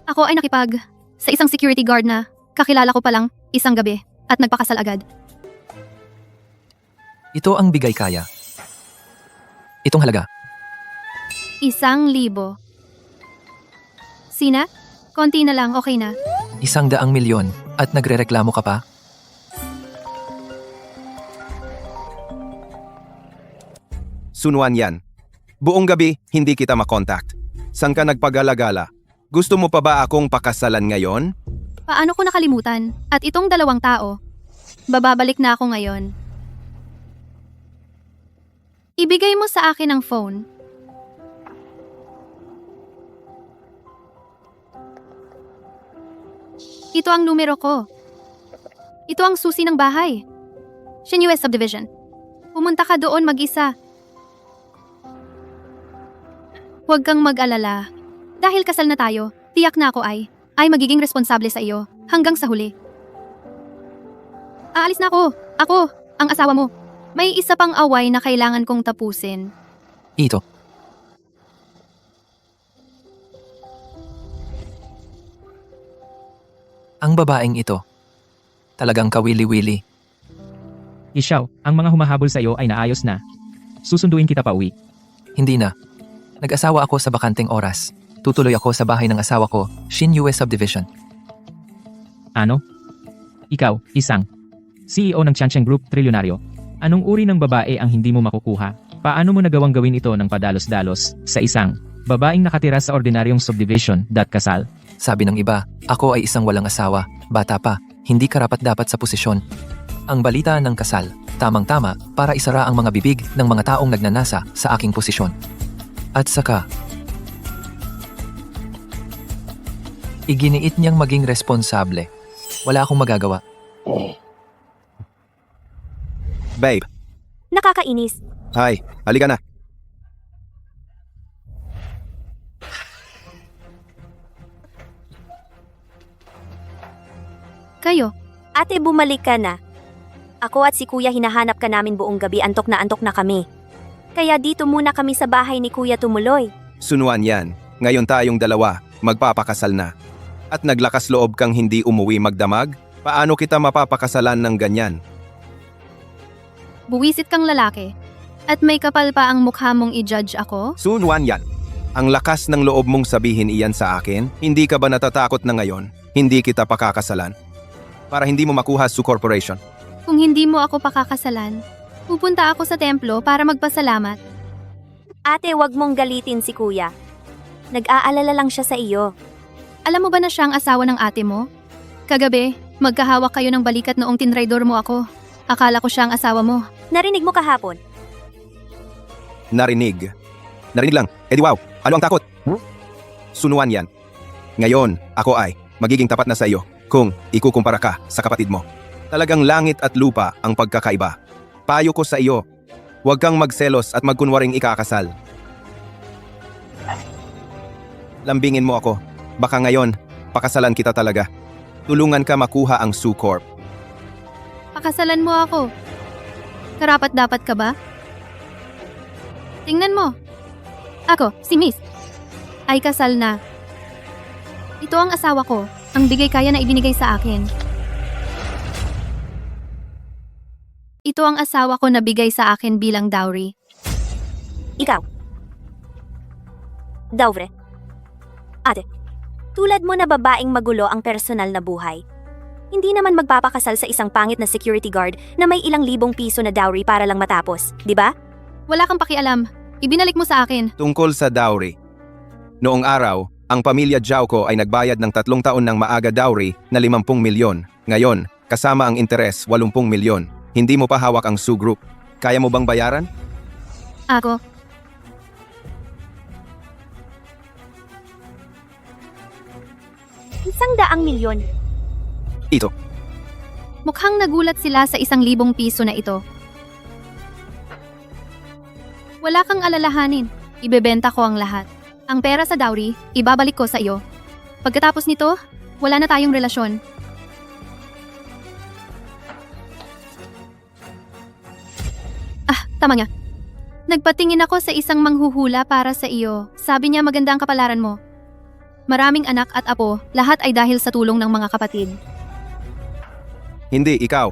Ako ay nakipag sa isang security guard na kakilala ko palang isang gabi at nagpakasal agad. Ito ang bigay kaya. Itong halaga. 1,000. Sina? Konti na lang, okay na. 100,000,000 at nagrereklamo ka pa? Sunuan yan. Buong gabi, hindi kita makontakt. San ka nagpagala-gala? Gusto mo pa ba akong pakasalan ngayon? Paano ko nakalimutan? At itong 2 tao. Bababalik na ako ngayon. Ibigay mo sa akin ang phone. Ito ang numero ko. Ito ang susi ng bahay. Shin US Subdivision. Pumunta ka doon mag-isa. Huwag kang mag-alala. Dahil kasal na tayo, tiyak na ako ay magiging responsable sa iyo hanggang sa huli. Aalis na ako. Ako, ang asawa mo. May isa pang away na kailangan kong tapusin. Ito. Ang babaeng ito. Talagang kawili-wili. Isyaw, ang mga humahabol sa iyo ay naayos na. Susunduin kita pa uwi. Hindi na. Nag-asawa ako sa bakanteng oras. Tutuloy ako sa bahay ng asawa ko, Shin US Subdivision. Ano? Ikaw, isang CEO ng Chancheng Group, trilyonaryo. Anong uri ng babae ang hindi mo makukuha? Paano mo nagawang gawin ito ng padalos-dalos sa isang babaeng nakatira sa ordinaryong subdivision, kasal? Sabi ng iba, ako ay isang walang asawa, bata pa, hindi karapat-dapat sa posisyon. Ang balita ng kasal, tamang-tama para isara ang mga bibig ng mga taong nagnanasa sa aking posisyon. At saka, iginiit niyang maging responsable. Wala akong magagawa. Babe, Nakakainis. hi, halika na. Kayo, Ate, bumalik ka na. Ako at si Kuya hinahanap ka namin buong gabi, antok na kami. Kaya dito muna kami sa bahay ni Kuya tumuloy. Sunuan yan. Ngayon tayong dalawa, magpapakasal na. At naglakas loob kang hindi umuwi magdamag? Paano kita mapapakasalan ng ganyan? buwisit kang lalaki. At may kapal pa ang mukha mong i-judge ako? Sunuan yan. Ang lakas ng loob mong sabihin iyan sa akin, hindi ka ba natatakot na ngayon? Hindi kita pakakasalan? Para hindi mo makuha sa corporation. Kung hindi mo ako pakakasalan, pupunta ako sa templo para magpasalamat. Ate, wag mong galitin si Kuya. Nag-aalala lang siya sa iyo. Alam mo ba na siya ang asawa ng ate mo? Kagabi, magkahawak kayo ng balikat noong tinraidor mo ako. Akala ko siya ang asawa mo. Narinig mo kahapon. Narinig. Narinig lang. Edi wow, ano ang takot? Sunuan yan. Ngayon, ako ay magiging tapat na sa iyo kung ikukumpara ka sa kapatid mo. Talagang langit at lupa ang pagkakaiba. Payo ko sa iyo, huwag kang magselos at magkunwaring ikakasal. Lambingin mo ako. Baka ngayon, pakasalan kita talaga. Tulungan ka makuha ang Sucorp. Pakasalan mo ako. Karapat-dapat ka ba? Tingnan mo. Ako, si Miss, ay kasal na. Ito ang asawa ko, ang bigay kaya na ibinigay sa akin. Ito ang asawa ko na bigay sa akin bilang dowry. Ikaw. Dowre. Ate, tulad mo na babaeng magulo ang personal na buhay. Hindi naman magpapakasal sa isang pangit na security guard na may ilang libong piso na dowry para lang matapos, di ba? Wala kang pakialam. Ibinalik mo sa akin. Tungkol sa dowry. Noong araw, ang pamilya Jauko ay nagbayad ng 3 taon ng maaga dowry na 50 milyon. Ngayon, kasama ang interes 80 milyon. Hindi mo pa hawak ang Su Group. Kaya mo bang bayaran? Ako. $100,000,000. Ito. Mukhang nagulat sila sa 1,000 piso na ito. Wala kang alalahanin. Ibebenta ko ang lahat. Ang pera sa dowry, ibabalik ko sa iyo. Pagkatapos nito, wala na tayong relasyon. Tama nga. Nagpatingin ako sa isang manghuhula para sa iyo. Sabi niya maganda ang kapalaran mo. Maraming anak at apo, lahat ay dahil sa tulong ng mga kapatid. Hindi, ikaw.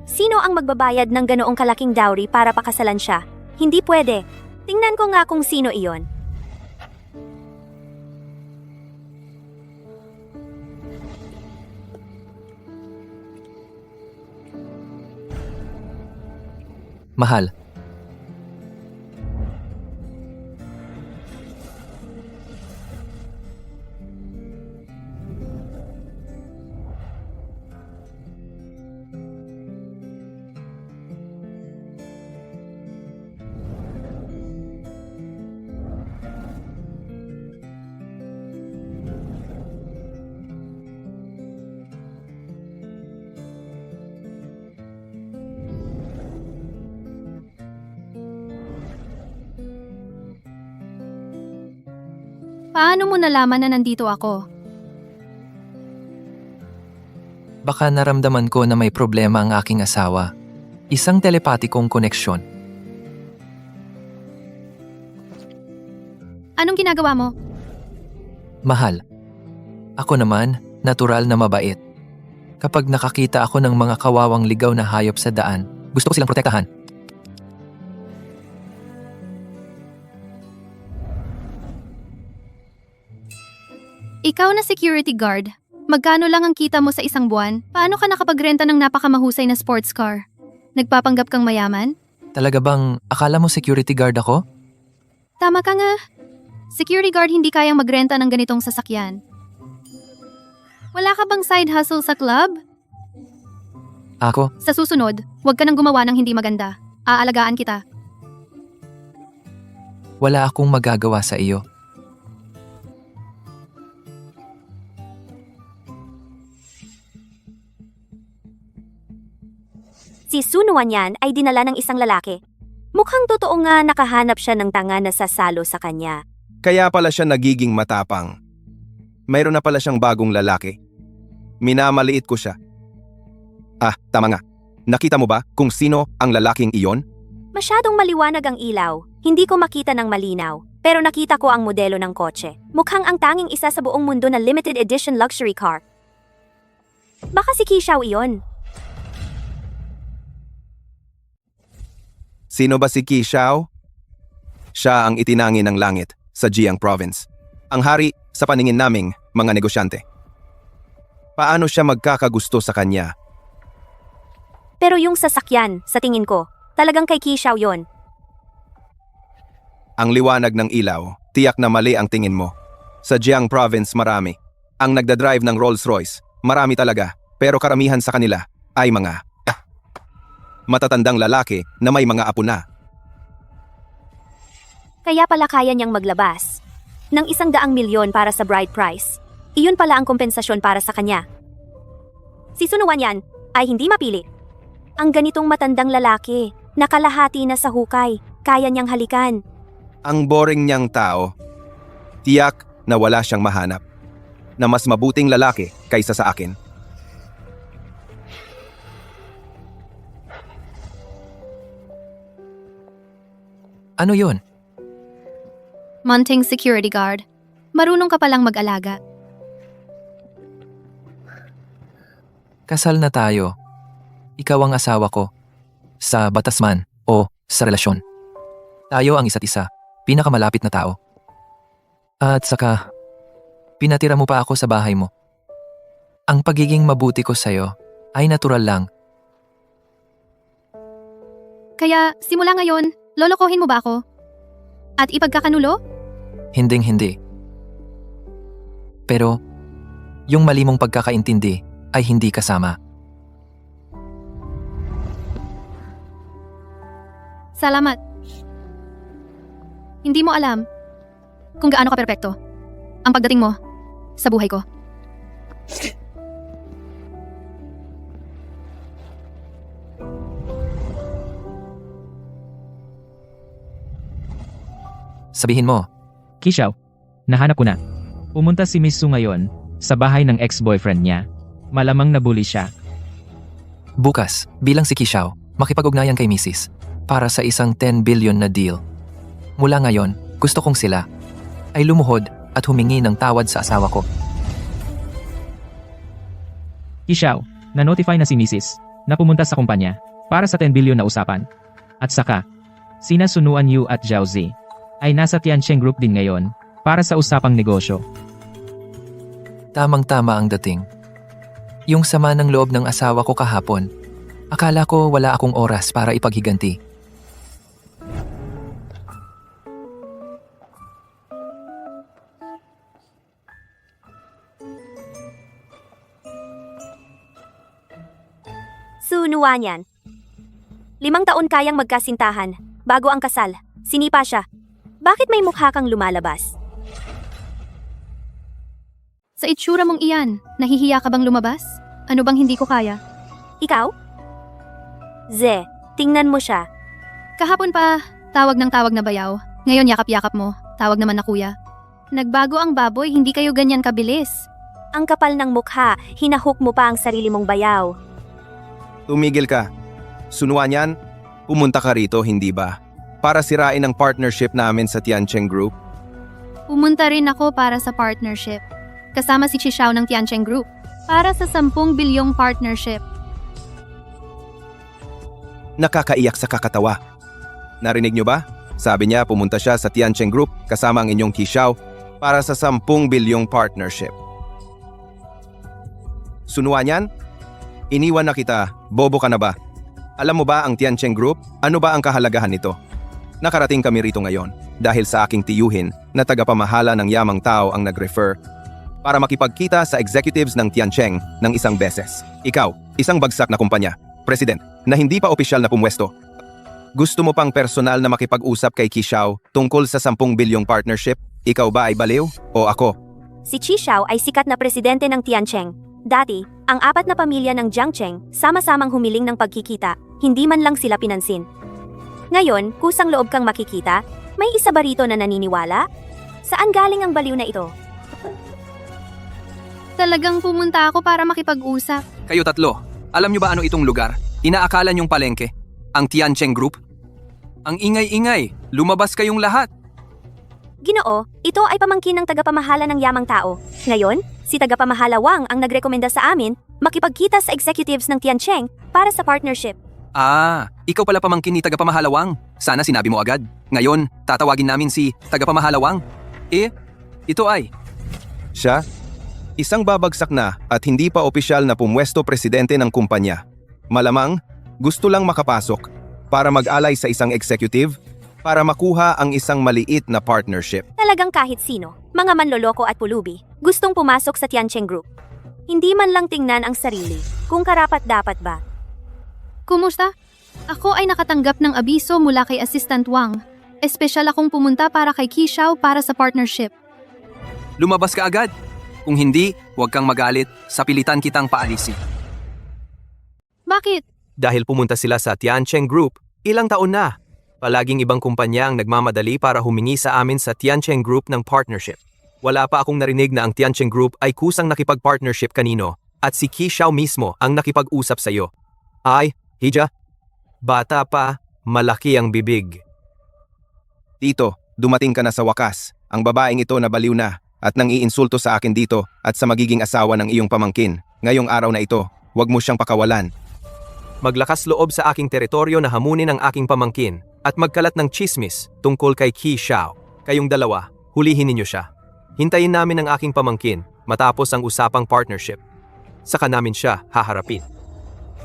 Sino ang magbabayad ng ganoong kalaking dowry para pakasalan siya? Hindi pwede. Tingnan ko nga kung sino iyon. Mahal, Paano mo nalaman na nandito ako? baka naramdaman ko na may problema ang aking asawa. Isang telepatikong koneksyon. Anong ginagawa mo? Mahal, ako naman, natural na mabait. Kapag nakakita ako ng mga kawawang ligaw na hayop sa daan, gusto ko silang protektahan. Ikaw na security guard. Magkano lang ang kita mo sa isang buwan? Paano ka nakapagrenta ng napakamahusay na sports car? Nagpapanggap kang mayaman? Talaga bang akala mo security guard ako? Tama ka nga. Security guard hindi kayang magrenta ng ganitong sasakyan. Wala ka bang side hustle sa club? Ako? Sa susunod, huwag ka nang gumawa ng hindi maganda. Aalagaan kita. Wala akong magagawa sa iyo. Si Sunuan yan ay dinala ng isang lalaki. Mukhang totoo nga nakahanap siya ng tanga na sasalo sa kanya. Kaya pala siya nagiging matapang. Mayroon na pala siyang bagong lalaki. Minamaliit ko siya. Ah, tama nga. Nakita mo ba kung sino ang lalaking iyon? Masyadong maliwanag ang ilaw. Hindi ko makita ng malinaw. Pero nakita ko ang modelo ng kotse. Mukhang ang tanging isa sa buong mundo na limited edition luxury car. Baka si Kishaw iyon. Sino ba si Qi Xiao? Siya ang itinangi ng langit sa Jiang Province. Ang hari sa paningin naming mga negosyante. Paano siya magkakagusto sa kanya? Pero yung sasakyan, sa tingin ko, talagang kay Kishaw yon. Ang liwanag ng ilaw, tiyak na mali ang tingin mo. Sa Jiang Province marami. Ang nagdadrive ng Rolls-Royce, marami talaga. Pero karamihan sa kanila ay mga matatandang lalaki na may mga apo na. Kaya pala kaya niyang maglabas ng 100 milyon para sa bride price. Iyon pala ang kompensasyon para sa kanya. Si Sunuan yan ay hindi mapili. Ang ganitong matandang lalaki, nakalahati na sa hukay, kaya niyang halikan. Ang boring niyang tao. Tiyak na wala siyang mahanap. Na mas mabuting lalaki kaysa sa akin. Ano yun? Munting security guard. Marunong ka palang mag-alaga. Kasal na tayo. Ikaw ang asawa ko. Sa batas man o sa relasyon. Tayo ang isa't isa. Pinakamalapit na tao. At saka, pinatira mo pa ako sa bahay mo. Ang pagiging mabuti ko sa'yo ay natural lang. Kaya, simula ngayon, lolokohin mo ba ako? At ipagkakanulo? Hinding-hindi. Pero, yung mali mong pagkakaintindi ay hindi kasama. Salamat. Hindi mo alam kung gaano ka perpekto ang pagdating mo sa buhay ko. Sabihin mo, Kishaw, nahanap ko na. Pumunta si Miss Su ngayon sa bahay ng ex-boyfriend niya. Malamang nabully siya. bukas, bilang si Kishaw, makipag-ugnayan kay Mrs. para sa isang 10 billion na deal. Mula ngayon, gusto kong sila ay lumuhod at humingi ng tawad sa asawa ko. Kishaw, na-notify na si Mrs. na pumunta sa kumpanya para sa 10 billion na usapan. At saka, sina Sunuan Yu at Zhao Zi ay nasa Tiancheng Group din ngayon para sa usapang negosyo. Tamang-tama ang dating. Yung sama ng loob ng asawa ko kahapon, akala ko wala akong oras para ipaghiganti. Sunuan yan. 5 taon kayang magkasintahan. Bago ang kasal, sinipa siya. Bakit may mukha kang lumalabas? Sa itsura mong iyan, nahihiya ka bang lumabas? Ano bang hindi ko kaya? Ikaw? Ze, tingnan mo siya. Kahapon pa, tawag ng tawag na bayaw. Ngayon yakap-yakap mo, tawag naman na kuya. Nagbago ang baboy, hindi kayo ganyan kabilis. Ang kapal ng mukha, hinahok mo pa ang sarili mong bayaw. Tumigil ka. Sunuan yan, pumunta ka rito, hindi ba? Para sirain ang partnership namin sa Tiancheng Group. Pumunta rin ako para sa partnership. Kasama si Chisao ng Tiancheng Group. Para sa 10 bilyong partnership. Nakakaiyak sa kakatawa. Narinig nyo ba? Sabi niya pumunta siya sa Tiancheng Group kasama ang inyong Kishaw para sa 10 bilyong partnership. Sunuan yan? Iniwan na kita, bobo ka na ba? Alam mo ba ang Tiancheng Group? Ano ba ang kahalagahan nito? Nakarating kami rito ngayon dahil sa aking tiyuhin na tagapamahala ng yamang tao ang nag-refer para makipagkita sa executives ng Tiancheng ng isang beses. Ikaw, isang bagsak na kumpanya, president, na hindi pa opisyal na pumwesto. Gusto mo pang personal na makipag-usap kay Kishaw tungkol sa 10 bilyong partnership? Ikaw ba ay baliw o ako? Si Chisao ay sikat na presidente ng Tiancheng. Dati, ang 4 na pamilya ng Jiangcheng sama-samang humiling ng pagkikita, hindi man lang sila pinansin. Ngayon, kusang loob kang makikita, may isa ba rito na naniniwala? Saan galing ang baliw na ito? Talagang pumunta ako para makipag-usap. Kayo tatlo, alam nyo ba ano itong lugar? Inaakala nyong palengke? Ang Tiancheng Group? Ang ingay-ingay, lumabas kayong lahat. Ginoo, ito ay pamangkin ng tagapamahala ng yamang tao. Ngayon, si tagapamahala Wang ang nagrekomenda sa amin makipagkita sa executives ng Tiancheng para sa partnership. Ah, ikaw pala pamangkin ni tagapamahalawang. Sana sinabi mo agad. Ngayon, tatawagin namin si tagapamahalawang. Ito ay... Siya? Isang babagsak na at hindi pa opisyal na pumwesto presidente ng kumpanya. Malamang, gusto lang makapasok para mag-alay sa isang executive para makuha ang isang maliit na partnership. Talagang kahit sino, mga manloloko at pulubi, gustong pumasok sa Tiancheng Group. Hindi man lang tingnan ang sarili, kung karapat-dapat ba. Kumusta? Ako ay nakatanggap ng abiso mula kay Assistant Wang. Espesyal akong pumunta para kay Kishaw para sa partnership. Lumabas ka agad. Kung hindi, huwag kang magalit. Sapilitan kitang paalisin. Bakit? Dahil pumunta sila sa Tiancheng Group, ilang taon na. Palaging ibang kumpanya ang nagmamadali para humingi sa amin sa Tiancheng Group ng partnership. Wala pa akong narinig na ang Tiancheng Group ay kusang nakipag-partnership kanino at si Kishaw mismo ang nakipag-usap sa iyo. Ay, Hija, bata pa, malaki ang bibig. Tito, dumating ka na sa wakas. Ang babaeng ito na baliw na at nang iinsulto sa akin dito at sa magiging asawa ng iyong pamangkin. Ngayong araw na ito, huwag mo siyang pakawalan. Maglakas loob sa aking teritoryo na hamunin ang aking pamangkin at magkalat ng chismis tungkol kay Kishaw. Kayong dalawa, hulihin ninyo siya. Hintayin namin ang aking pamangkin matapos ang usapang partnership. Saka namin siya haharapin.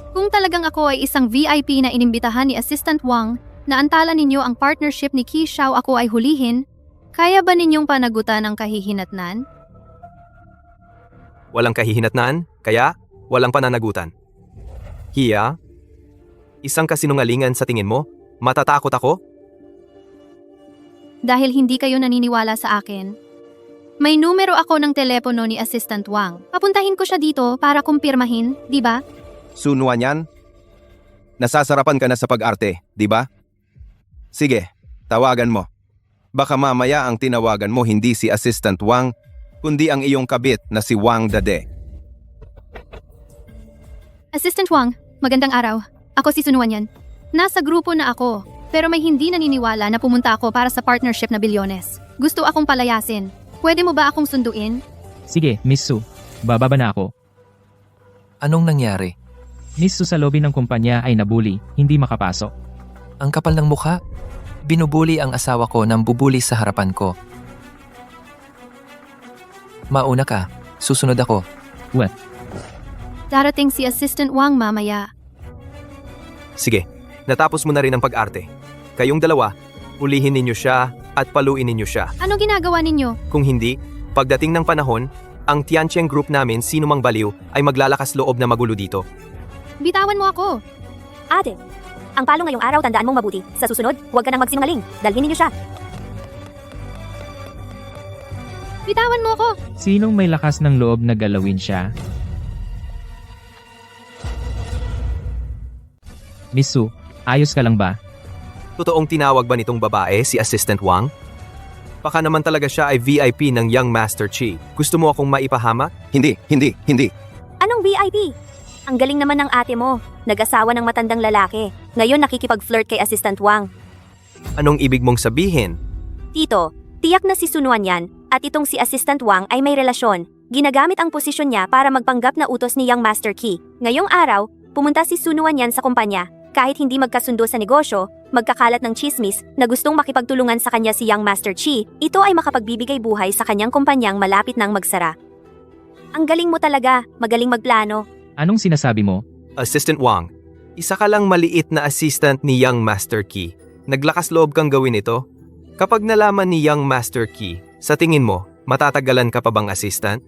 Kung talagang ako ay isang VIP na inimbitahan ni Assistant Wang na antala ninyo ang partnership ni Kishaw ako ay hulihin, kaya ba ninyong panagutan ang kahihinatnan? Walang kahihinatnan, kaya walang pananagutan. Hiya, isang kasinungalingan sa tingin mo? Matatakot ako? Dahil hindi kayo naniniwala sa akin. May numero ako ng telepono ni Assistant Wang. Papuntahin ko siya dito para kumpirmahin, di ba? Sunuan yan? Nasasarapan ka na sa pag-arte, di ba? Sige, tawagan mo. Baka mamaya ang tinawagan mo hindi si Assistant Wang, kundi ang iyong kabit na si Wang Dade. Assistant Wang, magandang araw. Ako si Sunuan yan. Nasa grupo na ako, pero may hindi naniniwala na pumunta ako para sa partnership na bilyones. Gusto akong palayasin. Pwede mo ba akong sunduin? Sige, Miss Su. Bababa na ako. Anong nangyari? Miss Su sa lobby ng kumpanya ay nabuli, hindi makapasok. Ang kapal ng mukha? Binubuli ang asawa ko nang bubuli sa harapan ko. Mauna ka. Susunod ako. What? Darating si Assistant Wang mamaya. Sige, natapos mo na rin ang pag-arte. Kayong dalawa, ulihin ninyo siya at paluin ninyo siya. Ano ginagawa ninyo? Kung hindi, pagdating ng panahon, ang Tiancheng Group namin sino mang baliw ay maglalakas loob na magulo dito. Bitawan mo ako. Ate, ang palo ngayong araw tandaan mong mabuti. Sa susunod, huwag ka nang magsinungaling. Dalhin ninyo siya. Bitawan mo ako. Sinong may lakas ng loob na galawin siya? Miss Su, ayos ka lang ba? Totoong tinawag ba nitong babae si Assistant Wang? Baka naman talaga siya ay VIP ng Young Master Chi. Gusto mo akong maipahamak? Hindi. Anong VIP? Ang galing naman ng ate mo. Nag-asawa ng matandang lalaki. Ngayon nakikipag-flirt kay Assistant Wang. Anong ibig mong sabihin? Tito, tiyak na si Sunuan yan at itong si Assistant Wang ay may relasyon. Ginagamit ang posisyon niya para magpanggap na utos ni Young Master Qi. Ngayong araw, pumunta si Sunuan yan sa kumpanya. Kahit hindi magkasundo sa negosyo, magkakalat ng chismis na gustong makipagtulungan sa kanya si Young Master Qi, ito ay makapagbibigay buhay sa kanyang kumpanyang malapit nang magsara. Ang galing mo talaga, magaling magplano. Anong sinasabi mo? Assistant Wang, isa ka lang maliit na assistant ni Young Master Qi. Naglakas loob kang gawin ito? Kapag nalaman ni Young Master Qi, sa tingin mo, matatagalan ka pa bang assistant?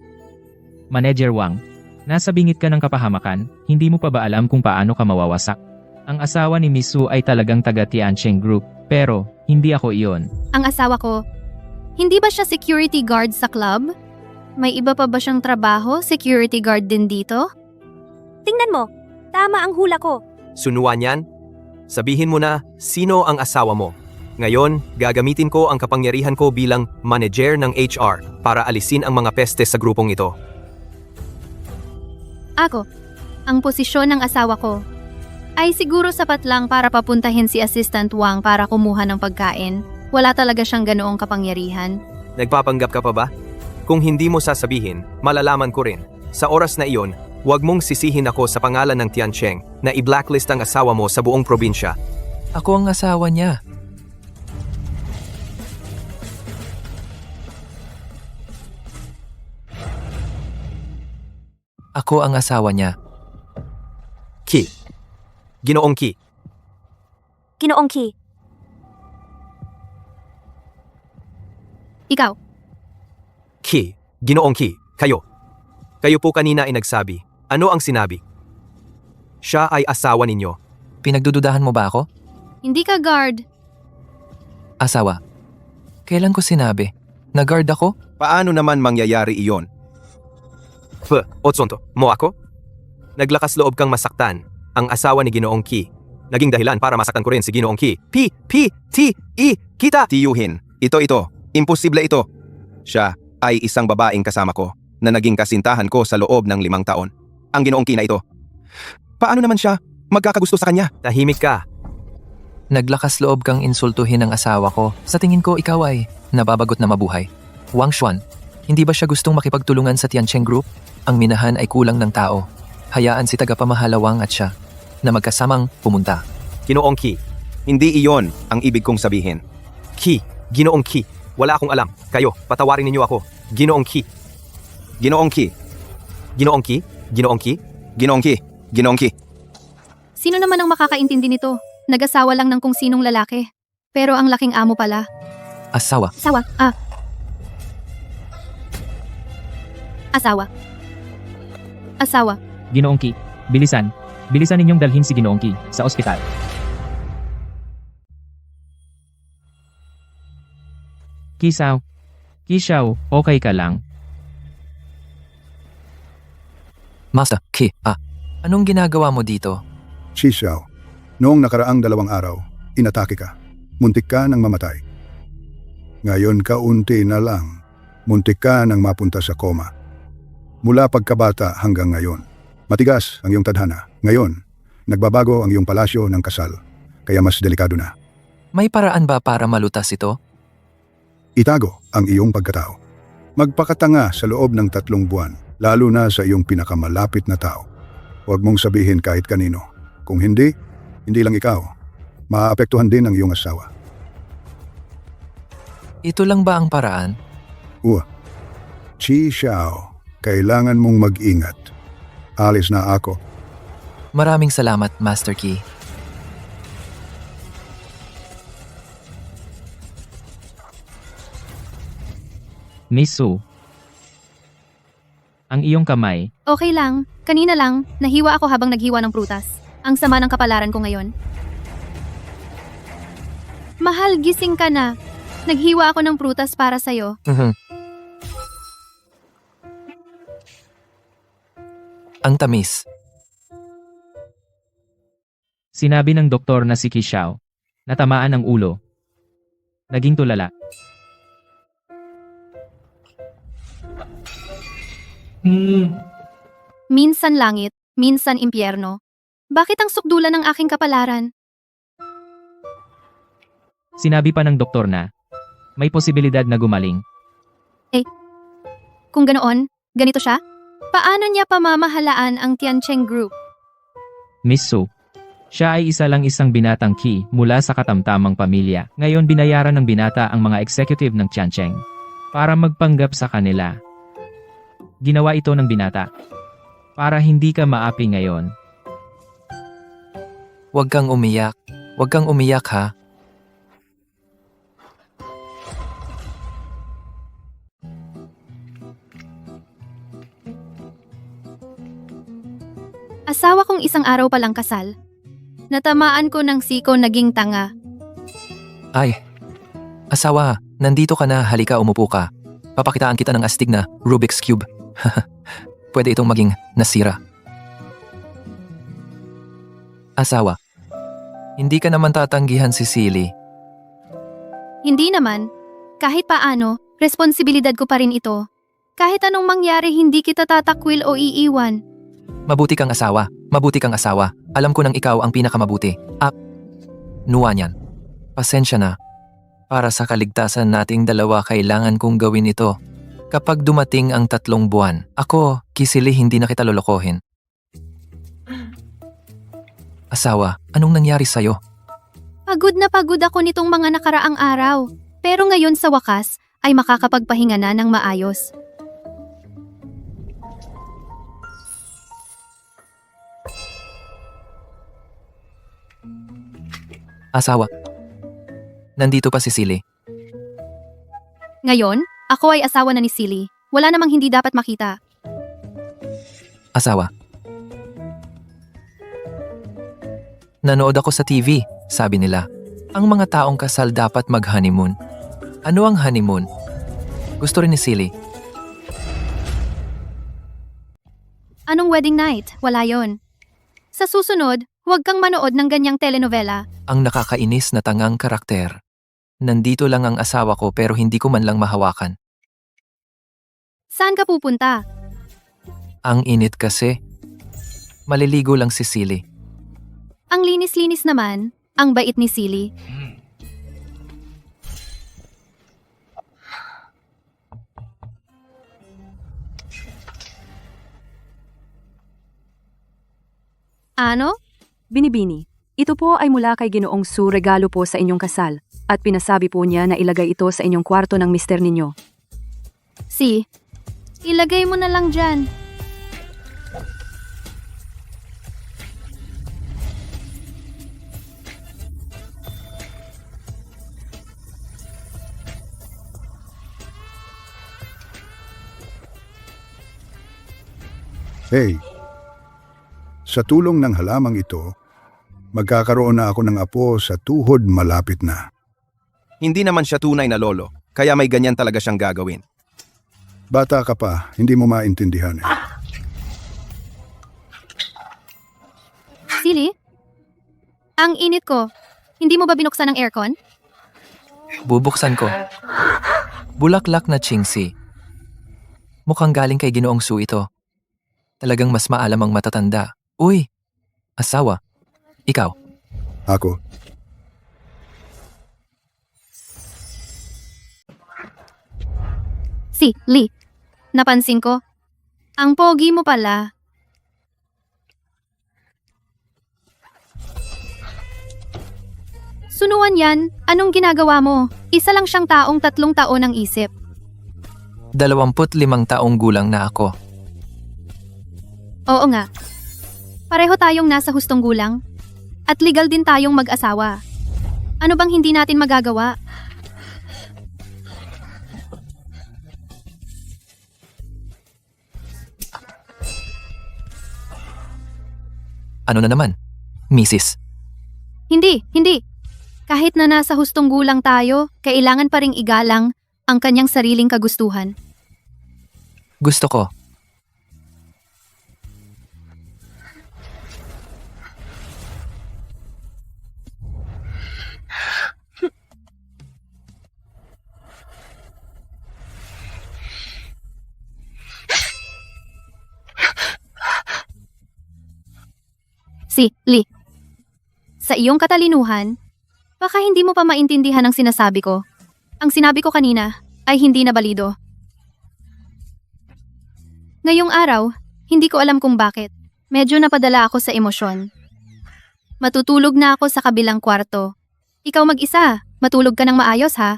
Manager Wang, nasa bingit ka ng kapahamakan, hindi mo pa ba alam kung paano ka mawawasak? Ang asawa ni Miss Su ay talagang taga Tiancheng Group, pero hindi ako iyon. Ang asawa ko. Hindi ba siya security guard sa club? May iba pa ba siyang trabaho? Security guard din dito? Tingnan mo, tama ang hula ko. Sunuan yan? Sabihin mo na, sino ang asawa mo? Ngayon, gagamitin ko ang kapangyarihan ko bilang manager ng HR para alisin ang mga peste sa grupong ito. Ako, ang posisyon ng asawa ko ay siguro sapat lang para papuntahin si Assistant Wang para kumuha ng pagkain. Wala talaga siyang ganoong kapangyarihan. Nagpapanggap ka pa ba? Kung hindi mo sasabihin, malalaman ko rin. Sa oras na iyon, huwag mong sisihin ako sa pangalan ng Tiancheng na i-blacklist ang asawa mo sa buong probinsya. Ako ang asawa niya. Ako ang asawa niya. Qi. Ginoong Qi. Ginoong Qi, Ikaw, Qi. Ginoong Qi. Kayo. Kayo po kanina ay nagsabi. Ano ang sinabi? Siya ay asawa ninyo. Pinagdududahan mo ba ako? hindi ka guard. Asawa. Kailan ko sinabi? Na-guard ako? Paano naman mangyayari iyon? Otsonto, mo ako? Naglakas loob kang masaktan ang asawa ni Ginoong Qi. Naging dahilan para masaktan ko rin si Ginoong Qi. Kita! Tiyuhin. Ito. Imposible ito. Siya ay isang babaeng kasama ko na naging kasintahan ko sa loob ng 5 taon. Ang Ginoong Qi na ito. Paano naman siya magkakagusto sa kanya? Tahimik ka. Naglakas loob kang insultuhin ang asawa ko. Sa tingin ko ikaw ay nababagot na mabuhay. Wang Xuan, hindi ba siya gustong makipagtulungan sa Tiancheng Group? Ang minahan ay kulang ng tao. Hayaan si tagapamahalawang at siya na magkasamang pumunta. Ginoong Qi. Hindi iyon ang ibig kong sabihin. Qi. Ginoong Qi. Wala akong alam. Kayo, patawarin ninyo ako. Ginoong Qi. Ginoong Qi. Ginoong Qi? Ginoong Qi? Ginoong Qi. Ginoong Qi. Sino naman ang makakaintindi nito? Nag-asawa lang ng kung sinong lalaki. Pero ang laking amo pala. Asawa. Asawa. Asawa. Ginoong Qi, bilisan. Bilisan ninyong dalhin si Ginoong Qi sa ospital. Kishaw, okay ka lang? Master Qi, anong ginagawa mo dito? Xiao, noong nakaraang 2 araw, inatake ka. Muntik ka nang mamatay. Ngayon kaunti na lang, muntik ka nang mapunta sa koma. Mula pagkabata hanggang ngayon, matigas ang iyong tadhana. Ngayon, nagbabago ang iyong palasyo ng kasal, kaya mas delikado na. May paraan ba para malutas ito? Itago ang iyong pagkatao. Magpakatanga sa loob ng 3 buwan, lalo na sa iyong pinakamalapit na tao. Huwag mong sabihin kahit kanino. Kung hindi, hindi lang ikaw. Maaapektuhan din ang iyong asawa. Ito lang ba ang paraan? Chi Xiao, kailangan mong mag-ingat. Alis na ako. Maraming salamat, Master Key. Miss Su. Ang iyong kamay, Okay lang, kanina lang, nahiwa ako habang naghiwa ng prutas. Ang sama ng kapalaran ko ngayon. Mahal, gising ka na. Naghiwa ako ng prutas para sa'yo. Ang tamis. sinabi ng doktor na si Xiao, natamaan ang ulo. Naging tulala. Minsan langit, minsan impyerno. Bakit ang sukdulan ng aking kapalaran? Sinabi pa ng doktor na, may posibilidad na gumaling. Kung ganoon, ganito siya? Paano niya pamamahalaan ang Tiancheng Group? Miss Su. Siya ay isa lang isang binatang Qi mula sa katamtamang pamilya. Ngayon binayaran ng binata ang mga executive ng Tiancheng para magpanggap sa kanila. Ginawa ito ng binata para hindi ka maapi ngayon. Huwag kang umiyak. Huwag kang umiyak ha. Asawa kong isang araw palang kasal. Natamaan ko ng siko naging tanga. Ay, asawa, nandito ka na, halika umupo ka. Papakitaan kita ng astig na Rubik's Cube. Pwede itong maging nasira. Asawa, hindi ka naman tatanggihan si Silly. Hindi naman. Kahit paano, responsibilidad ko pa rin ito. Kahit anong mangyari, hindi kita tatakwil o iiwan. Mabuti kang asawa. Mabuti kang asawa. Alam ko nang ikaw ang pinakamabuti. Nuwa niyan. Pasensya na. Para sa kaligtasan nating dalawa kailangan kong gawin ito. Kapag dumating ang 3 buwan, ako, Kisili, hindi na kita lolokohin. Asawa, anong nangyari sa'yo? Pagod na pagod ako nitong mga nakaraang araw. Pero ngayon sa wakas, ay makakapagpahinga na ng maayos. Asawa, nandito pa si Silly. Ngayon, ako ay asawa na ni Silly. Wala namang hindi dapat makita. Asawa. Nanood ako sa TV, sabi nila. Ang mga taong kasal dapat mag-honeymoon. Ano ang honeymoon? Gusto rin ni Silly. Anong wedding night? Wala yon. Sa susunod, huwag kang manood ng ganyang telenovela. Ang nakakainis na tangang karakter. Nandito lang ang asawa ko pero hindi ko man lang mahawakan. Saan ka pupunta? Ang init kasi. Maliligo lang si Silly. Ang linis-linis naman, ang bait ni Silly. Ano? Binibini, ito po ay mula kay Ginoong Su, regalo po sa inyong kasal, at pinasabi po niya na ilagay ito sa inyong kwarto ng mister ninyo. Si, ilagay mo na lang dyan. Hey, sa tulong ng halamang ito, magkakaroon na ako ng apo sa tuhod malapit na. Hindi naman siya tunay na lolo, kaya may ganyan talaga siyang gagawin. Bata ka pa, hindi mo maintindihan eh. Silly? Ang init ko. Hindi mo ba binuksan ang aircon? Bubuksan ko. Bulaklak na chingsi. Mukhang galing kay Ginoong Su ito. Talagang mas maalam ang matatanda. Uy, asawa. Ikaw. Ako, Si, Lee. Napansin ko. Ang pogi mo pala. Sunuan yan, anong ginagawa mo? Isa lang siyang taong 3 taon ang isip. 25 taong gulang na ako. Oo nga. Pareho tayong nasa hustong gulang. At legal din tayong mag-asawa. Ano bang hindi natin magagawa? Ano na naman? Mrs. Hindi. Kahit na nasa hustong gulang tayo, kailangan pa ring igalang ang kanyang sariling kagustuhan. Gusto ko. Si, Lee. Sa iyong katalinuhan, baka hindi mo pa maintindihan ang sinasabi ko. Ang sinabi ko kanina ay hindi na balido. Ngayong araw, hindi ko alam kung bakit. Medyo napadala ako sa emosyon. Matutulog na ako sa kabilang kwarto. Ikaw mag-isa, matulog ka ng maayos ha.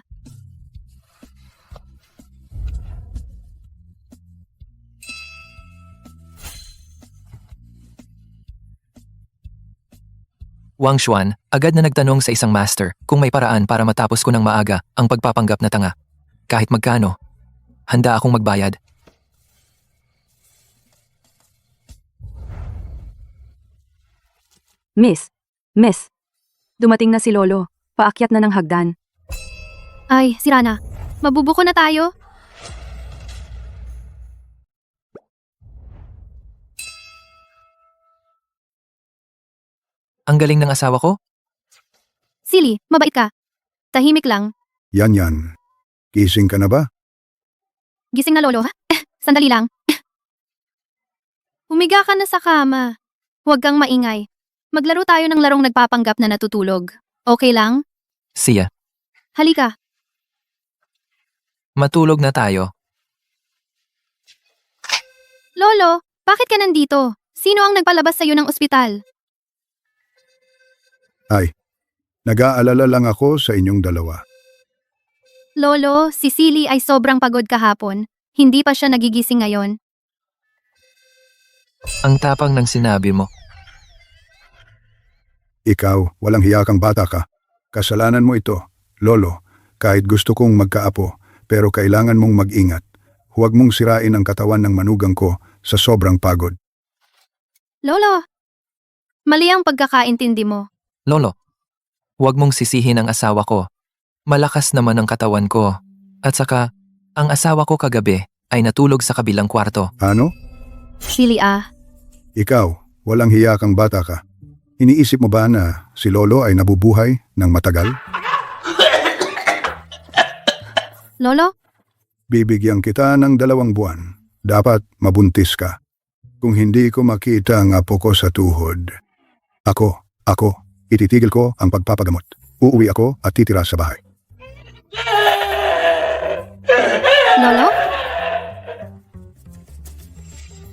Wang Xuan, agad na nagtanong sa isang master kung may paraan para matapos ko ng maaga ang pagpapanggap na tanga. Kahit magkano, handa akong magbayad. Miss. Dumating na si Lolo. Paakyat na ng hagdan. Ay, si Rana. Mabubuko na tayo? Ang galing ng asawa ko? Silly, mabait ka. Tahimik lang. Yan. Gising ka na ba? Gising na lolo. Sandali lang. Humiga ka na sa kama. Huwag kang maingay. Maglaro tayo ng larong nagpapanggap na natutulog. Okay lang? Siya. Halika. Matulog na tayo. Lolo, bakit ka nandito? Sino ang nagpalabas sa'yo ng ospital? Nag-aalala lang ako sa inyong dalawa. Lolo, si Silly ay sobrang pagod kahapon. Hindi pa siya nagigising ngayon. Ang tapang ng sinabi mo. Ikaw, walang hiya kang bata ka. Kasalanan mo ito, Lolo, kahit gusto kong magkaapo, pero kailangan mong mag-ingat. Huwag mong sirain ang katawan ng manugang ko sa sobrang pagod. Lolo, mali ang pagkakaintindi mo. Lolo, huwag mong sisihin ang asawa ko. Malakas naman ang katawan ko. At saka, ang asawa ko kagabi ay natulog sa kabilang kwarto. Ano? Silly Ikaw, walang hiya kang bata ka. Iniisip mo ba na si Lolo ay nabubuhay ng matagal? Lolo? Bibigyan kita ng 2 buwan. Dapat mabuntis ka. Kung hindi ko makita ang apo ko sa tuhod, ako, ititigil ko ang pagpapagamot. Uuwi ako at titira sa bahay. Lolo?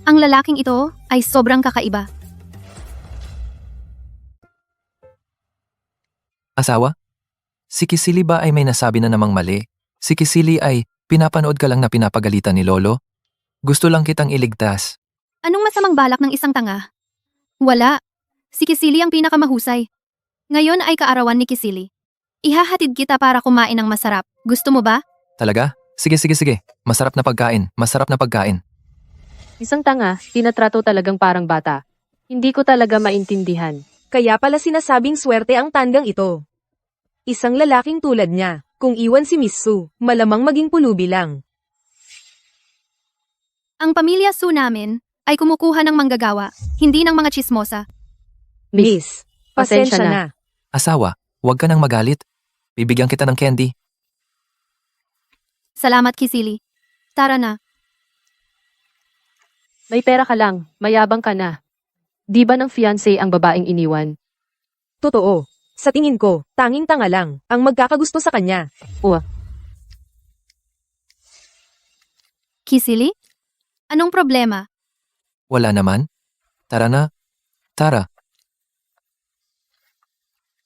Ang lalaking ito ay sobrang kakaiba. Asawa? Si Kisili ba ay may nasabi na namang mali? Si Kisili ay pinapanood ka lang na pinapagalitan ni Lolo? Gusto lang kitang iligtas. Anong masamang balak ng isang tanga? Wala. Si Kisili ang pinakamahusay. Ngayon ay kaarawan ni Kisili. Ihahatid kita para kumain ng masarap. Gusto mo ba? Talaga? Sige. Masarap na pagkain. Isang tanga, tinatrato talagang parang bata. Hindi ko talaga maintindihan. Kaya pala sinasabing swerte ang tandang ito. Isang lalaking tulad niya, kung iwan si Miss Su, malamang maging pulubi lang. Ang pamilya Su namin ay kumukuha ng manggagawa, hindi ng mga chismosa. Miss, pasensya na. Asawa, huwag ka nang magalit. Bibigyan kita ng candy. Salamat, Kisili. Tara na. May pera ka lang, mayabang ka na. Di ba ng fiancé ang babaeng iniwan? Totoo. Sa tingin ko, tanging tanga lang ang magkakagusto sa kanya. Kisili? Anong problema? Wala naman. Tara na. Tara.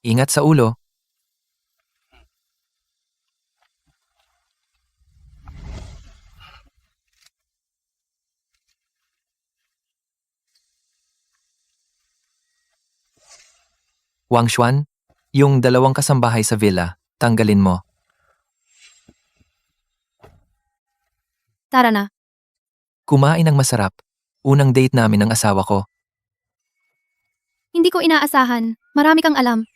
Ingat sa ulo. Wang Xuan, yung dalawang kasambahay sa villa, tanggalin mo. Tara na. Kumain ng masarap. Unang date namin ng asawa ko. Hindi ko inaasahan. Marami kang alam.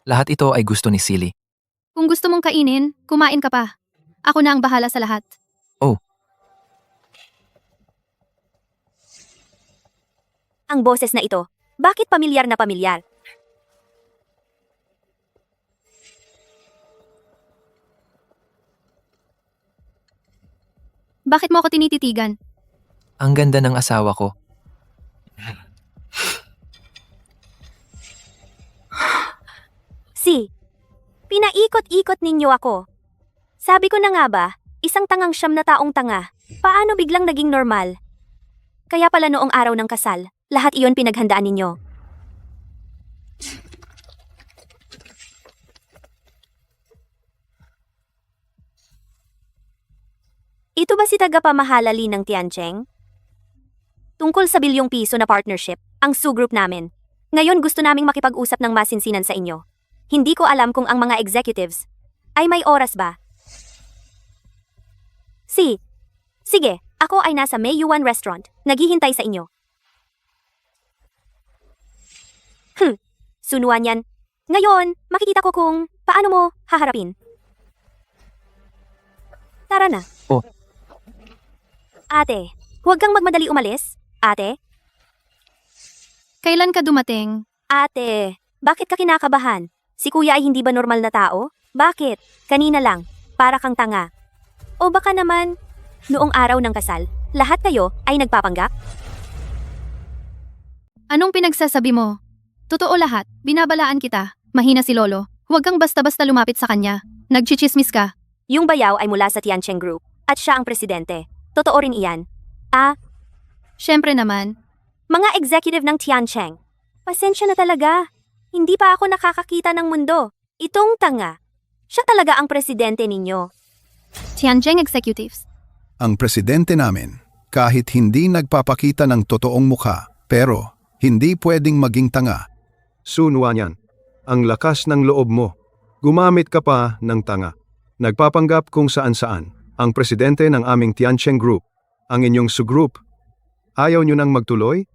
Lahat ito ay gusto ni Silly. Kung gusto mong kainin, kumain ka pa. Ako na ang bahala sa lahat. Oh, Ang boses na ito, bakit pamilyar na pamilyar? Bakit mo ako tinititigan? ang ganda ng asawa ko. Si, pinaikot-ikot ninyo ako. Sabi ko na nga ba, isang tangang siyam na taong tanga. Paano biglang naging normal? Kaya pala noong araw ng kasal, lahat iyon pinaghandaan ninyo. Ito ba si tagapamahalali ng Tiancheng? Tungkol sa bilyong piso na partnership, ang Su Group namin. Ngayon gusto naming makipag-usap ng masinsinan sa inyo. Hindi ko alam kung ang mga executives ay may oras ba. Sige, ako ay nasa May Yuan Restaurant. Naghihintay sa inyo. Sunuan yan. Ngayon, makikita ko kung paano mo haharapin. Tara na. Oh. Ate, huwag kang magmadali umalis. Ate? Kailan ka dumating? Ate, bakit ka kinakabahan? Si kuya ay hindi ba normal na tao? Bakit? Kanina lang. Para kang tanga. O baka naman, noong araw ng kasal, lahat kayo ay nagpapanggap? Anong pinagsasabi mo? Totoo lahat, binabalaan kita. Mahina si Lolo. Huwag kang basta-basta lumapit sa kanya. Nagchichismis ka. Yung bayaw ay mula sa Tiancheng Group at siya ang presidente. Totoo rin iyan. Siyempre naman. Mga executive ng Tiancheng. Pasensya na talaga. Hindi pa ako nakakakita ng mundo. Itong tanga. Siya talaga ang presidente ninyo. Tianjin Executives. Ang presidente namin, kahit hindi nagpapakita ng totoong mukha, pero hindi pwedeng maging tanga. Sunuan, ang lakas ng loob mo. Gumamit ka pa ng tanga. Nagpapanggap kung saan-saan. Ang presidente ng aming Tiancheng Group, ang inyong Su Group. Ayaw nyo nang magtuloy?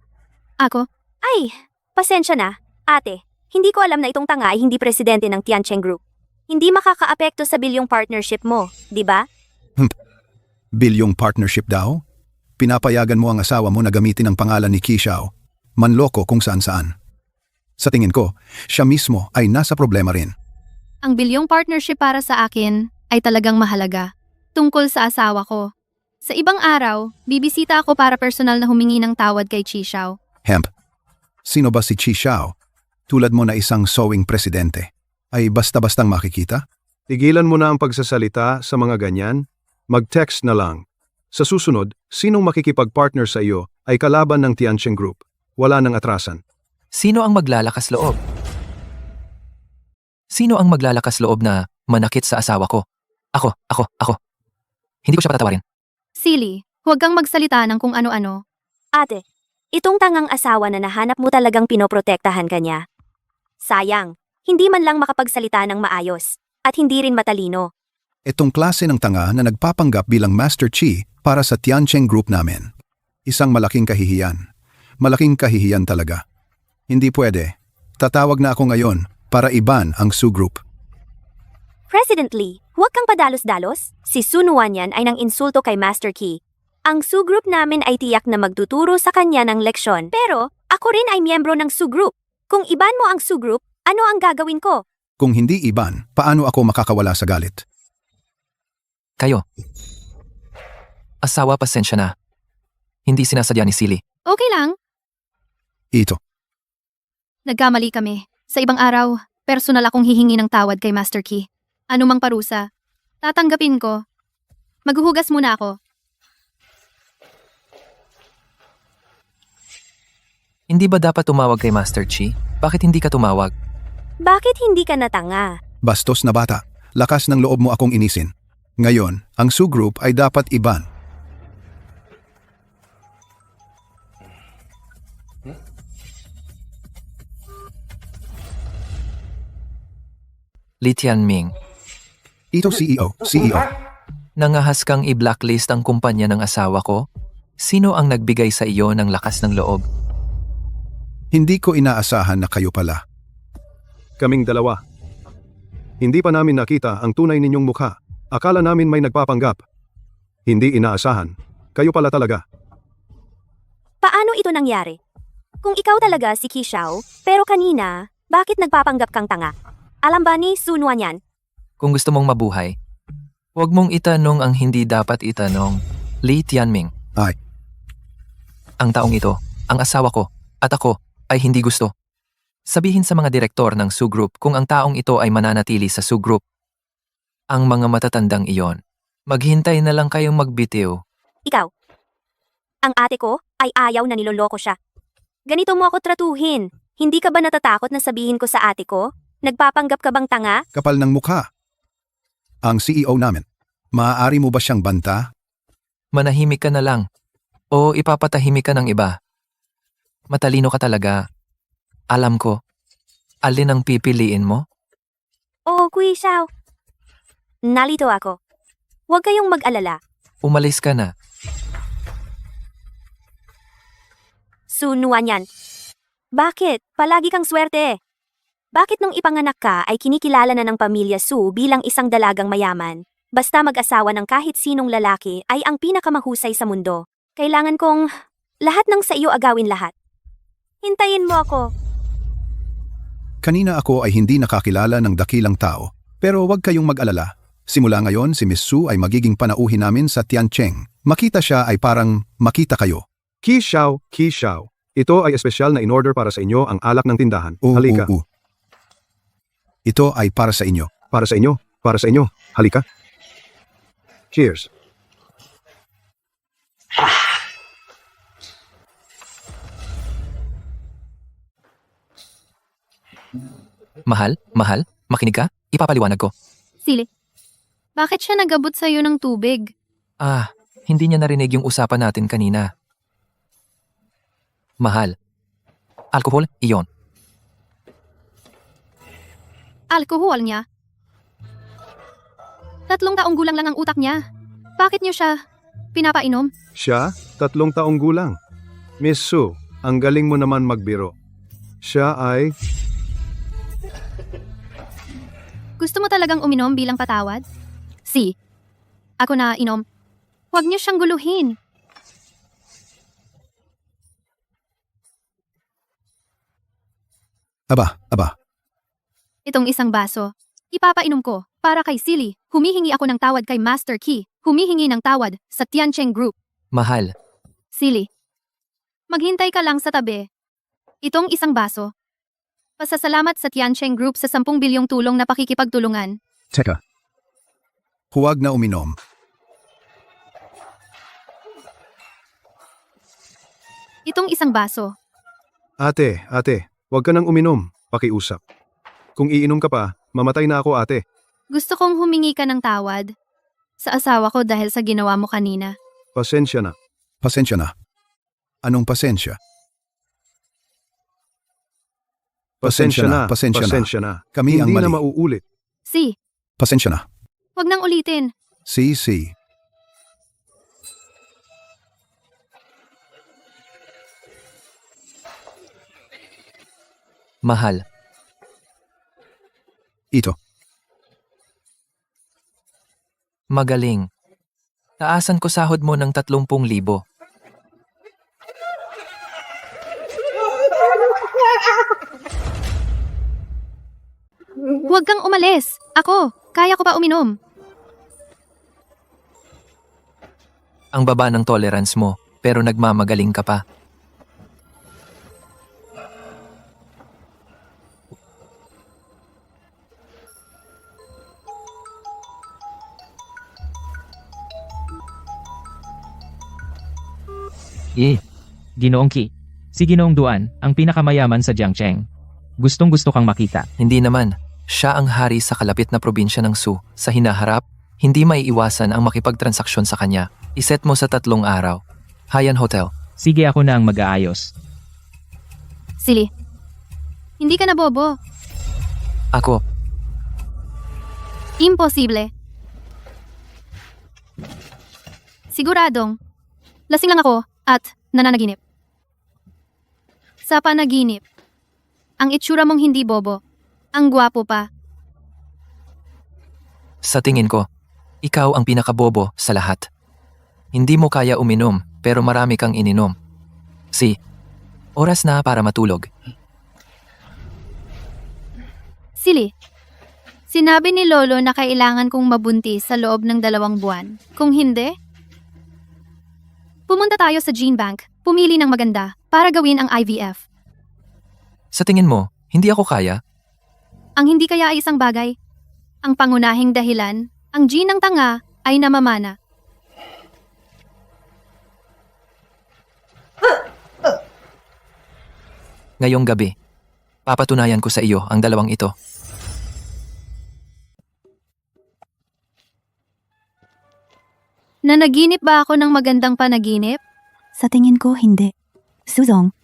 Ako? Ay, pasensya na. Ate, hindi ko alam na itong tanga ay hindi presidente ng Tiancheng Group. Hindi makakaapekto sa bilyong partnership mo, di ba? Bilyong partnership daw? Pinapayagan mo ang asawa mo na gamitin ang pangalan ni Qixiao. Manloko kung saan-saan. Sa tingin ko, siya mismo ay nasa problema rin. Ang bilyong partnership para sa akin ay talagang mahalaga. Tungkol sa asawa ko. Sa ibang araw, bibisita ako para personal na humingi ng tawad kay Qixiao. Hemp, sino ba si Qixiao? Tulad mo na isang sowing presidente. Ay basta-bastang makikita? Tigilan mo na ang pagsasalita sa mga ganyan. Mag-text na lang. Sa susunod, sinong makikipag-partner sa iyo ay kalaban ng Tiancheng Group. Wala nang atrasan. Sino ang maglalakas loob? Sino ang maglalakas loob na manakit sa asawa ko? Ako. Hindi ko siya patatawarin. Silly, huwag kang magsalita ng kung ano-ano. Ate, itong tangang asawa na nahanap mo talagang pinoprotektahan ka niya. Sayang, hindi man lang makapagsalita ng maayos, at hindi rin matalino. Itong klase ng tanga na nagpapanggap bilang Master Chi para sa Tiancheng Group namin. Isang malaking kahihiyan. Malaking kahihiyan talaga. Hindi pwede. Tatawag na ako ngayon para iban ang Su Group. President Lee, huwag kang padalos-dalos. Si Sunuan yan ay nang insulto kay Master Qi. Ang Su Group namin ay tiyak na magtuturo sa kanya ng leksyon. Pero, ako rin ay miyembro ng Su Group. Kung iban mo ang Su Group, ano ang gagawin ko? Kung hindi iban, paano ako makakawala sa galit? Kayo. Asawa, pasensya na. Hindi sinasadya ni Silly. Okay lang. Ito. Nagkamali kami. Sa ibang araw, personal akong hihingi ng tawad kay Master Key. Ano mang parusa, tatanggapin ko. Maghuhugas muna ako. Hindi ba dapat tumawag kay Master Chi? Bakit hindi ka tumawag? Bakit hindi ka natanga? Bastos na bata. Lakas ng loob mo akong inisin. Ngayon, ang Su Group ay dapat iban. Li Tianming, Ito CEO. nangahas kang i-blacklist ang kumpanya ng asawa ko? Sino ang nagbigay sa iyo ng lakas ng loob? Hindi ko inaasahan na kayo pala. Kaming dalawa. Hindi pa namin nakita ang tunay ninyong mukha. Akala namin may nagpapanggap. Hindi inaasahan. Kayo pala talaga. Paano ito nangyari? Kung ikaw talaga si Kishao, pero kanina, bakit nagpapanggap kang tanga? Alam ba ni Su Nuan yan? Kung gusto mong mabuhay, huwag mong itanong ang hindi dapat itanong. Li Tianming. Ay. Ang taong ito, ang asawa ko, at ako, ay hindi gusto. Sabihin sa mga direktor ng Su Group kung ang taong ito ay mananatili sa Su Group. Ang mga matatandang iyon, maghintay na lang kayong magbitiw. Ikaw. Ang ate ko ay ayaw na niloloko siya. Ganito mo ako tratuhin. Hindi ka ba natatakot na sabihin ko sa ate ko? Nagpapanggap ka bang tanga? Kapal ng mukha. Ang CEO namin. Maaari mo ba siyang banta? Manahimik ka na lang. O ipapatahimik ka ng iba. Matalino ka talaga. Alam ko. Alin ang pipiliin mo? Oo, Kishao. Nalito ako. Huwag kayong mag-alala. Umalis ka na. Su Nuan yan. Bakit? Palagi kang swerte. Bakit nung ipanganak ka ay kinikilala na ng pamilya Su bilang isang dalagang mayaman? Basta mag-asawa ng kahit sinong lalaki ay ang pinakamahusay sa mundo. Kailangan kong lahat ng sa iyo agawin lahat. Hintayin mo ako. Kanina ako ay hindi nakakilala ng dakilang tao. Pero huwag kayong mag-alala. Simula ngayon si Miss Su ay magiging panauhin namin sa Tiancheng. Makita siya ay parang makita kayo. Kishao. Ito ay espesyal na in-order para sa inyo ang alak ng tindahan. Halika. Ito ay para sa inyo. Para sa inyo. Halika. Cheers. Mahal, makinig ka? Ipapaliwanag ko. Silly. Bakit siya nagabot sa'yo ng tubig? Hindi niya narinig yung usapan natin kanina. Mahal. Alkohol, iyon. Alkohol niya? 3 taong gulang lang ang utak niya. Bakit niyo siya pinapainom? Siya, 3 taong gulang. Miss Su, ang galing mo naman magbiro. Siya ay... Gusto mo talagang uminom bilang patawad? Si. Ako na inom. Huwag niyo siyang guluhin. Aba. Itong isang baso. Ipapainom ko para kay Silly. Humihingi ako ng tawad kay Master Key. Humihingi ng tawad sa Tiancheng Group. Mahal. Silly. Maghintay ka lang sa tabi. Itong isang baso. Pasasalamat sa Tiancheng Group sa 10 bilyong tulong na pakikipagtulungan. Teka. Huwag na uminom. Itong isang baso. Ate, huwag ka nang uminom. Pakiusap. Kung iinom ka pa, mamatay na ako, ate. Gusto kong humingi ka ng tawad sa asawa ko dahil sa ginawa mo kanina. Pasensya na. Pasensya na. Anong pasensya? Pasensya na. Kami ang Hindi mali. na mauulit. Si. Pasensya na. Huwag nang ulitin. Si. Mahal. Ito. Magaling. Taasan ko sahod mo ng 30,000. Huwag kang umalis. Ako, kaya ko pa uminom. Ang baba ng tolerance mo. pero nagmamagaling ka pa. Ginoong Ki. Si Ginoong Duan, ang pinakamayaman sa Jiangcheng. Gustong-gusto kang makita. Hindi naman. Siya ang hari sa kalapit na probinsya ng Su. Sa hinaharap, hindi maiiwasan ang makipagtransaksyon sa kanya. Iset mo sa 3 araw. Haiyan Hotel. Sige, ako na ang mag-aayos. Silly. Hindi ka na bobo. Ako, Imposible. Siguradong. Lasing lang ako at nananaginip. Sa panaginip, ang itsura mong hindi bobo. Ang gwapo pa. sa tingin ko, ikaw ang pinakabobo sa lahat. Hindi mo kaya uminom, pero marami kang ininom. Oras na para matulog. Silly. Sinabi ni Lolo na kailangan kong mabuntis sa loob ng 2 buwan. Kung hindi, pumunta tayo sa gene bank, pumili ng maganda para gawin ang IVF. Sa tingin mo, hindi ako kaya? Ang hindi kaya ay isang bagay. Ang pangunahing dahilan, ang gene ng tanga ay namamana. Ngayong gabi, papatunayan ko sa iyo ang 2 ito. Nanaginip ba ako ng magandang panaginip? Sa tingin ko, hindi. Suzong,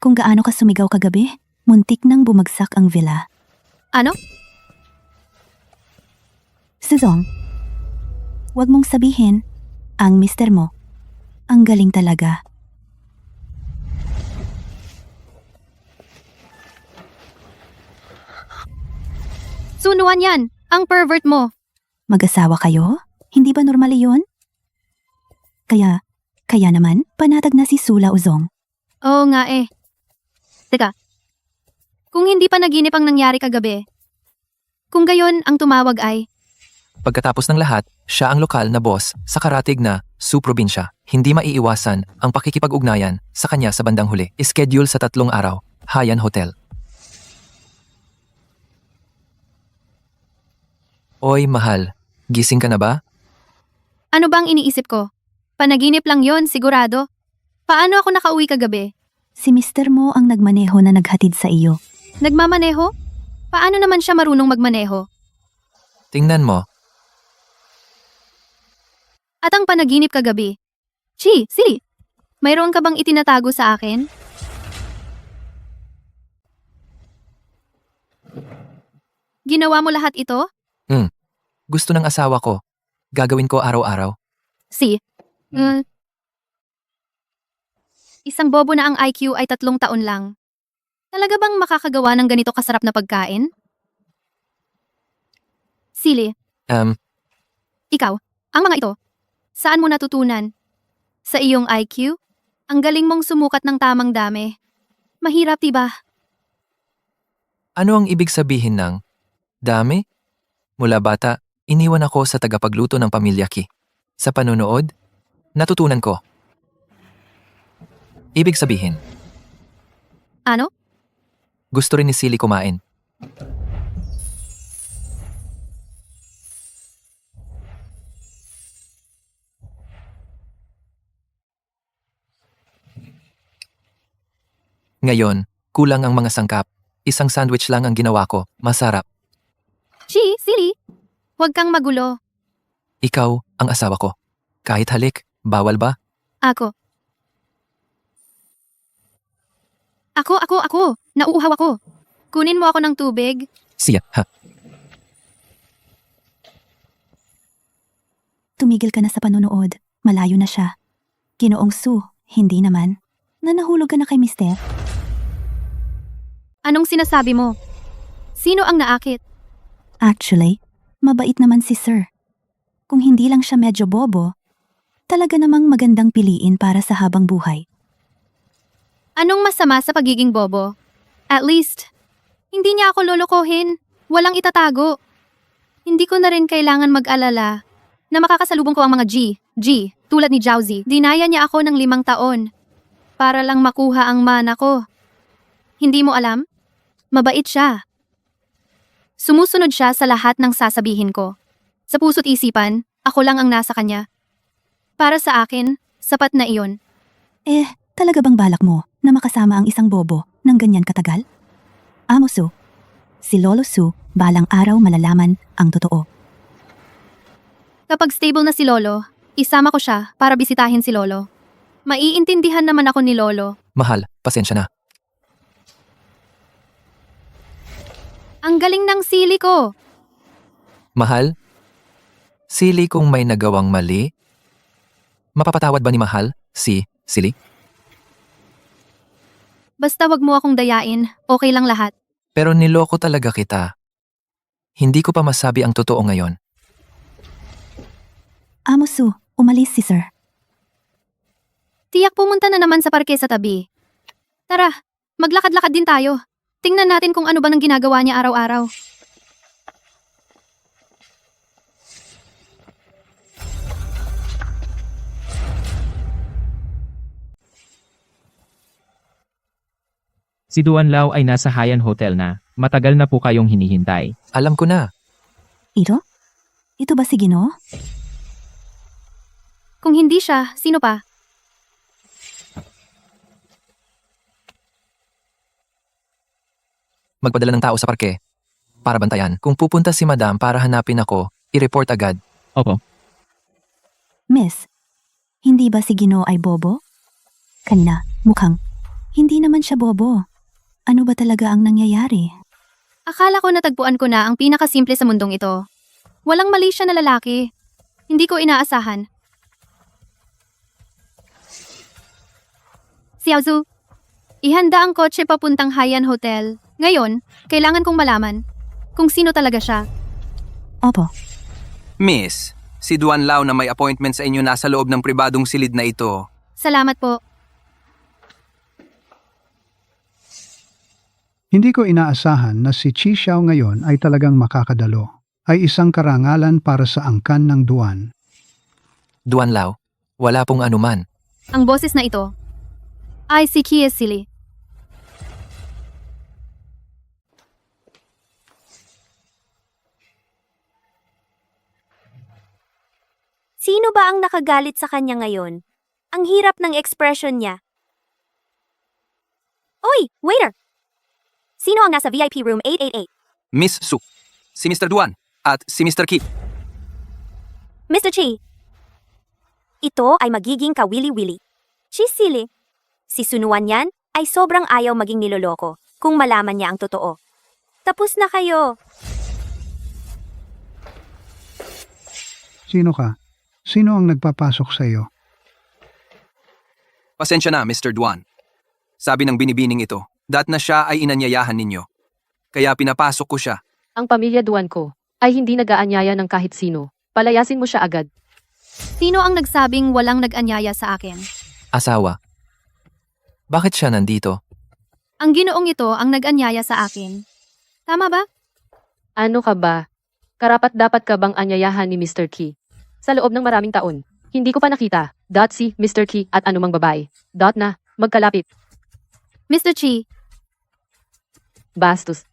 kung gaano ka sumigaw kagabi, muntik nang bumagsak ang villa. Ano? Suzong, wag mong sabihin, ang mister mo, ang galing talaga. Sunuan yan, ang pervert mo. Mag-asawa kayo? Hindi ba normal yun? Kaya naman, panatag na si Sula Uzong. Oo nga eh. Teka, kung hindi pa naginip ang nangyari kagabi, kung gayon ang tumawag ay, Pagkatapos ng lahat, siya ang lokal na boss sa karatig na Su probinsya. Hindi maiiwasan ang pakikipag-ugnayan sa kanya sa bandang huli. Schedule sa 3 araw, Haiyan Hotel. Oy, mahal. Gising ka na ba? ano bang iniisip ko? Panaginip lang yon, sigurado. Paano ako nakauwi kagabi? Si mister mo ang nagmaneho na naghatid sa iyo. Nagmamaneho? Paano naman siya marunong magmaneho? Tingnan mo. At ang panaginip kagabi. Silly. Mayroon ka bang itinatago sa akin? Ginawa mo lahat ito? Gusto ng asawa ko. Gagawin ko araw-araw. Isang bobo na ang IQ ay 3 taon lang. Talaga bang makakagawa ng ganito kasarap na pagkain? Silly, ikaw, ang mga ito, saan mo natutunan? Sa iyong IQ? Ang galing mong sumukat ng tamang dami. Mahirap, diba? Ano ang ibig sabihin ng dami? Mula bata, iniwan ako sa tagapagluto ng pamilya Ki. Sa panonood, natutunan ko. Ibig sabihin, Ano? gusto rin ni Silly kumain. Ngayon, kulang ang mga sangkap. Isang sandwich lang ang ginawa ko. Masarap. Silly, huwag kang magulo. Ikaw ang asawa ko. Kahit halik, bawal ba? Ako. Nauuhaw ako. Kunin mo ako ng tubig. Siya, ha? Tumigil ka na sa panonood. Malayo na siya. Ginoong Su, hindi naman. Nanahulog ka na kay mister. Anong sinasabi mo? Sino ang naakit? Actually, mabait naman si Sir. Kung hindi lang siya medyo bobo, talaga namang magandang piliin para sa habang buhay. Anong masama sa pagiging bobo? At least, hindi niya ako lolokohin. Walang itatago. Hindi ko na rin kailangan mag-alala na makakasalubong ko ang mga tulad ni Jiaozi. Dinaya niya ako ng 5 taon para lang makuha ang mana ko. Hindi mo alam? Mabait siya. Sumusunod siya sa lahat ng sasabihin ko. Sa puso't isipan, ako lang ang nasa kanya. Para sa akin, sapat na iyon. Talaga bang balak mo na makasama ang isang bobo ng ganyan katagal? Amo Su, si Lolo Su, balang araw malalaman ang totoo. Kapag stable na si Lolo, isama ko siya para bisitahin si Lolo. Maiintindihan naman ako ni Lolo. Mahal, pasensya na. Ang galing ng sili ko. Mahal? Sili kung may nagawang mali? Mapapatawad ba ni Mahal si Sili? Basta wag mo akong dayain, okay lang lahat. Pero niloko talaga kita. Hindi ko pa masabi ang totoo ngayon. Amo Su, umalis si Sir. Tiyak pumunta na naman sa parke sa tabi. Tara, maglakad-lakad din tayo. Tingnan natin kung ano ba nang ginagawa niya araw-araw. Si Duan Lao ay nasa Hyatt Hotel na. Matagal na po kayong hinihintay. Alam ko na. Ito? Ito ba si Ginoo? Kung hindi siya, sino pa? Magpadala ng tao sa parke. Para bantayan. Kung pupunta si Madam para hanapin ako, i-report agad. Opo. Miss, hindi ba si Ginoo ay bobo? Kanina, mukhang hindi naman siya bobo. Ano ba talaga ang nangyayari? Akala ko natagpuan ko na ang pinakasimple sa mundong ito. Walang mali siya na lalaki. Hindi ko inaasahan. Xiaozu, ihanda ang kotse papuntang Hyatt Hotel. Ngayon, kailangan kong malaman kung sino talaga siya. Opo. Miss, si Duan Lao na may appointment sa inyo nasa loob ng pribadong silid na ito. Salamat po. Hindi ko inaasahan na si Chi Xiao ngayon ay talagang makakadalo. Ay isang karangalan para sa angkan ng Duan. Duan Lao, wala pong anuman. Ang boses na ito ay si Kie Sili. Sino ba ang nakagalit sa kanya ngayon? Ang hirap ng expression niya. Oy, waiter! Sino ang nasa VIP room 888? Miss Su, si Mr. Duan, at si Mr. Ki. Mr. Chi, ito ay magiging kawili-wili. Si Sili, si Sunuan yan ay sobrang ayaw maging niloloko kung malaman niya ang totoo. Tapos na kayo. Sino ka? Sino ang nagpapasok sa iyo? Pasensya na, Mr. Duan. Sabi ng binibining ito, dat na siya ay inanyayahan ninyo. Kaya pinapasok ko siya. Ang pamilya Duan ko ay hindi nag-aanyaya ng kahit sino. Palayasin mo siya agad. Sino ang nagsabing walang nag-anyaya sa akin? Asawa. Bakit siya nandito? Ang Ginoong ito ang nag-anyaya sa akin. Tama ba? Ano ka ba? Karapat dapat ka bang anyayahan ni Mr. Ki? Sa loob ng maraming taon, hindi ko pa nakita, si Mr. Ki at anumang babae, na, magkalapit. Mr. Chi, Bastos.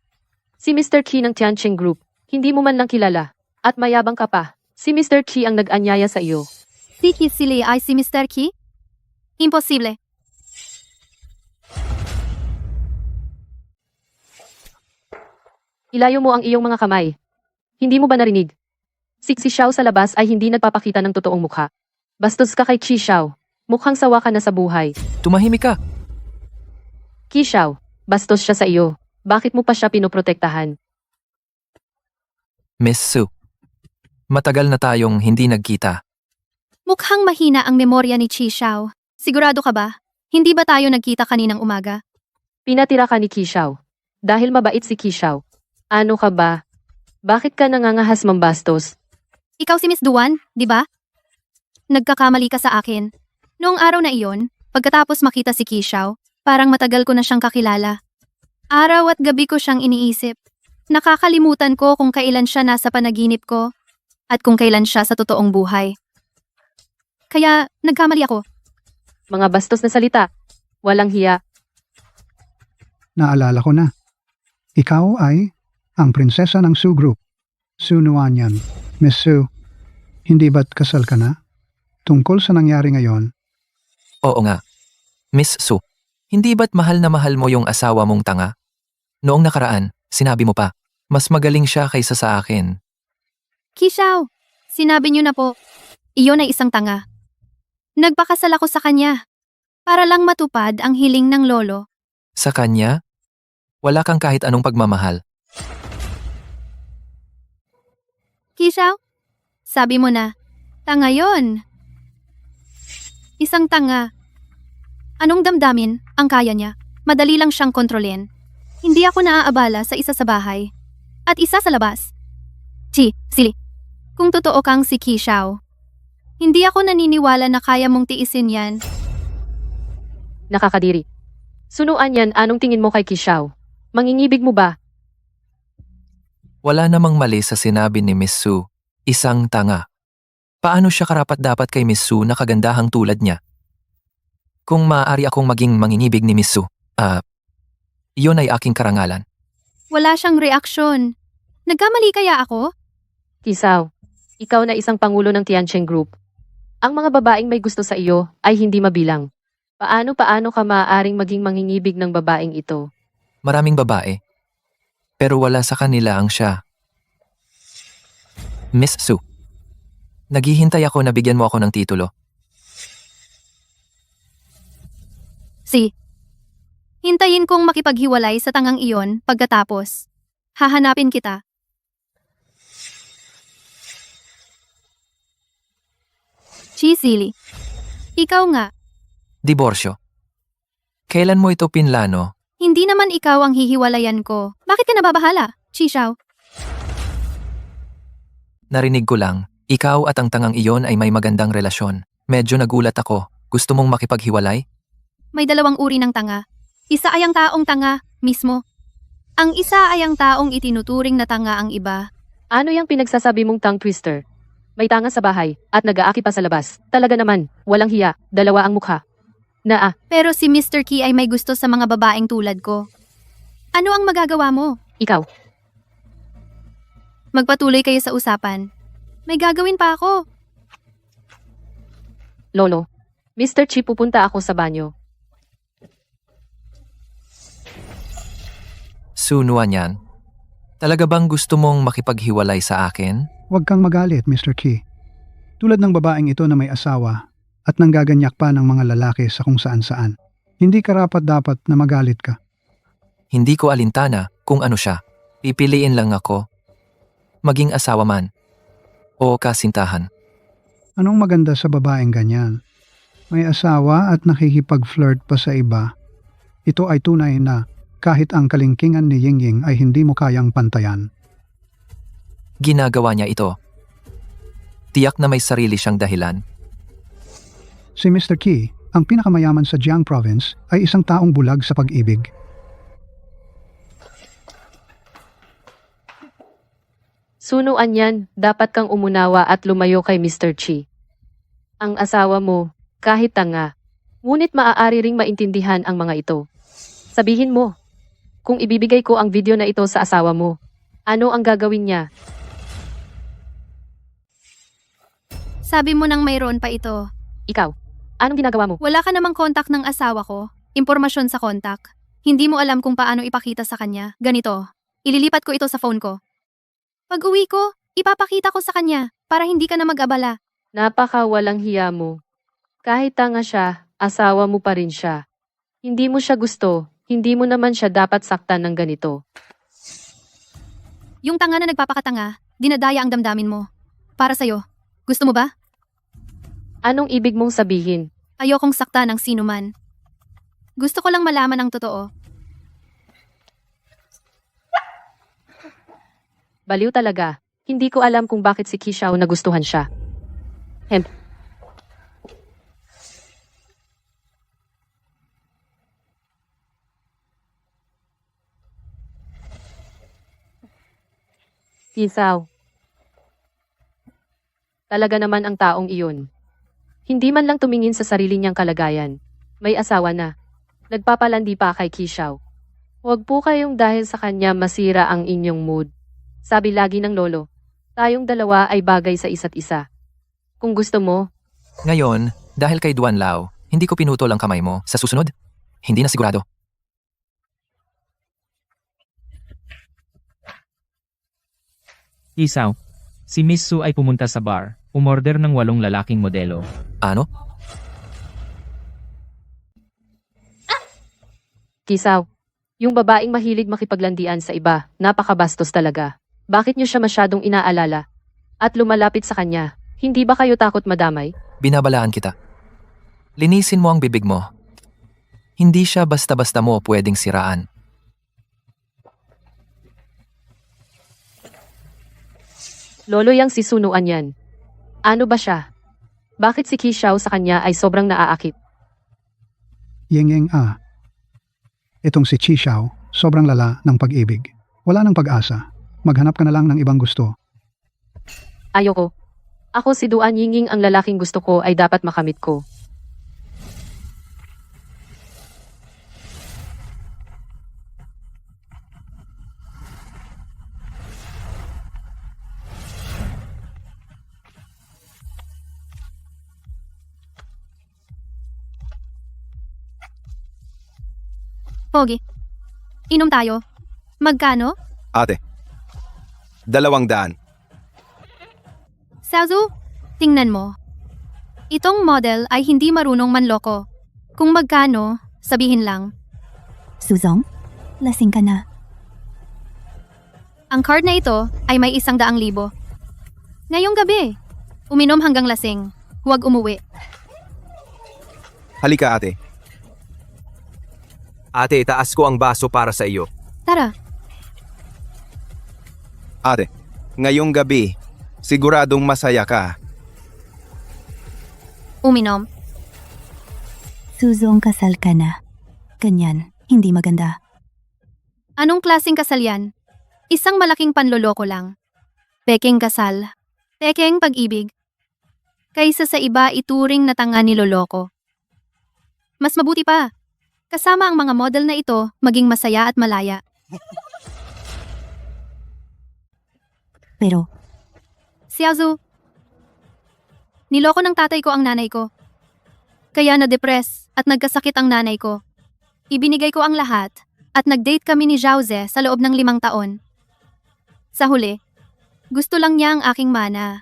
Si Mr. Ki ng Tianqing Group, hindi mo man lang kilala, at mayabang ka pa. Si Mr. Ki ang nag-anyaya sa iyo. si Kie Sili ay si Mr. Ki? Imposible. Ilayo mo ang iyong mga kamay. Hindi mo ba narinig? Si Xiao sa labas ay hindi nagpapakita ng totoong mukha. Bastos ka kay Chi Xiao. Mukhang sawa ka na sa buhay. Tumahimik ka. Ki Xiao, bastos siya sa iyo. Bakit mo pa siya pinoprotektahan? Miss Su. Matagal na tayong hindi nagkita. Mukhang mahina ang memorya ni Chi Xiao. Sigurado ka ba? Hindi ba tayo nagkita kaninang umaga? Pinatira ka ni Ki Xiao. Dahil mabait si Ki Xiao. Ano ka ba? Bakit ka nangangahas mambastos? Ikaw si Miss Duan, di ba? Nagkakamali ka sa akin. Noong araw na iyon, pagkatapos makita si Ki Xiao, parang matagal ko na siyang kakilala. Araw at gabi ko siyang iniisip. Nakakalimutan ko kung kailan siya nasa panaginip ko at kung kailan siya sa totoong buhay. Kaya nagkamali ako. Mga bastos na salita. Walang hiya. Naalala ko na. Ikaw ay ang prinsesa ng Su Group. Su Nuanyan. Miss Su, hindi ba't kasal ka na? Tungkol sa nangyari ngayon, Oo nga. Miss Su, hindi ba't mahal na mahal mo yung asawa mong tanga? Noong nakaraan, sinabi mo pa, mas magaling siya kaysa sa akin. Kishaw, sinabi niyo na po. Iyon ay isang tanga. Nagpakasal ako sa kanya. Para lang matupad ang hiling ng lolo. Sa kanya? Wala kang kahit anong pagmamahal. Kishaw, sabi mo na, tanga yon. Isang tanga. Anong damdamin ang kaya niya? Madali lang siyang kontrolin. Hindi ako naaabala sa isa sa bahay. At isa sa labas. Sili. Kung totoo kang si Kishaw, hindi ako naniniwala na kaya mong tiisin yan. Nakakadiri. Sunuan yan, anong tingin mo kay Kishaw? Mangingibig mo ba? Wala namang mali sa sinabi ni Miss Su. Isang tanga. Paano siya karapat-dapat kay Miss Su na kagandahang tulad niya? Kung maaari akong maging mangingibig ni Miss Su, iyon ay aking karangalan. Wala siyang reaksyon. Nagkamali kaya ako? Kishaw, ikaw na isang pangulo ng Tiancheng Group. Ang mga babaeng may gusto sa iyo ay hindi mabilang. Paano ka maaaring maging mangingibig ng babaeng ito? Maraming babae. Pero wala sa kanila ang siya. Miss Su, naghihintay ako na bigyan mo ako ng titulo. Hintayin kong makipaghiwalay sa tangang iyon pagkatapos. Hahanapin kita. Chisili. Ikaw nga, Diborsyo. Kailan mo ito pinlano? hindi naman ikaw ang hihiwalayan ko. Bakit ka nababahala, Chishaw? Narinig ko lang, ikaw at ang tangang iyon ay may magandang relasyon. Medyo nagulat ako. Gusto mong makipaghiwalay? May dalawang uri ng tanga. Isa ay ang taong tanga, mismo. Ang isa ay ang taong itinuturing na tanga ang iba. Ano yung pinagsasabi mong tongue twister? May tanga sa bahay at nag-aaki pa sa labas. Talaga naman, walang hiya, dalawa ang mukha. Pero si Mr. Key ay may gusto sa mga babaeng tulad ko. Ano ang magagawa mo? Ikaw. Magpatuloy kayo sa usapan. May gagawin pa ako. Lolo, Mr. Chi, pupunta ako sa banyo. Sunuan yan. Talaga bang gusto mong makipaghiwalay sa akin? huwag kang magalit, Mr. Key. Tulad ng babaeng ito na may asawa at nanggaganyak pa ng mga lalaki sa kung saan-saan. Hindi karapat-dapat na magalit ka. Hindi ko alintana kung ano siya. Pipiliin lang ako. Maging asawa man. O kasintahan. Anong maganda sa babaeng ganyan? May asawa at nakikipag-flirt pa sa iba. Ito ay tunay na kahit ang kalingkingan ni Yingying ay hindi mo kayang pantayan. Ginagawa niya ito. Tiyak na may sarili siyang dahilan. Si Mr. Key, ang pinakamayaman sa Jiang Province, ay isang taong bulag sa pag-ibig. Sunuan yan, dapat kang umunawa at lumayo kay Mr. Chi. Ang asawa mo, kahit tanga, ngunit maaari ring maintindihan ang mga ito. Sabihin mo, kung ibibigay ko ang video na ito sa asawa mo, ano ang gagawin niya? Sabi mo nang mayroon pa ito. Ikaw, anong ginagawa mo? Wala ka namang kontak ng asawa ko. Impormasyon sa kontak. Hindi mo alam kung paano ipakita sa kanya. Ganito, ililipat ko ito sa phone ko. Pag uwi ko, ipapakita ko sa kanya para hindi ka na mag-abala. Napaka walang hiya mo. Kahit tanga siya, asawa mo pa rin siya. Hindi mo siya gusto, hindi mo naman siya dapat saktan ng ganito. Yung tanga na nagpapakatanga, dinadaya ang damdamin mo. Para sa'yo. Gusto mo ba? Anong ibig mong sabihin? Ayokong sakta ng sino man. Gusto ko lang malaman ang totoo. Baliw talaga. Hindi ko alam kung bakit si Kishaw nagustuhan siya. Kishaw. Talaga naman ang taong iyon. Hindi man lang tumingin sa sarili niyang kalagayan. May asawa na. Nagpapalandi pa kay Kishaw. Huwag po kayong dahil sa kanya masira ang inyong mood. Sabi lagi ng lolo, tayong dalawa ay bagay sa isa't isa. Kung gusto mo, Ngayon, dahil kay Duan Lao, hindi ko pinutol ang kamay mo. Sa susunod? Hindi na sigurado. Isaw, si Miss Su ay pumunta sa bar, umorder ng 8 lalaking modelo. Ano? Kisaw, yung babaeng mahilig makipaglandian sa iba, napakabastos talaga. Bakit niyo siya masyadong inaalala? At lumalapit sa kanya, hindi ba kayo takot madamay? Binabalaan kita. Linisin mo ang bibig mo. Hindi siya basta-basta mo pwedeng siraan. Lolo yang si Sunuan yan. Ano ba siya? Bakit si Kishaw sa kanya ay sobrang naaakit? Yeng Itong si Chi Xiao, sobrang lala ng pag-ibig. Wala ng pag-asa. Maghanap ka na lang ng ibang gusto. Ayoko. Ako si Duan Yinging, ang lalaking gusto ko ay dapat makamit ko. Pogi. Inom tayo. Magkano? Ate, 200. Xiaozu, tingnan mo. Itong model ay hindi marunong manloko. Kung magkano, sabihin lang. Suzong, lasing ka na. Ang card na ito ay may 100,000. Ngayong gabi, uminom hanggang lasing. Huwag umuwi. Halika ate. Ate, itaas ko ang baso para sa iyo. Tara, Ate, ngayong gabi, siguradong masaya ka. uminom. Suzong, kasal ka na. Ganyan, hindi maganda. Anong klaseng kasal yan? Isang malaking panloloko lang. Peking kasal. Peking pag-ibig. Kaysa sa iba ituring na tanga ni loloko. Mas mabuti pa. Kasama ang mga model na ito, maging masaya at malaya. Pero, Xiaozu, niloko ng tatay ko ang nanay ko. Kaya na-depress at nagkasakit ang nanay ko. Ibinigay ko ang lahat at nag-date kami ni Zhaoze sa loob ng 5 taon. Sa huli, gusto lang niya ang aking mana.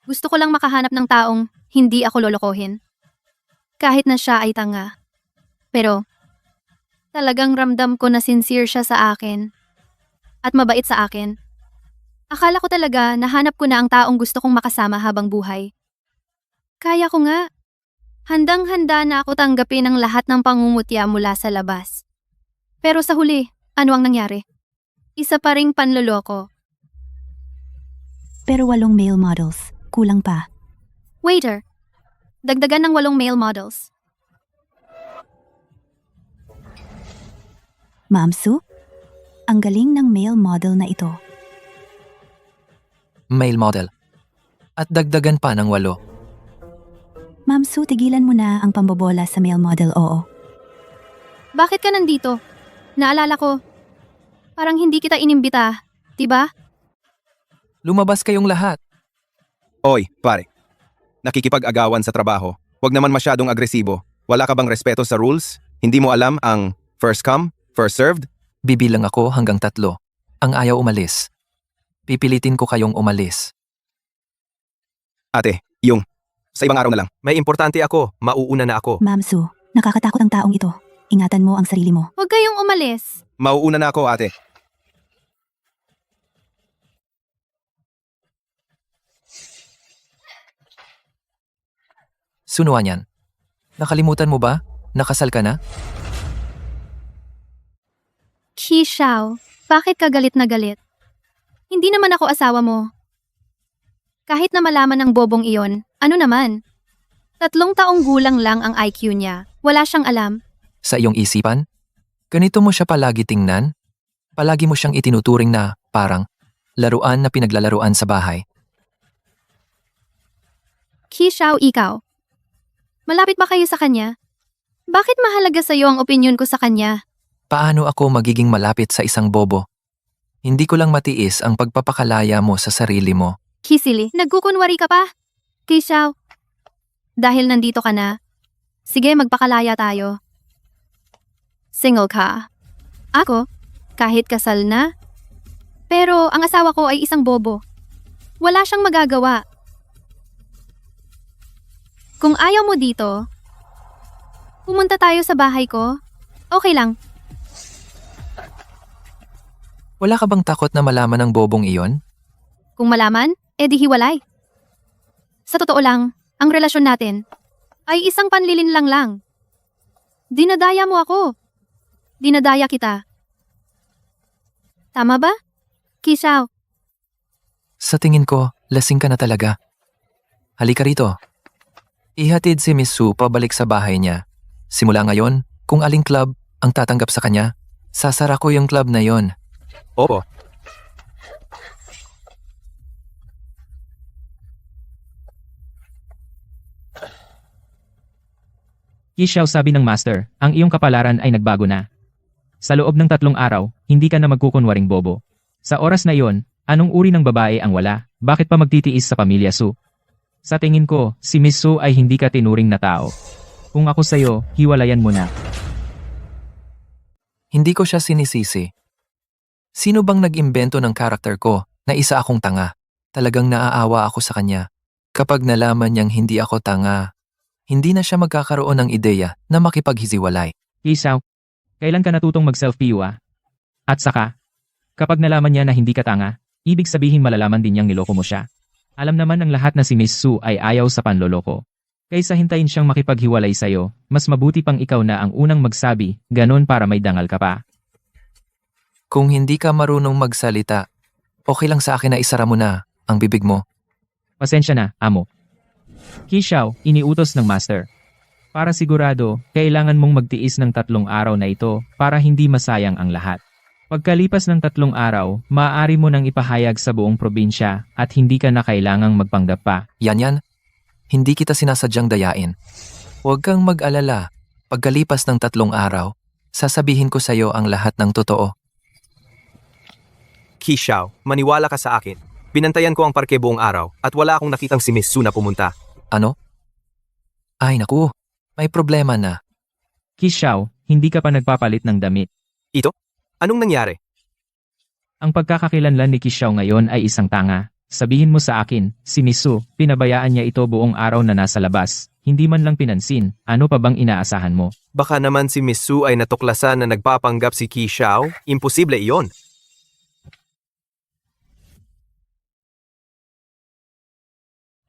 Gusto ko lang makahanap ng taong hindi ako lolokohin. Kahit na siya ay tanga. Pero, talagang ramdam ko na sincere siya sa akin. At mabait sa akin. Akala ko talaga nahanap ko na ang taong gusto kong makasama habang buhay. Kaya ko nga. Handang-handa na ako tanggapin ang lahat ng pangungutya mula sa labas. Pero sa huli, ano ang nangyari? Isa pa ring panloloko. pero 8 male models. Kulang pa. Waiter, dagdagan ng 8 male models. Ma'am Su, ang galing ng male model na ito. Male model. At dagdagan pa ng 8. Ma'am Su, tigilan mo na ang pambobola sa male model, oo. Bakit ka nandito? Naalala ko. Parang hindi kita inimbita, diba? Lumabas kayong lahat. Oy, pare. Nakikipag-agawan sa trabaho. Huwag naman masyadong agresibo. Wala ka bang respeto sa rules? Hindi mo alam ang first come, first served? Bibilang ako hanggang 3. Ang ayaw umalis. Pipilitin ko kayong umalis. Ate, sa ibang araw na lang. May importante ako, mauuna na ako. Ma'am Su, nakakatakot ang taong ito. Ingatan mo ang sarili mo. Huwag kayong umalis. Mauuna na ako, ate. Sunuan yan. Nakalimutan mo ba? Nakasal ka na? Qi Xiao, bakit ka galit na galit? Hindi naman ako asawa mo. Kahit na malaman ng bobong iyon, ano naman? 3 taong gulang lang ang IQ niya. Wala siyang alam. Sa iyong isipan? Ganito mo siya palagi tingnan? Palagi mo siyang itinuturing na parang laruan na pinaglalaruan sa bahay. Xiao, ikaw. Malapit ba kayo sa kanya? Bakit mahalaga sa'yo ang opinyon ko sa kanya? Paano ako magiging malapit sa isang bobo? Hindi ko lang matiis ang pagpapakalaya mo sa sarili mo. Kisili, nagkukunwari ka pa? Xiao, dahil nandito ka na, sige magpakalaya tayo. Single ka. Ako, kahit kasal na. Pero ang asawa ko ay isang bobo. Wala siyang magagawa. Kung ayaw mo dito, pumunta tayo sa bahay ko. Okay lang. Wala ka bang takot na malaman ng bobong iyon? Kung malaman, edi hiwalay. Sa totoo lang, ang relasyon natin ay isang panlilinlang lang. Dinadaya mo ako. Dinadaya kita. Tama ba? Xiao, Sa tingin ko, lasing ka na talaga. Halika rito. Ihatid si Miss Su pabalik sa bahay niya. Simula ngayon, kung aling club ang tatanggap sa kanya, sasara ko yung club na yon. Opo. Xiao, sabi ng master, ang iyong kapalaran ay nagbago na. Sa loob ng 3 araw, hindi ka na magkukunwaring bobo. Sa oras na iyon, anong uri ng babae ang wala? Bakit pa magtitiis sa pamilya Su? Sa tingin ko, si Miss Su ay hindi ka tinuring na tao. Kung ako sa'yo, hiwalayan mo na. Hindi ko siya sinisisi. Sino bang nag-imbento ng karakter ko na isa akong tanga? Talagang naaawa ako sa kanya. Kapag nalaman niyang hindi ako tanga, hindi na siya magkakaroon ng ideya na makipaghiziwalay. Xiao, kailan ka natutong mag-self-PU ah? At saka, kapag nalaman niya na hindi ka tanga, ibig sabihin malalaman din niyang niloko mo siya. Alam naman ng lahat na si Miss Su ay ayaw sa panloloko. Kaysa hintayin siyang makipaghiwalay sa'yo, mas mabuti pang ikaw na ang unang magsabi, ganon para may dangal ka pa. Kung hindi ka marunong magsalita, okay lang sa akin na isara mo na ang bibig mo. Pasensya na, amo. Xiao, iniutos ng master. Para sigurado, kailangan mong magtiis ng 3 araw na ito para hindi masayang ang lahat. Pagkalipas ng 3 araw, maaari mo nang ipahayag sa buong probinsya at hindi ka na kailangang magpanggap pa. Yan. Hindi kita sinasadyang dayain. Huwag kang mag-alala. Pagkalipas ng 3 araw, sasabihin ko sa iyo ang lahat ng totoo. Xiao, maniwala ka sa akin. Binantayan ko ang parke buong araw at wala akong nakitang si Miss Su na pumunta. Ano? Ay naku, may problema na. Xiao, hindi ka pa nagpapalit ng damit. Ito? Anong nangyari? Ang pagkakakilanlan ni Xiao ngayon ay isang tanga. Sabihin mo sa akin, si Miss Su, pinabayaan niya ito buong araw na nasa labas. Hindi man lang pinansin, ano pa bang inaasahan mo? Baka naman si Miss Su ay natuklasan na nagpapanggap si Xiao? Imposible iyon.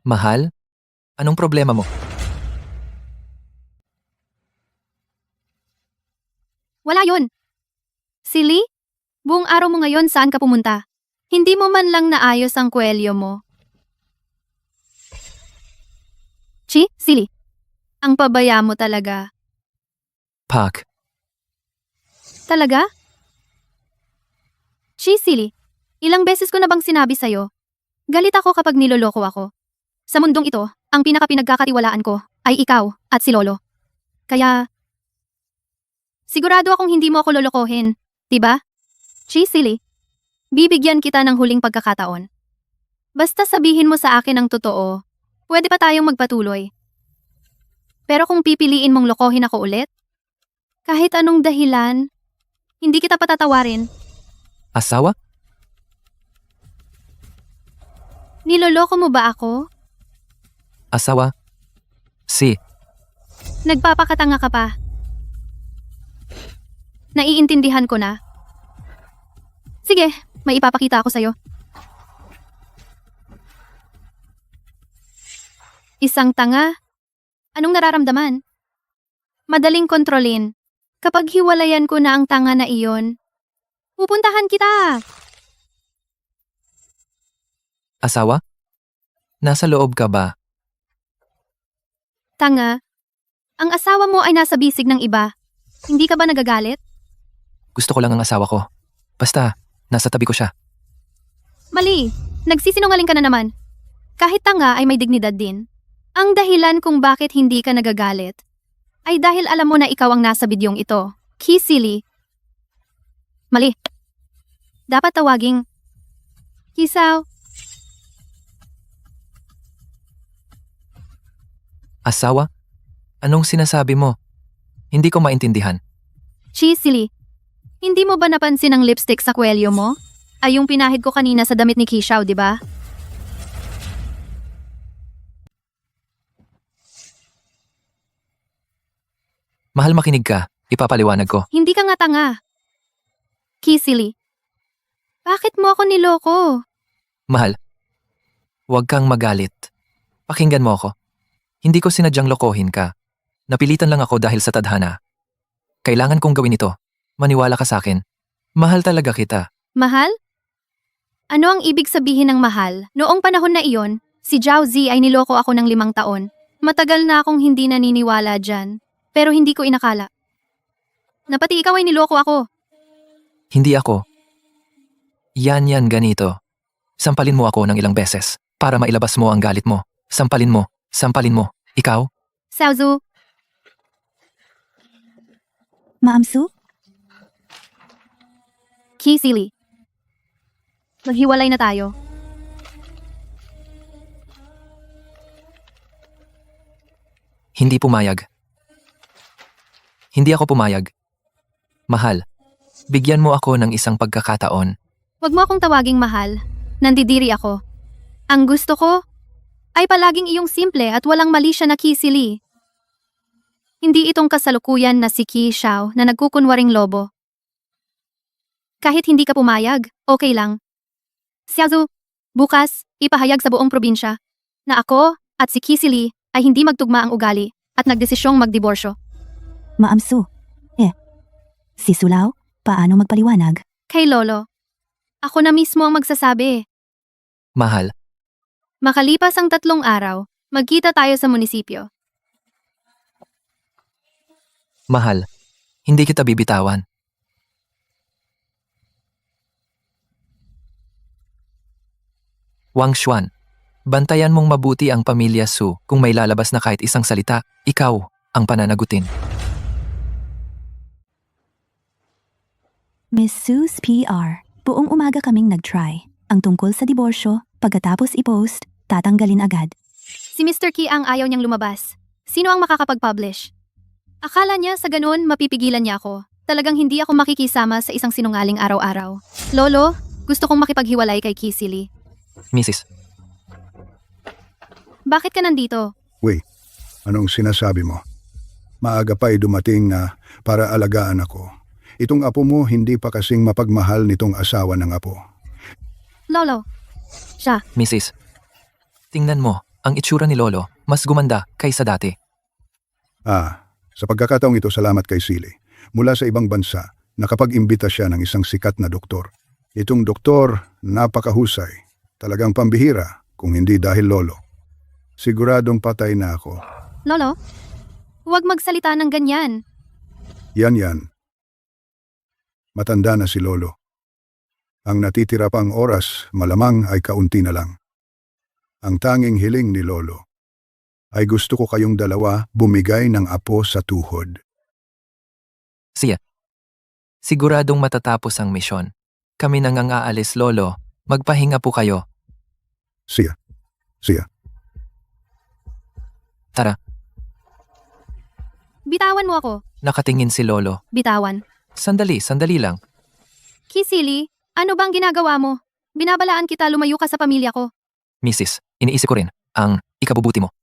Mahal? Anong problema mo? wala yun. Silly? Buong araw mo ngayon saan ka pumunta? Hindi mo man lang naayos ang kwelyo mo. Silly. Ang pabaya mo talaga. Pak, Talaga? Silly. Ilang beses ko na bang sinabi sa'yo? Galit ako kapag niloloko ako. Sa mundong ito, ang pinakapinagkakatiwalaan ko ay ikaw at si Lolo. Kaya, sigurado akong hindi mo ako lolokohin, diba? Silly. Bibigyan kita ng huling pagkakataon. Basta sabihin mo sa akin ang totoo, pwede pa tayong magpatuloy. Pero kung pipiliin mong lokohin ako ulit, kahit anong dahilan, hindi kita patatawarin. asawa? Niloloko mo ba ako? Asawa? Si, Nagpapakatanga ka pa. Naiintindihan ko na. Sige, may ipapakita ako sa'yo. Isang tanga. Anong nararamdaman? Madaling kontrolin. Kapag hiwalayan ko na ang tanga na iyon, pupuntahan kita. asawa? Nasa loob ka ba? Tanga. Ang asawa mo ay nasa bisig ng iba. Hindi ka ba nagagalit? Gusto ko lang ang asawa ko. Basta, nasa tabi ko siya. Mali. Nagsisinungaling ka na naman. Kahit tanga ay may dignidad din. Ang dahilan kung bakit hindi ka nagagalit ay dahil alam mo na ikaw ang nasa bidyong ito. Kisili. Mali. Dapat tawaging Kisaw. Asawa? Anong sinasabi mo? Hindi ko maintindihan. Chisili. Hindi mo ba napansin ang lipstick sa kwelyo mo? Ay yung pinahid ko kanina sa damit ni Kishaw, di ba? Mahal, makinig ka. Ipapaliwanag ko. Hindi ka nga tanga. Kisili. Bakit mo ako niloko? Mahal, huwag kang magalit. Pakinggan mo ako. Hindi ko sinadyang lokohin ka. Napilitan lang ako dahil sa tadhana. Kailangan kong gawin ito. Maniwala ka sa akin. Mahal talaga kita. Mahal? Ano ang ibig sabihin ng mahal? Noong panahon na iyon, si Zhao Zi ay niloko ako ng 5 taon. Matagal na akong hindi naniniwala dyan. Pero hindi ko inakala. Na pati ikaw ay niloko ako. Hindi ako. Yan ganito. Sampalin mo ako ng ilang beses para mailabas mo ang galit mo. Sampalin mo. Ikaw? Xiaozu, Maamsu? Kisili. Maghiwalay na tayo. Hindi pumayag. Hindi ako pumayag. Mahal, bigyan mo ako ng isang pagkakataon. Huwag mo akong tawaging mahal. Nandidiri ako. Ang gusto ko ay palaging iyong simple at walang mali siya na Kisili. Hindi itong kasalukuyan na si Ki Xiao na nagkukunwaring lobo. Kahit hindi ka pumayag, okay lang. Xiaozu, bukas, ipahayag sa buong probinsya na ako at si Kisili ay hindi magtugma ang ugali at nagdesisyong magdiborsyo. Maamsu. Si Sulao, paano magpaliwanag? Kay Lolo, ako na mismo ang magsasabi. Mahal, Makalipas ang 3 araw, magkita tayo sa munisipyo. mahal, hindi kita bibitawan. Wang Xuan, bantayan mong mabuti ang pamilya Su. Kung may lalabas na kahit isang salita, ikaw ang pananagutin. Miss Sue's PR. Buong umaga kaming nag-try. Ang tungkol sa diborsyo, pagkatapos i-post, tatanggalin agad. Si Mr. Ki ang ayaw niyang lumabas. Sino ang makakapag-publish? Akala niya sa ganun mapipigilan niya ako. Talagang hindi ako makikisama sa isang sinungaling araw-araw. Lolo, gusto kong makipaghiwalay kay Kisili. Mrs. Bakit ka nandito? Anong sinasabi mo? Maaga pa'y dumating na para alagaan ako. Itong apo mo hindi pa kasing mapagmahal nitong asawa ng apo. Lolo. Siya. Mrs. Tingnan mo, ang itsura ni Lolo, mas gumanda kaysa dati. Sa pagkakataong ito, salamat kay Sili. Mula sa ibang bansa, nakapag-imbita siya ng isang sikat na doktor. Itong doktor, napakahusay. Talagang pambihira, kung hindi dahil Lolo. Siguradong patay na ako. Lolo, huwag magsalita ng ganyan. Yan. Matanda na si Lolo. Ang natitira pang oras, malamang ay kaunti na lang. Ang tanging hiling ni Lolo ay gusto ko kayong dalawa bumigay ng apo sa tuhod. Siya. Siguradong matatapos ang misyon. Kami nang ang aalis, Lolo. Magpahinga po kayo. Siya. Tara, Bitawan mo ako. nakatingin si Lolo. Bitawan. Sandali lang. Kisili, ano bang ginagawa mo? Binabalaan kita lumayo ka sa pamilya ko. Mrs., iniisip ko rin ang ikabubuti mo.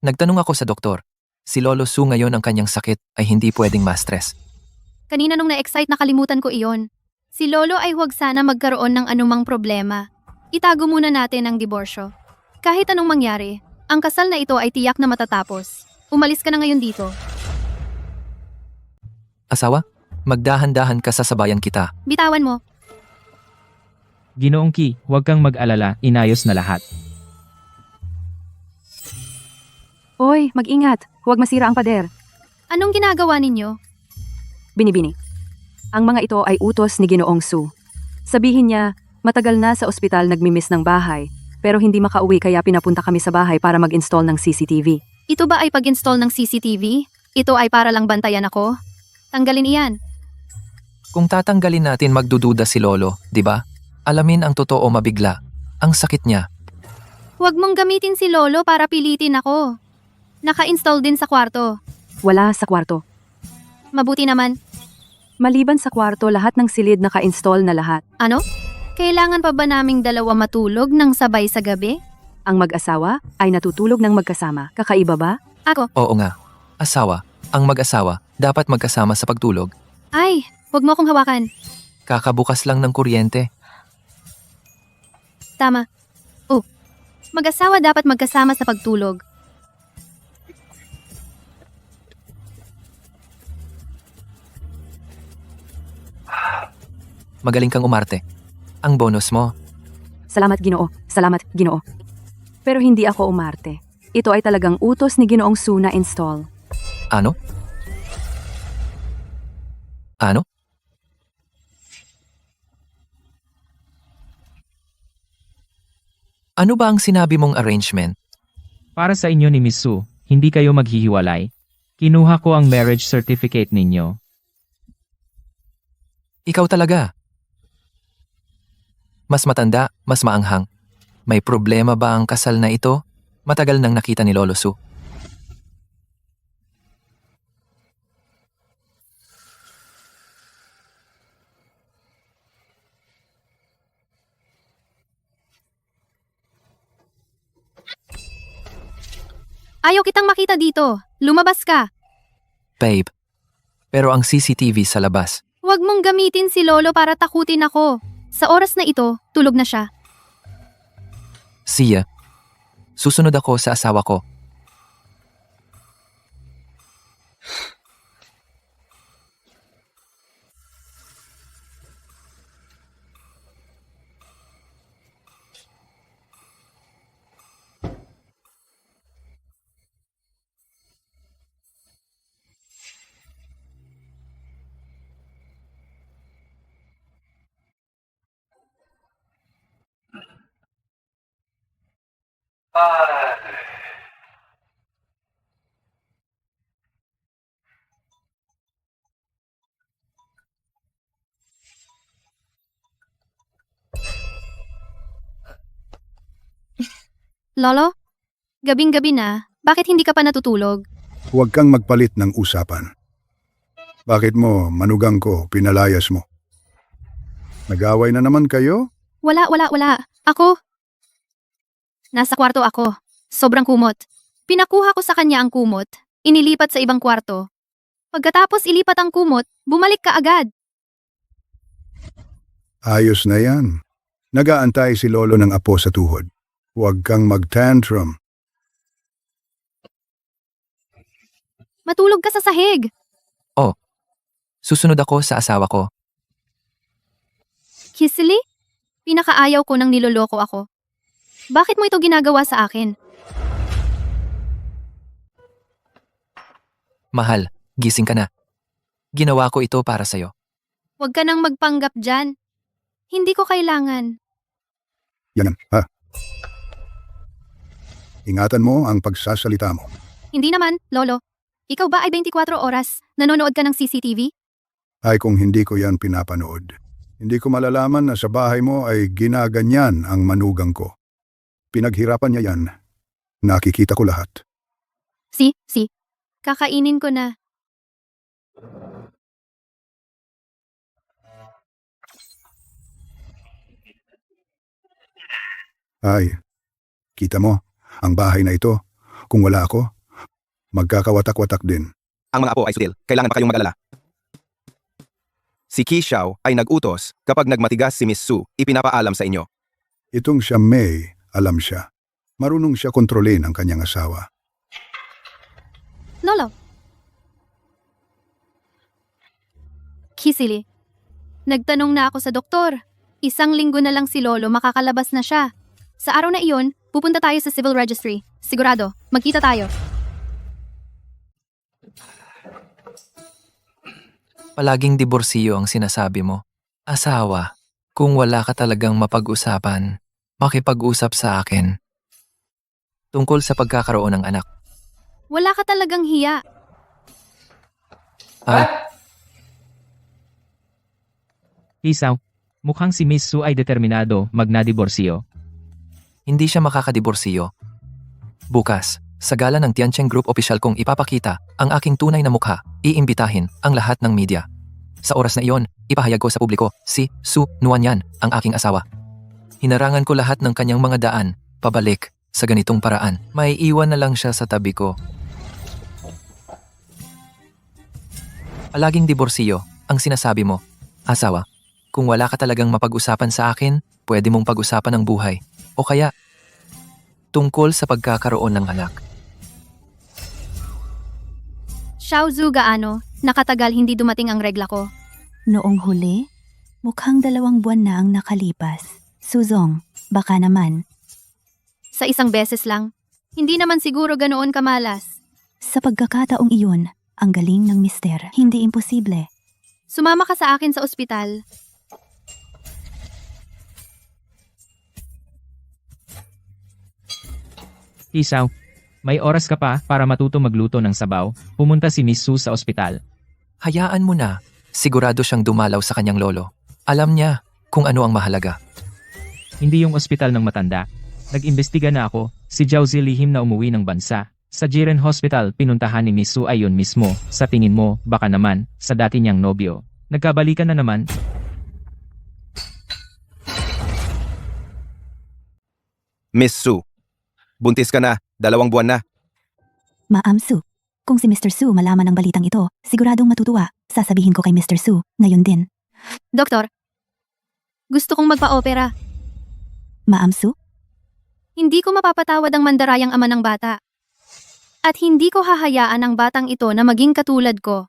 Nagtanong ako sa doktor. Si Lolo Su ngayon ang kanyang sakit ay hindi pwedeng ma-stress. Kanina nung na-excite nakalimutan ko iyon. Si Lolo ay huwag sana magkaroon ng anumang problema. Itago muna natin ang diborsyo. Kahit anong mangyari, ang kasal na ito ay tiyak na matatapos. Umalis ka na ngayon dito. Asawa, magdahan-dahan ka, sasabayan kita. Bitawan mo. Ginoong Ki, huwag kang mag-alala, inayos na lahat. Oy, mag-ingat. Huwag masira ang pader. Anong ginagawa ninyo? Binibini. Ang mga ito ay utos ni Ginoong Su. Sabihin niya, matagal na sa ospital nagmimiss ng bahay pero hindi makauwi kaya pinapunta kami sa bahay para mag-install ng CCTV. Ito ba ay pag-install ng CCTV? Ito ay para lang bantayan ako? Tanggalin iyan. Kung tatanggalin natin magdududa si Lolo, di ba? Alamin ang totoo mabigla. Ang sakit niya. Huwag mong gamitin si Lolo para pilitin ako. Naka-install din sa kwarto. Wala sa kwarto. Mabuti naman. Maliban sa kwarto, lahat ng silid naka-install na lahat. Ano? Kailangan pa ba naming dalawa matulog ng sabay sa gabi? Ang mag-asawa ay natutulog ng magkasama. Kakaiba ba? Ako? Oo nga. Asawa. Ang mag-asawa dapat magkasama sa pagtulog. Ay, huwag mo akong hawakan. Kakabukas lang ng kuryente. Tama. Oh, mag-asawa dapat magkasama sa pagtulog. Magaling kang umarte. Ang bonus mo. Salamat Ginoo. Salamat Ginoo. Pero hindi ako umarte. Ito ay talagang utos ni Ginoong Su na install. Ano? Ano? Ano ba ang sinabi mong arrangement? Para sa inyo ni Miss Su, hindi kayo maghihiwalay. Kinuha ko ang marriage certificate ninyo. Ikaw talaga. Mas matanda, mas maanghang. May problema ba ang kasal na ito? Matagal nang nakita ni Lolo Su. Ayaw kitang makita dito. Lumabas ka. Babe. Pero ang CCTV sa labas. Huwag mong gamitin si Lolo para takutin ako. Sa oras na ito, tulog na siya. Siya. Susunod ako sa asawa ko. Lolo? Gabing-gabi na. Bakit hindi ka pa natutulog? Huwag kang magpalit ng usapan. Bakit mo, manugang ko, pinalayas mo? Nag-away na naman kayo? Wala. Ako? Nasa kwarto ako. Sobrang kumot. Pinakuha ko sa kanya ang kumot. Inilipat sa ibang kwarto. Pagkatapos ilipat ang kumot, bumalik ka agad. Ayos na yan. Nagaantay si Lolo ng apo sa tuhod. Huwag kang mag-tantrum. Matulog ka sa sahig. Susunod ako sa asawa ko. Kisili? Pinakaayaw ko nang niloloko ako. Bakit mo ito ginagawa sa akin? Mahal, gising ka na. Ginawa ko ito para sa'yo. Huwag ka nang magpanggap dyan. Hindi ko kailangan. Yan, ha? Ingatan mo ang pagsasalita mo. Hindi naman, Lolo. Ikaw ba ay 24 oras nanonood ka ng CCTV? Ay kung hindi ko yan pinapanood. Hindi ko malalaman na sa bahay mo ay ginaganyan ang manugang ko. Pinaghirapan niya yan. Nakikita ko lahat. Si. Kakainin ko na. Ay, kita mo, ang bahay na ito, kung wala ako, magkakawatak-watak din. Ang mga apo ay sutil. Kailangan pa kayong mag-alala. Si Qi Xiao ay nag-utos kapag nagmatigas si Miss Su, ipinapaalam sa inyo. Itong siya May, alam siya. Marunong siya kontrolin ang kanyang asawa. Lolo. Kisili. Nagtanong na ako sa doktor. 1 linggo na lang si Lolo makakalabas na siya. Sa araw na iyon, pupunta tayo sa civil registry. Sigurado, magkita tayo. Palaging diborsiyo ang sinasabi mo. Asawa, kung wala ka talagang mapag-usapan, makipag-usap sa akin tungkol sa pagkakaroon ng anak. Wala ka talagang hiya. Isaw, mukhang si Miss Su ay determinado magnadiborsyo. Hindi siya makakadiborsiyo. Bukas, sa gala ng Tiancheng Group opisyal kong ipapakita ang aking tunay na mukha, iimbitahin ang lahat ng media. Sa oras na iyon, ipahayag ko sa publiko si Su Nuanyan, ang aking asawa. Hinarangan ko lahat ng kanyang mga daan, pabalik, sa ganitong paraan. May iwan na lang siya sa tabi ko. Palaging diborsiyo, ang sinasabi mo. Asawa, kung wala ka talagang mapag-usapan sa akin, pwede mong pag-usapan ang buhay. O kaya, tungkol sa pagkakaroon ng anak. Xiaozu gaano, nakatagal hindi dumating ang regla ko. Noong huli, mukhang 2 buwan na ang nakalipas. Suzong, baka naman. Sa isang beses lang. Hindi naman siguro ganoon kamalas. Sa pagkakataong iyon, ang galing ng mister, hindi imposible. Sumama ka sa akin sa ospital. Isaw, may oras ka pa para matuto magluto ng sabaw, pumunta si Miss Su sa ospital. Hayaan mo na. Sigurado siyang dumalaw sa kanyang lolo. Alam niya kung ano ang mahalaga. Hindi yung ospital ng matanda. Nag-imbestiga na ako, si Jiaozi lihim na umuwi ng bansa. Sa Jiren Hospital, pinuntahan ni Miss Su ay yun mismo. Sa tingin mo, baka naman, sa dati niyang nobyo. Nagkabalikan na naman. Miss Su, buntis ka na, 2 buwan na. Ma'am Su, kung si Mr. Su malaman ng balitang ito, siguradong matutuwa. Sasabihin ko kay Mr. Su, ngayon din. Doktor, gusto kong magpa-opera. Ma'am Su, Hindi ko mapapatawad ang mandarayang ama ng bata. At hindi ko hahayaan ang batang ito na maging katulad ko.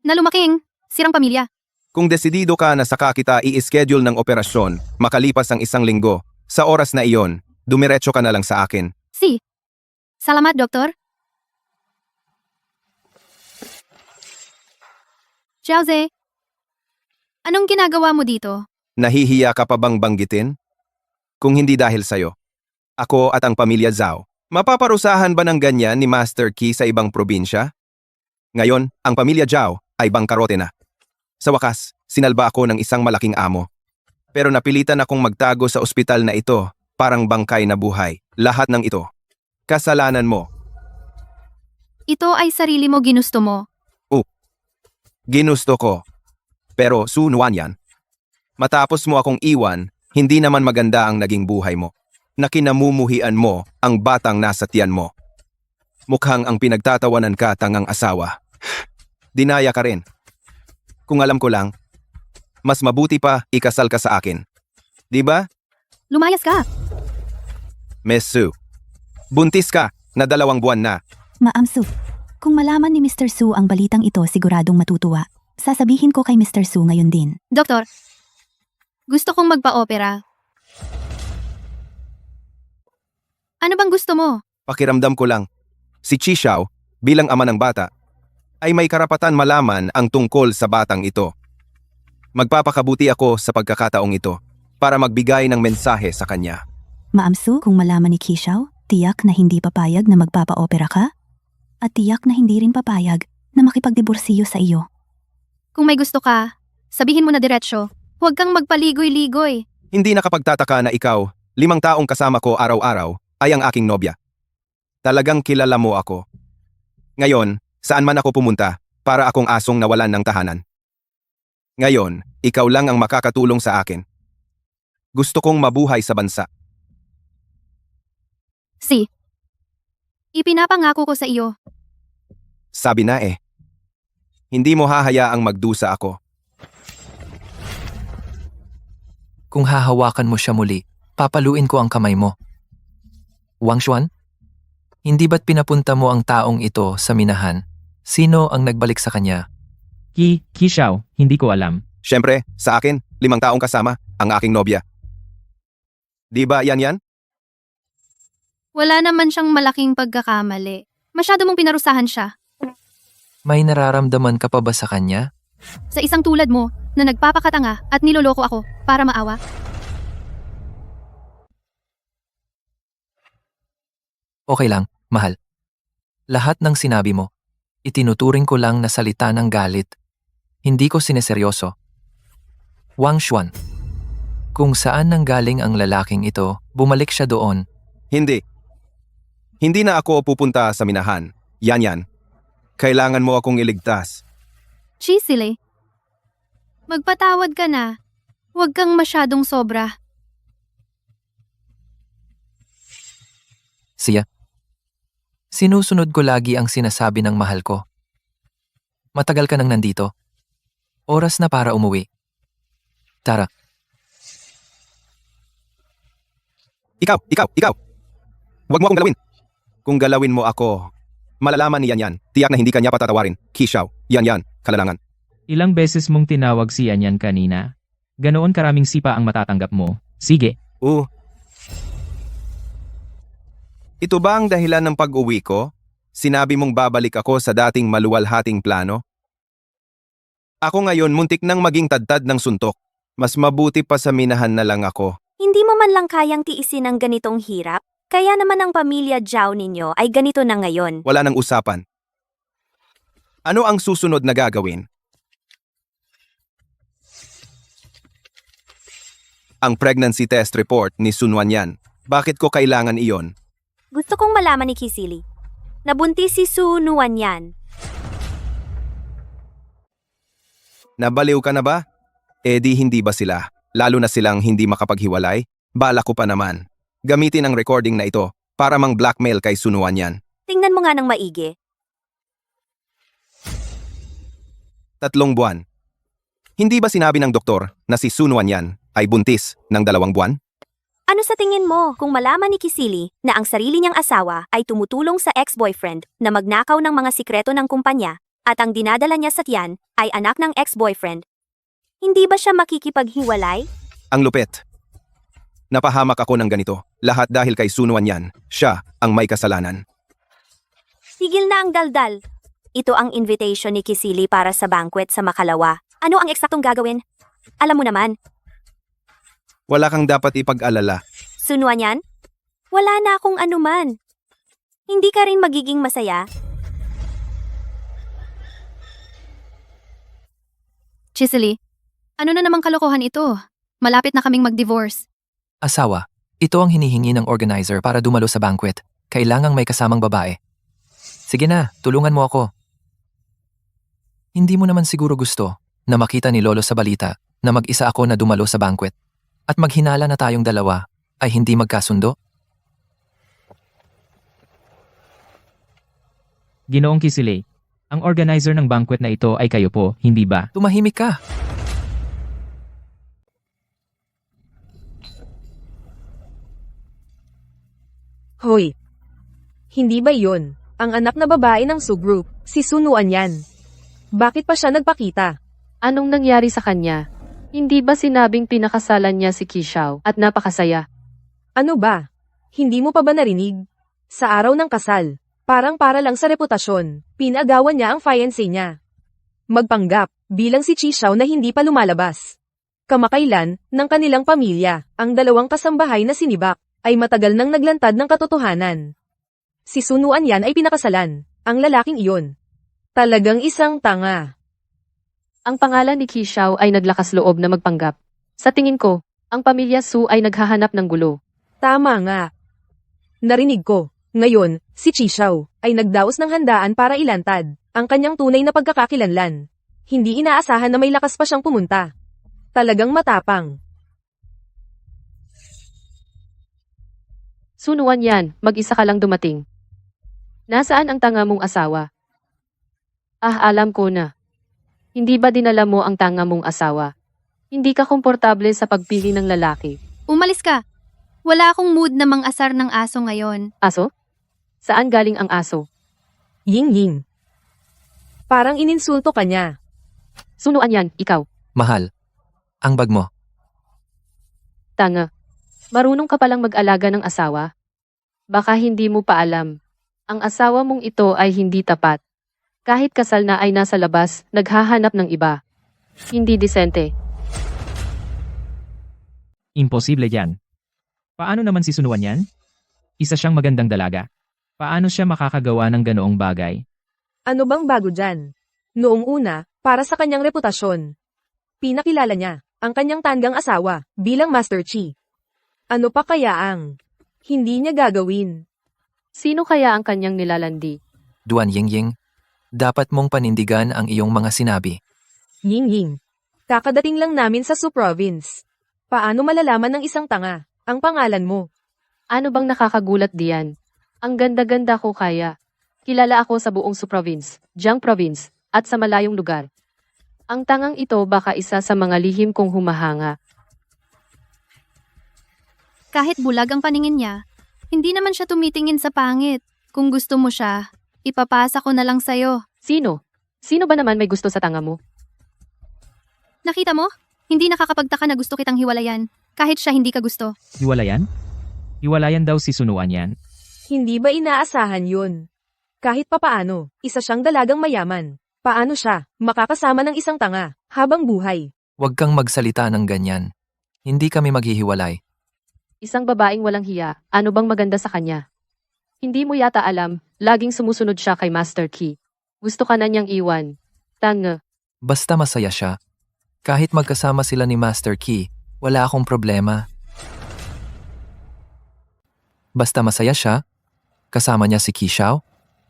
Na lumaking, sirang pamilya. Kung desidido ka na saka kita i-schedule ng operasyon, makalipas ang 1 linggo, sa oras na iyon, dumiretso ka na lang sa akin. Salamat, Doktor. Xiaoze, anong ginagawa mo dito? Nahihiya ka pa bang banggitin? Kung hindi dahil sayo, ako at ang pamilya Zhao, mapaparusahan ba ng ganyan ni Master Qi sa ibang probinsya? Ngayon, ang pamilya Zhao ay bangkarote na. Sa wakas, sinalba ako ng isang malaking amo. Pero napilitan akong magtago sa ospital na ito, parang bangkay na buhay. Lahat ng ito, kasalanan mo. Ito ay sarili mo ginusto mo. Ginusto ko. Pero Su Nuanyan, matapos mo akong iwan, hindi naman maganda ang naging buhay mo. Nakinamumuhian mo ang batang nasa tiyan mo. Mukhang ang pinagtatawanan ka tangang asawa. Dinaya ka rin. Kung alam ko lang, mas mabuti pa ikasal ka sa akin. Di ba? Lumayas ka. Miss Su, buntis ka na 2 buwan na. Ma'am Su, kung malaman ni Mr. Su ang balitang ito siguradong matutuwa. Sasabihin ko kay Mr. Su ngayon din. Doktor, gusto kong magpa-opera. Ano bang gusto mo? Pakiramdam ko lang, si Qi Xiao, bilang ama ng bata, ay may karapatan malaman ang tungkol sa batang ito. Magpapakabuti ako sa pagkakataong ito para magbigay ng mensahe sa kanya. Ma'am Su, kung malaman ni Kishaw, tiyak na hindi papayag na magpapa-opera ka? At tiyak na hindi rin papayag na makipagdiborsiyo sa iyo. Kung may gusto ka, sabihin mo na diretsyo. Huwag kang magpaligoy-ligoy. Hindi nakapagtataka na ikaw, 5 taong kasama ko araw-araw, ay ang aking nobya. Talagang kilala mo ako. Ngayon, saan man ako pumunta, para akong asong nawalan ng tahanan. Ngayon, ikaw lang ang makakatulong sa akin. Gusto kong mabuhay sa bansa. Ipinapangako ko sa iyo. Sabi na eh. Hindi mo hahayaang magdusa ako. Kung hahawakan mo siya muli, papaluin ko ang kamay mo. Wang Xuan? Hindi ba't pinapunta mo ang taong ito sa minahan? Sino ang nagbalik sa kanya? Kishaw, hindi ko alam. Siyempre, sa akin, 5 taong kasama, ang aking nobya. Di ba yan? Wala naman siyang malaking pagkakamali. Masyado mong pinarusahan siya. May nararamdaman ka pa ba sa kanya? Sa isang tulad mo, na nagpapakatanga at niloloko ako para maawa. Okay lang, mahal. Lahat ng sinabi mo, itinuturing ko lang na salita ng galit. Hindi ko sineseryoso. Wang Xuan. Kung saan nanggaling ang lalaking ito, bumalik siya doon. Hindi. Hindi na ako pupunta sa minahan. Yan. Kailangan mo akong iligtas. Chisile, magpatawad ka na. Huwag kang masyadong sobra. Siya. Sinusunod ko lagi ang sinasabi ng mahal ko. Matagal ka nang nandito. Oras na para umuwi. Tara. Ikaw! Huwag mo akong galawin. Kung galawin mo ako, malalaman ni Yan. Tiyak na hindi kanya patatawarin. Kishaw, Yan, kalalangan. Ilang beses mong tinawag si Yan kanina? Ganoon karaming sipa ang matatanggap mo. Sige. Ito ba ang dahilan ng pag-uwi ko? Sinabi mong babalik ako sa dating maluwalhating plano? Ako ngayon muntik nang maging tadtad ng suntok. Mas mabuti pa sa minahan na lang ako. Hindi mo man lang kayang tiisin ang ganitong hirap? Kaya naman ang pamilya Zhao ninyo ay ganito na ngayon. Wala nang usapan. Ano ang susunod na gagawin? Ang pregnancy test report ni Sun Wanyan. Bakit ko kailangan iyon? Gusto kong malaman ni Kisili. Nabuntis si Su Nuanyan. Nabaliw ka na ba? Di hindi ba sila? Lalo na silang hindi makapaghiwalay? Bala ko pa naman. Gamitin ang recording na ito para mang blackmail kay Sun Wanyan. Tingnan mo nga ng maigi. 3 buwan. Hindi ba sinabi ng doktor na si Sun Wanyan ay buntis ng 2 buwan? Ano sa tingin mo kung malaman ni Kisili na ang sarili niyang asawa ay tumutulong sa ex-boyfriend na magnakaw ng mga sikreto ng kumpanya at ang dinadala niya sa tiyan ay anak ng ex-boyfriend? Hindi ba siya makikipaghiwalay? Ang lupit. Napahamak ako ng ganito. Lahat dahil kay Sun Wanyan. Siya ang may kasalanan. Tigil na ang daldal. Ito ang invitation ni Kisili para sa banquet sa Makalawa. Ano ang eksaktong gagawin? Alam mo naman. Wala kang dapat ipag-alala. Sun Wanyan? Wala na akong anuman. Hindi ka rin magiging masaya? Chisili, ano na namang kalokohan ito? Malapit na kaming mag-divorce. Asawa, ito ang hinihingi ng organizer para dumalo sa banquet. Kailangang may kasamang babae. Sige na, tulungan mo ako. Hindi mo naman siguro gusto na makita ni Lolo sa balita na mag-isa ako na dumalo sa banquet at maghinala na tayong dalawa ay hindi magkasundo? Ginoong Kisile, ang organizer ng banquet na ito ay kayo po, hindi ba? Tumahimik ka. Hoy! Hindi ba yun ang anak na babae ng Su Group, si Sun Wanyan? Bakit pa siya nagpakita? Anong nangyari sa kanya? Hindi ba sinabing pinakasalan niya si Kishaw at napakasaya? Ano ba? Hindi mo pa ba narinig? Sa araw ng kasal, parang para lang sa reputasyon, pinagawan niya ang fiancé niya. Magpanggap, bilang si Chishaw na hindi pa lumalabas. Kamakailan, ng kanilang pamilya, ang 2 kasambahay na sinibak, ay matagal nang naglantad ng katotohanan. Si Sun Wanyan ay pinakasalan, ang lalaking iyon. Talagang isang tanga. Ang pangalan ni Kishaw ay naglakas loob na magpanggap. Sa tingin ko, ang pamilya Su ay naghahanap ng gulo. Tama nga. Narinig ko. Ngayon, si Chishaw ay nagdaos ng handaan para ilantad ang kanyang tunay na pagkakakilanlan. Hindi inaasahan na may lakas pa siyang pumunta. Talagang matapang. Sun Wanyan, mag-isa ka lang dumating. Nasaan ang tanga mong asawa? Alam ko na. Hindi ba dinala mo ang tanga mong asawa? Hindi ka komportable sa pagpili ng lalaki. Umalis ka. Wala akong mood na mang-asar ng aso ngayon. Aso? Saan galing ang aso? Ying. Parang ininsulto ka niya. Sun Wanyan, ikaw. Mahal. Ang bag mo. Tanga. Marunong ka palang mag-alaga ng asawa? Baka hindi mo pa alam. Ang asawa mong ito ay hindi tapat. Kahit kasal na ay nasa labas, naghahanap ng iba. Hindi disente. Imposible yan. Paano naman si Sun Wanyan? Isa siyang magandang dalaga. Paano siya makakagawa ng ganoong bagay? Ano bang bago dyan? Noong una, para sa kanyang reputasyon. Pinakilala niya ang kanyang tanggang asawa bilang Master Chi. Ano pa kaya ang hindi niya gagawin? Sino kaya ang kanyang nilalandi? Duan Yingying, dapat mong panindigan ang iyong mga sinabi. Ying Ying. Kakadating lang namin sa Su Province. Paano malalaman ng isang tanga ang pangalan mo? Ano bang nakakagulat diyan? Ang ganda-ganda ko kaya. Kilala ako sa buong Su Province, Jiang Province, at sa malayong lugar. Ang tangang ito baka isa sa mga lihim kong humahanga. Kahit bulag ang paningin niya, hindi naman siya tumitingin sa pangit. Kung gusto mo siya, ipapasa ko na lang sa'yo. Sino? Sino ba naman may gusto sa tanga mo? Nakita mo? Hindi nakakapagtaka na gusto kitang hiwalayan, kahit siya hindi ka gusto. Hiwalayan? Hiwalayan daw si Sunuan yan. Hindi ba inaasahan yun? Kahit papaano, isa siyang dalagang mayaman. Paano siya makakasama ng isang tanga habang buhay? Huwag kang magsalita ng ganyan. Hindi kami maghihiwalay. Isang babaeng walang hiya, ano bang maganda sa kanya? Hindi mo yata alam, laging sumusunod siya kay Master Qi. Gusto ka na niyang iwan. Tanga. Basta masaya siya. Kahit magkasama sila ni Master Qi, wala akong problema. Basta masaya siya, kasama niya si Qi Xiao,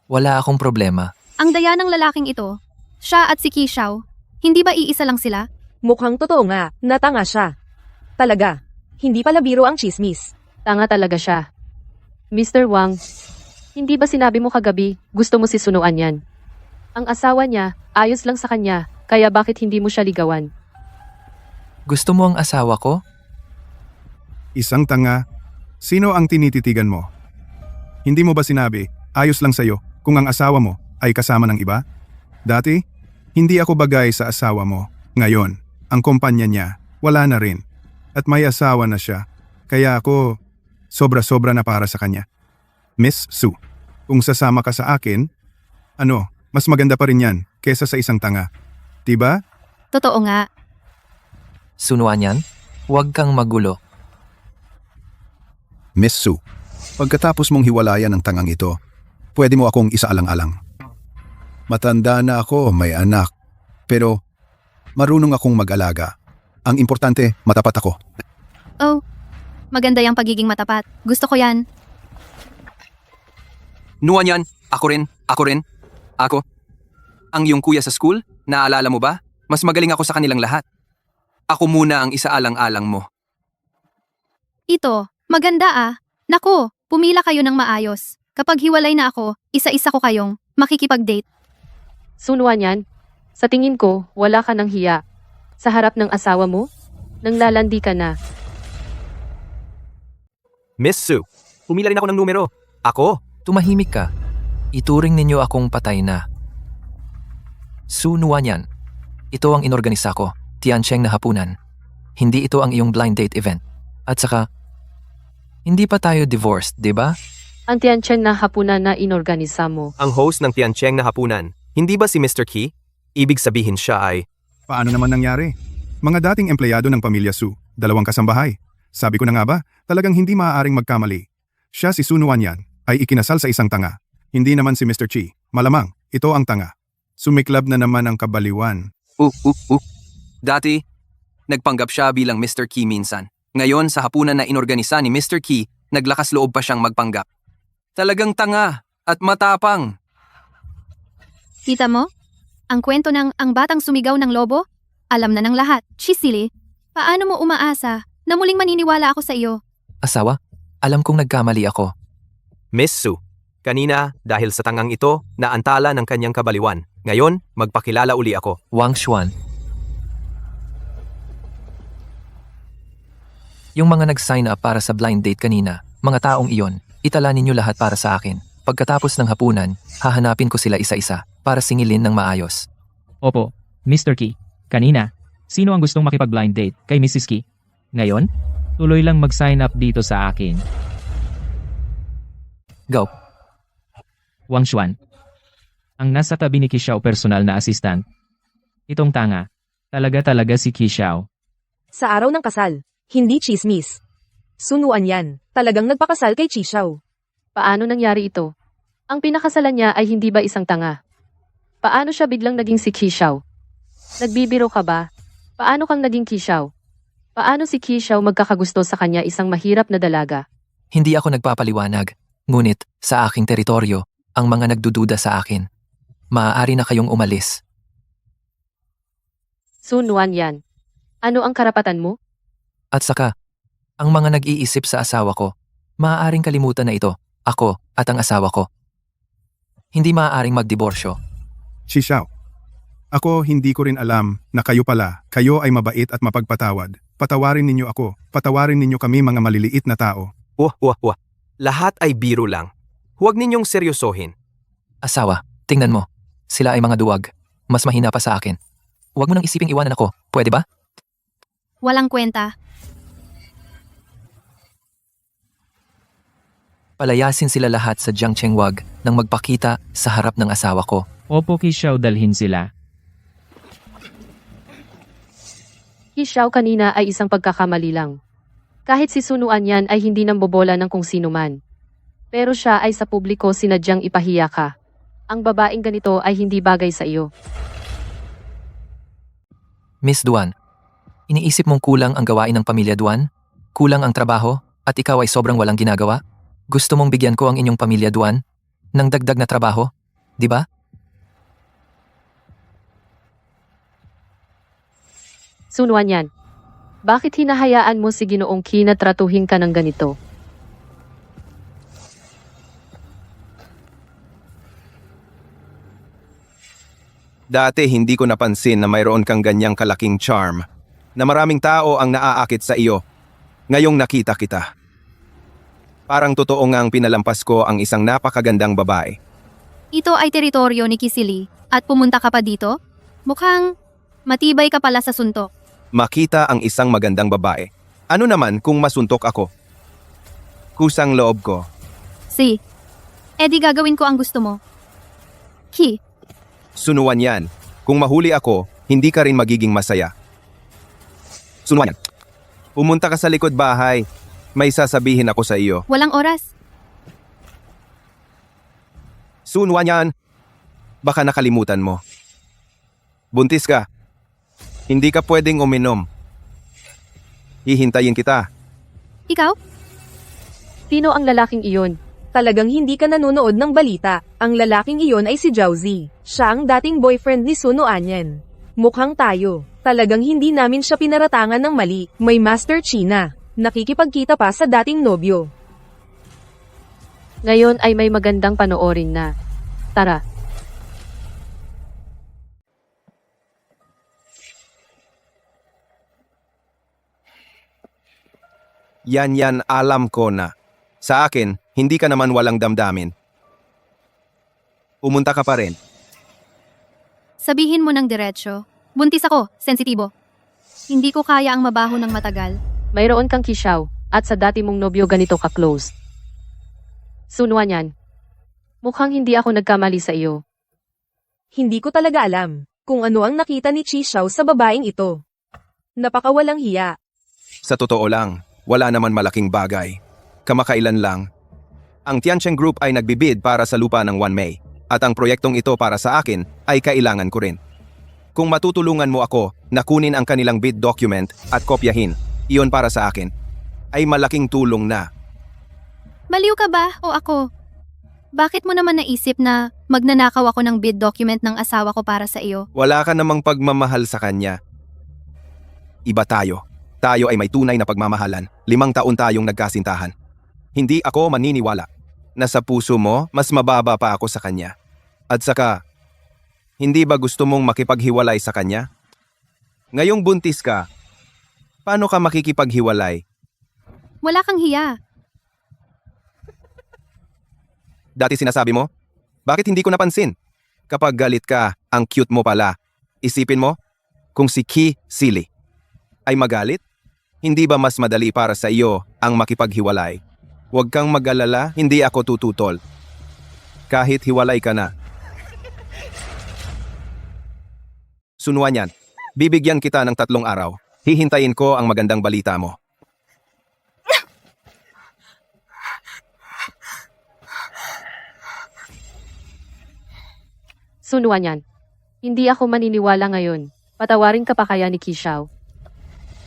wala akong problema. Ang daya ng lalaking ito, siya at si Qi Xiao, hindi ba iisa lang sila? Mukhang totoo nga, natanga siya. Talaga, hindi pala biro ang chismis. Tanga talaga siya. Mr. Wang, hindi ba sinabi mo kagabi, gusto mo si Sunuan yan? Ang asawa niya, ayos lang sa kanya, kaya bakit hindi mo siya ligawan? Gusto mo ang asawa ko? Isang tanga. Sino ang tinititigan mo? Hindi mo ba sinabi, ayos lang sa'yo kung ang asawa mo ay kasama ng iba? Dati, hindi ako bagay sa asawa mo. Ngayon, ang kumpanya niya, wala na rin. At may asawa na siya. Kaya ako, sobra-sobra na para sa kanya. Miss Su, kung sasama ka sa akin, mas maganda pa rin yan kesa sa isang tanga. Diba? Totoo nga. Sunuan yan? Huwag kang magulo. Miss Su, pagkatapos mong hiwalayan ng tangang ito, pwede mo akong isaalang-alang. Matanda na ako, may anak. Pero, marunong akong mag-alaga. Ang importante, matapat ako. Oh, maganda yung pagiging matapat. Gusto ko yan. Nuan yan, ako rin. Ako. Ang iyong kuya sa school, naalala mo ba? Mas magaling ako sa kanilang lahat. Ako muna ang isaalang-alang mo. Ito, maganda ah. Nako, pumila kayo ng maayos. Kapag hiwalay na ako, isa-isa ko kayong makikipag-date. Sunuan yan? Sa tingin ko, wala ka ng hiya. Sa harap ng asawa mo, nang lalandi ka na. Miss Su, pumila rin ako ng numero. Ako? Tumahimik ka. Ituring ninyo akong patay na. Sunuan yan. Ito ang inorganisa ko, Tiancheng na hapunan. Hindi ito ang iyong blind date event. At saka, hindi pa tayo divorced, di ba? Ang Tianchen na hapunan na inorganisa mo. Ang host ng Tiancheng na hapunan, hindi ba si Mr. Qi? Ibig sabihin siya ay... Paano naman nangyari? Mga dating empleyado ng pamilya Su, 2 kasambahay. Sabi ko na nga ba, talagang hindi maaaring magkamali. Siya si Sunuan yan, ay ikinasal sa isang tanga. Hindi naman si Mr. Qi. Malamang, ito ang tanga. Sumiklab na naman ang kabaliwan. Dati, nagpanggap siya bilang Mr. Qi minsan. Ngayon, sa hapunan na inorganisa ni Mr. Qi, naglakas loob pa siyang magpanggap. Talagang tanga at matapang. Kita mo? Ang kwento ng ang batang sumigaw ng lobo? Alam na ng lahat. Chisili, paano mo umaasa na muling maniniwala ako sa iyo? Asawa, alam kong nagkamali ako. Miss Su, kanina, dahil sa tangang ito, naantala ng kanyang kabaliwan. Ngayon, magpakilala uli ako. Wang Xuan. Yung mga nag-sign up para sa blind date kanina, mga taong iyon, itala ninyo lahat para sa akin. Pagkatapos ng hapunan, hahanapin ko sila isa-isa para singilin ng maayos. Opo, Mr. Qi. Kanina, sino ang gustong makipag-blind date kay Mrs. Qi? Ngayon, tuloy lang mag-sign up dito sa akin. Go. Wang Xuan. Ang nasa tabi ni Qi Xiao personal na assistant. Itong tanga. Talaga si Qi Xiao. Sa araw ng kasal, hindi chismis. Sunuan yan, talagang nagpakasal kay Qi Xiao. Paano nangyari ito? Ang pinakasalan niya ay hindi ba isang tanga? Paano siya biglang naging si Kishaw? Nagbibiro ka ba? Paano kang naging Kishaw? Paano si Kishaw magkakagusto sa kanya isang mahirap na dalaga? Hindi ako nagpapaliwanag, ngunit sa aking teritoryo, ang mga nagdududa sa akin. Maaari na kayong umalis. Sunuan yan. Ano ang karapatan mo? At saka, ang mga nag-iisip sa asawa ko, maaaring kalimutan na ito, ako at ang asawa ko. Hindi maaaring magdiborsyo. Si Xiao. Ako hindi ko rin alam na kayo ay mabait at mapagpatawad. Patawarin ninyo ako, patawarin ninyo kami mga maliliit na tao. Wah. Lahat ay biro lang. Huwag ninyong seryosohin. Asawa, tingnan mo. Sila ay mga duwag. Mas mahina pa sa akin. Huwag mo nang isiping iwanan ako, pwede ba? Walang kwenta. Palayasin sila lahat sa Jiangchengwag nang magpakita sa harap ng asawa ko. Opo Kishaw, dalhin sila. Kishaw kanina ay isang pagkakamali lang. Kahit si Sunuan yan ay hindi nambobola ng kung sino man. Pero siya ay sa publiko sinadyang ipahiya ka. Ang babaeng ganito ay hindi bagay sa iyo. Miss Duan, iniisip mong kulang ang gawain ng pamilya Duan? Kulang ang trabaho? At ikaw ay sobrang walang ginagawa? Gusto mong bigyan ko ang inyong pamilya Duan ng dagdag na trabaho? Di ba? Sunuan yan. Bakit hinahayaan mo si Ginoong Qi na tratuhin ka ng ganito? Dati hindi ko napansin na mayroon kang ganyang kalaking charm, na maraming tao ang naaakit sa iyo. Ngayong nakita kita. Parang totoo ngang pinalampas ko ang isang napakagandang babae. Ito ay teritoryo ni Kisili at pumunta ka pa dito? Mukhang matibay ka pala sa suntok. Makita ang isang magandang babae. Ano naman kung masuntok ako? Kusang loob ko. Si, edi gagawin ko ang gusto mo. Ki, Sunuan yan. Kung mahuli ako, hindi ka rin magiging masaya. Sunuan yan. Pumunta ka sa likod bahay. May sasabihin ako sa iyo. walang oras. Sunuan yan. Baka nakalimutan mo. Buntis ka. Hindi ka pwedeng uminom. Hihintayin kita. Ikaw? Sino ang lalaking iyon? Talagang hindi ka nanonood ng balita. Ang lalaking iyon ay si Zhao Zi. Siya ang dating boyfriend ni Sunu Anyan. Mukhang tayo. Talagang hindi namin siya pinaratangan ng mali. May Master China. Nakikipagkita pa sa dating nobyo. Ngayon ay may magandang panoorin na. Tara. Yan alam ko na. Sa akin, hindi ka naman walang damdamin. Pumunta ka pa rin. Sabihin mo ng diretsyo. Buntis ako, sensitibo. Hindi ko kaya ang mabaho ng matagal. Mayroon kang Kishaw, at sa dati mong nobyo ganito ka-close. Sunuan yan. Mukhang hindi ako nagkamali sa iyo. Hindi ko talaga alam kung ano ang nakita ni Chi Xiao sa babaeng ito. Napakawalang hiya. Sa totoo lang, wala naman malaking bagay. Kamakailan lang. Ang Tiancheng Group ay nagbibid para sa lupa ng Wanmei, at ang proyektong ito para sa akin ay kailangan ko rin. Kung matutulungan mo ako na kunin ang kanilang bid document at kopyahin, iyon para sa akin, ay malaking tulong na. Baliw ka ba o ako? Bakit mo naman naisip na magnanakaw ako ng bid document ng asawa ko para sa iyo? Wala ka namang pagmamahal sa kanya. Iba tayo. Tayo ay may tunay na pagmamahalan. 5 taon tayong nagkasintahan. Hindi ako maniniwala na sa puso mo mas mababa pa ako sa kanya. At saka, hindi ba gusto mong makipaghiwalay sa kanya? Ngayong buntis ka, paano ka makikipaghiwalay? Wala kang hiya. Dati sinasabi mo? Bakit hindi ko napansin? Kapag galit ka, ang cute mo pala. Isipin mo, kung si Ki Sili ay magalit, hindi ba mas madali para sa iyo ang makipaghiwalay? Huwag kang mag-alala, hindi ako tututol. Kahit hiwalay ka na. Sunuan yan. Bibigyan kita ng 3 araw. Hihintayin ko ang magandang balita mo. Sunuan yan. Hindi ako maniniwala ngayon. Patawarin ka pa kaya ni Kishaw?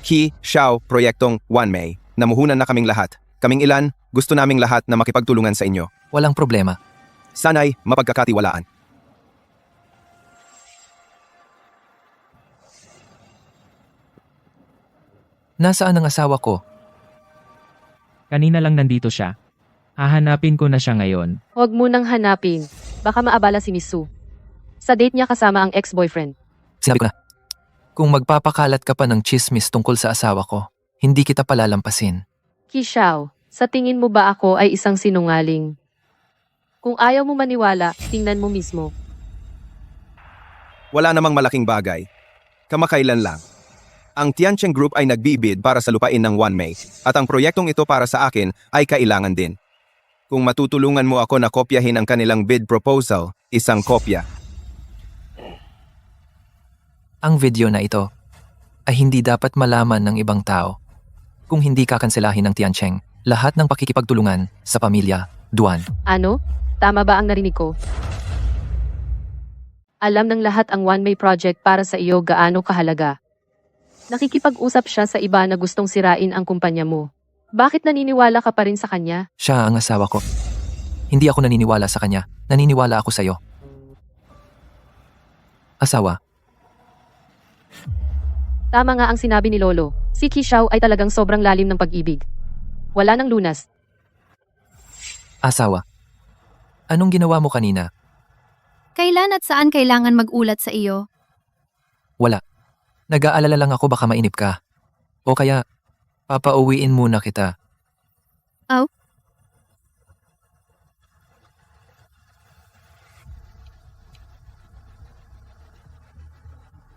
Ki, Xiao, proyektong One May. Namuhunan na kaming lahat. Kaming ilan, gusto naming lahat na makipagtulungan sa inyo. Walang problema. Sana'y mapagkakatiwalaan. Nasaan ang asawa ko? Kanina lang nandito siya. Hahanapin ko na siya ngayon. Huwag mo nang hanapin. Baka maabala si Miss Su. Sa date niya kasama ang ex-boyfriend. Sinabi ko na. Kung magpapakalat ka pa ng chismis tungkol sa asawa ko, hindi kita palalampasin. Kishaw, sa tingin mo ba ako ay isang sinungaling? Kung ayaw mo maniwala, tingnan mo mismo. Wala namang malaking bagay. Kamakailan lang. Ang Tiancheng Group ay nagbibid para sa lupain ng One May at ang proyektong ito para sa akin ay kailangan din. Kung matutulungan mo ako na kopyahin ang kanilang bid proposal, isang kopya. Ang video na ito ay hindi dapat malaman ng ibang tao. Kung hindi kakanselahin ng Tiancheng, lahat ng pakikipagtulungan sa pamilya, Duan. Ano? Tama ba ang narinig ko? Alam ng lahat ang One May project para sa iyo gaano kahalaga. Nakikipag-usap siya sa iba na gustong sirain ang kumpanya mo. Bakit naniniwala ka pa rin sa kanya? Siya ang asawa ko. Hindi ako naniniwala sa kanya. Naniniwala ako sa'yo. Asawa. Tama nga ang sinabi ni Lolo. Si Kishaw ay talagang sobrang lalim ng pag-ibig. Wala nang lunas. Asawa. Anong ginawa mo kanina? Kailan at saan kailangan magulat sa iyo? Wala. Nag-aalala lang ako baka mainip ka. O kaya, papauwiin muna kita. Oh?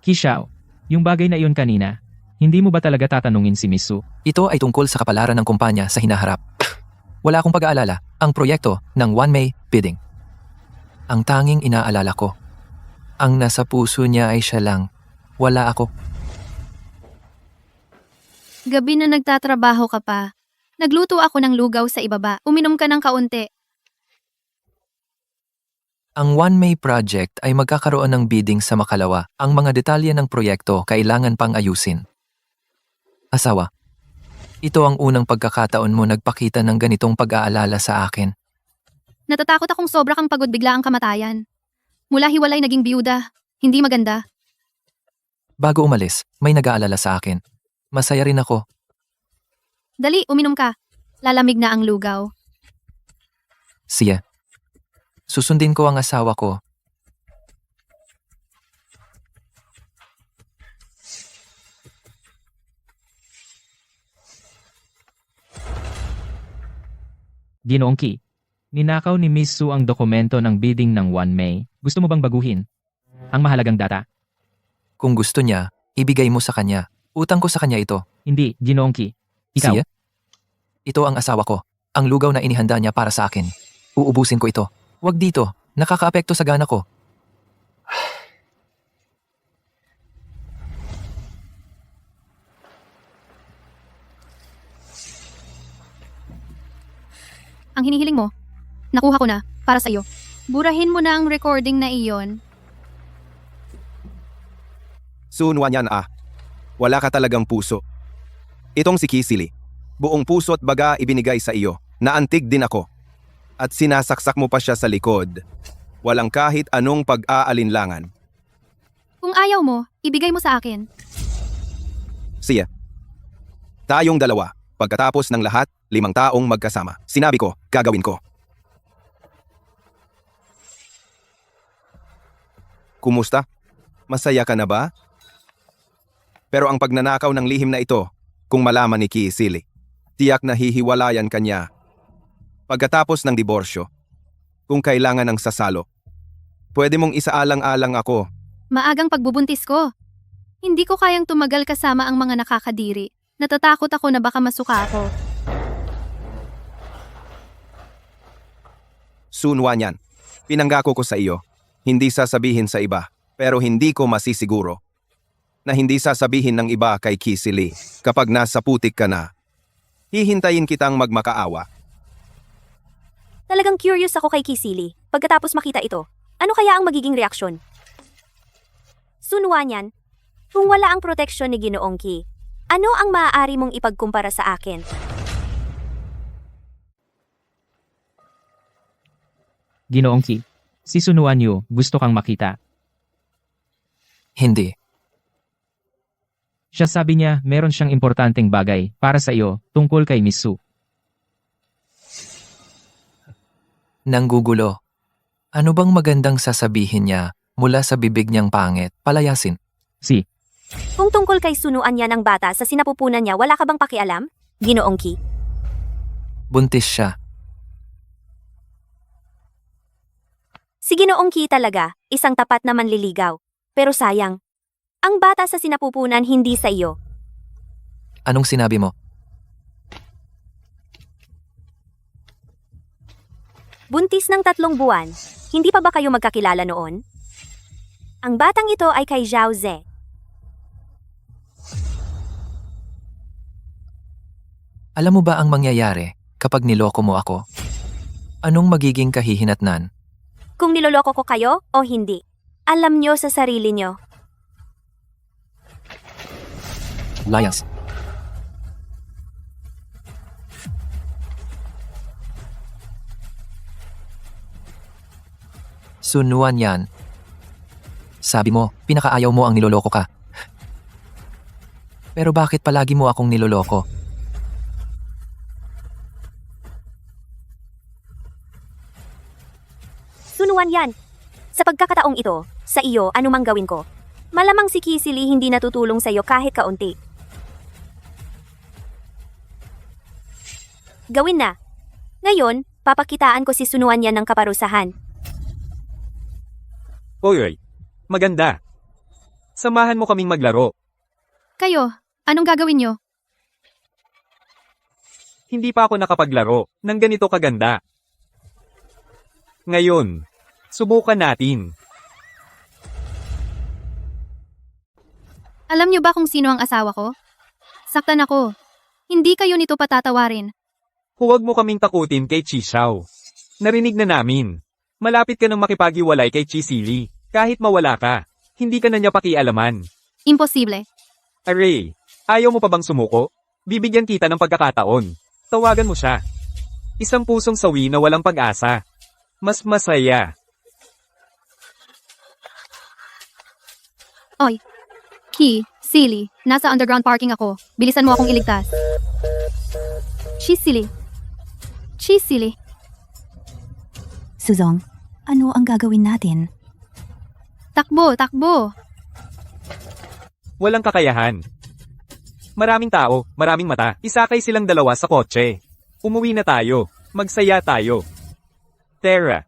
Kishaw, yung bagay na iyon kanina, hindi mo ba talaga tatanungin si Miss Su? Ito ay tungkol sa kapalaran ng kumpanya sa hinaharap. Wala akong pag-aalala ang proyekto ng One May bidding. Ang tanging inaalala ko, ang nasa puso niya ay siya lang. Wala ako. Gabi na nagtatrabaho ka pa. Nagluto ako ng lugaw sa ibaba. Uminom ka ng kaunti. Ang One May project ay magkakaroon ng bidding sa makalawa. Ang mga detalye ng proyekto kailangan pang ayusin. Asawa, ito ang unang pagkakataon mo nagpakita ng ganitong pag-aalala sa akin. Natatakot akong sobra kang pagod bigla ang kamatayan. Mula hiwalay naging biyuda. Hindi maganda. Bago umalis, may nag-aalala sa akin. Masaya rin ako. Dali, uminom ka. Lalamig na ang lugaw. Siya. Susundin ko ang asawa ko. Ginoong Ki, ninakaw ni Miss Su ang dokumento ng bidding ng One May. Gusto mo bang baguhin ang mahalagang data? Kung gusto niya, ibigay mo sa kanya. Utang ko sa kanya ito. Hindi, Ginoong Ki. Ikaw. Siya? Ito ang asawa ko. Ang lugaw na inihanda niya para sa akin. Uubusin ko ito. Huwag dito. Nakakaapekto sa gana ko. Ang hinihiling mo, nakuha ko na, para sa iyo. Burahin mo na ang recording na iyon. Sunwan yan Wala ka talagang puso. Itong si Kisili. Buong puso at baga ibinigay sa iyo. Naantig din ako. At sinasaksak mo pa siya sa likod. Walang kahit anong pag-aalinlangan. Kung ayaw mo, ibigay mo sa akin. Siya. Tayong dalawa. Pagkatapos ng lahat, 5 taong magkasama. Sinabi ko, gagawin ko. Kumusta? Masaya ka na ba? Pero ang pagnanakaw ng lihim na ito, kung malaman ni Kisili, tiyak na hihiwalayan kanya. Pagkatapos ng diborsyo, kung kailangan ng sasalo, pwede mong isaalang-alang ako. Maagang pagbubuntis ko. Hindi ko kayang tumagal kasama ang mga nakakadiri. Natatakot ako na baka masuka ako. Sunwan yan. Pinanggako ko sa iyo. Hindi sasabihin sa iba, pero hindi ko masisiguro na hindi sasabihin ng iba kay Kisili kapag nasa putik ka na. Hihintayin kitang magmakaawa. Talagang curious ako kay Kisili pagkatapos makita ito. Ano kaya ang magiging reaksyon? Sunwan yan. Kung wala ang proteksyon ni Ginoong Ki, ano ang maaari mong ipagkumpara sa akin? Ginoong Ki, si Sunuan Yu gusto kang makita. Hindi. Siya sabi niya meron siyang importanteng bagay para sa iyo tungkol kay Miss Su. Nanggugulo. Ano bang magandang sasabihin niya mula sa bibig niyang pangit, palayasin? Si, Kung tungkol kay sunuan yan ng bata sa sinapupunan niya, wala ka bang pakialam? Ginoong Ki. Buntis siya. Si Ginoong Ki talaga, isang tapat na manliligaw. Pero sayang, ang bata sa sinapupunan hindi sa iyo. Anong sinabi mo? Buntis ng 3 buwan, hindi pa ba kayo magkakilala noon? Ang batang ito ay kay Zhao Ze. Alam mo ba ang mangyayari kapag niloko mo ako? Anong magiging kahihinatnan? Kung niloloko ko kayo o hindi, alam nyo sa sarili nyo. Layas. Sunuan yan. Sabi mo, pinakaayaw mo ang niloloko ka. Pero bakit palagi mo akong niloloko? Sunuan yan. Sa pagkakataong ito, sa iyo anumang gawin ko. Malamang si Kisili hindi natutulong sa iyo kahit kaunti. Gawin na. Ngayon, papakitaan ko si Sunuan yan ng kaparusahan. Oy, maganda. Samahan mo kaming maglaro. Kayo, anong gagawin nyo? Hindi pa ako nakapaglaro ng ganito kaganda. Ngayon, subukan natin. Alam nyo ba kung sino ang asawa ko? Saktan ako. Hindi kayo nito patatawarin. Huwag mo kaming takutin kay Chi Xiao. Narinig na namin. Malapit ka nang makipag-iwalay kay Chi Sili. Kahit mawala ka, hindi ka na niya pakialaman. Imposible. Aray, ayaw mo pa bang sumuko? Bibigyan kita ng pagkakataon. Tawagan mo siya. Isang pusong sawi na walang pag-asa. Mas masaya. Oy. Ki, Silly, nasa underground parking ako. Bilisan mo akong iligtas. Silly. Silly. Suzong, ano ang gagawin natin? Takbo, takbo. Walang kakayahan. Maraming tao, maraming mata. Isakay silang dalawa sa kotse. Umuwi na tayo. Magsaya tayo. Tara.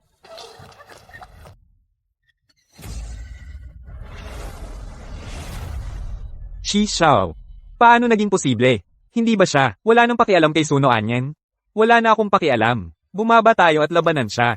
Chi Xiao. Paano naging posible? Hindi ba siya? Wala nang pakialam kay Suno Anyan? Wala na akong pakialam. Bumaba tayo at labanan siya.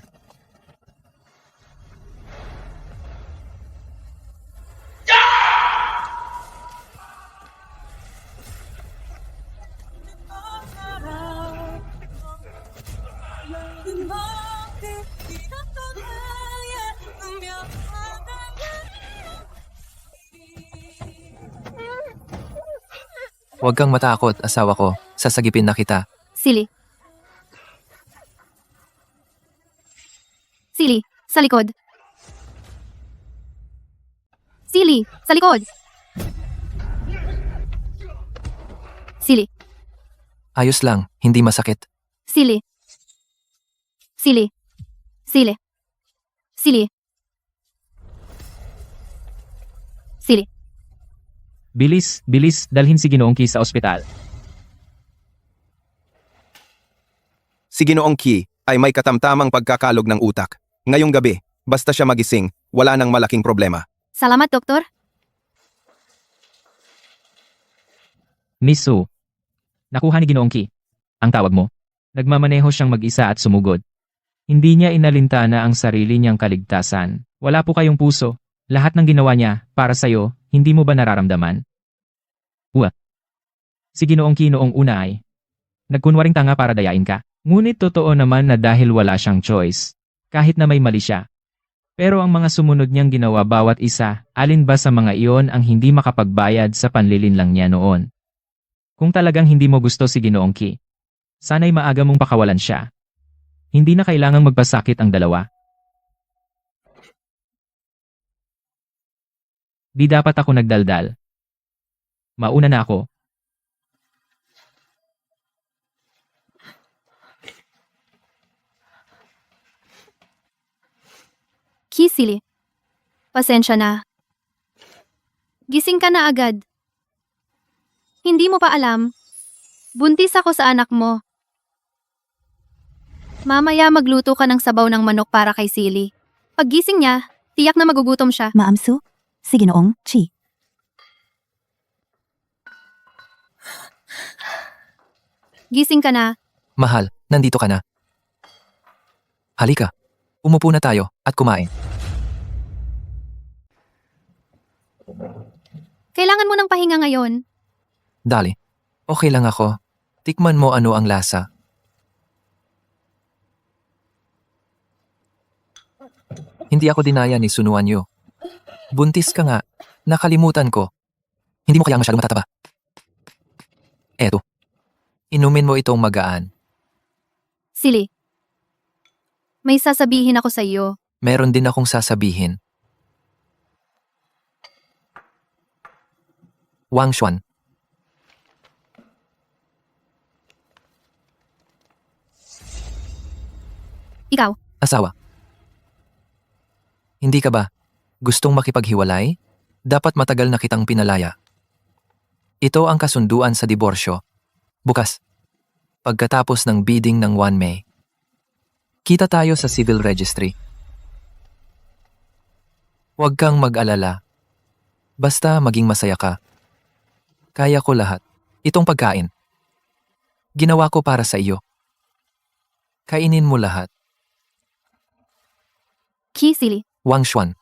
Huwag kang matakot, asawa ko. Sasagipin na kita. Silly. Silly, sa likod. Silly, sa likod. Silly, Ayos lang, hindi masakit. silly. Silly. Silly. Silly. Silly. bilis, dalhin si Ginoong Ki sa ospital. Si Ginoong Ki ay may katamtamang pagkakalog ng utak. Ngayong gabi, basta siya magising, wala nang malaking problema. Salamat, Doktor. Miss Su. Nakuha ni Ginoong Ki. Ang tawag mo. Nagmamaneho siyang mag-isa at sumugod. Hindi niya inalintana ang sarili niyang kaligtasan. Wala po kayong puso. Lahat ng ginawa niya, para sa'yo, hindi mo ba nararamdaman? Si Ginoong Ki noong una ay nagkunwaring tanga para dayain ka. Ngunit totoo naman na dahil wala siyang choice. Kahit na may mali siya. Pero ang mga sumunod niyang ginawa bawat isa, alin ba sa mga iyon ang hindi makapagbayad sa panlilinlang niya noon? Kung talagang hindi mo gusto si Ginoong Ki, sana'y maaga mong pakawalan siya. Hindi na kailangang magpasakit ang dalawa. Di dapat ako nagdaldal. Mauna na ako. Kisili. Pasensya na. Gising ka na agad. Hindi mo pa alam. Buntis ako sa anak mo. Mamaya magluto ka ng sabaw ng manok para kay Sili. Paggising niya, tiyak na magugutom siya. Maamsu, si Ginoong Chi. Gising ka na. Mahal, nandito ka na. Halika. Umupo na tayo at kumain. Kailangan mo ng pahinga ngayon. Dali. Okay lang ako. Tikman mo ano ang lasa. Hindi ako dinaya ni Sunuan Yu. Buntis ka nga. Nakalimutan ko. Hindi mo kaya masyadong matataba. Eto. Inumin mo itong magaan. Sili. May sasabihin ako sa iyo. Meron din akong sasabihin. Wang Xuan. Ikaw. Asawa. Hindi ka ba gustong makipaghiwalay? Dapat matagal na kitang pinalaya. Ito ang kasunduan sa diborsyo. Bukas. Pagkatapos ng bidding ng 1 May. Kita tayo sa civil registry. Huwag kang mag-alala. Basta maging masaya ka. Kaya ko lahat. Itong pagkain. Ginawa ko para sa iyo. Kainin mo lahat. Kisili. Wang Xuan.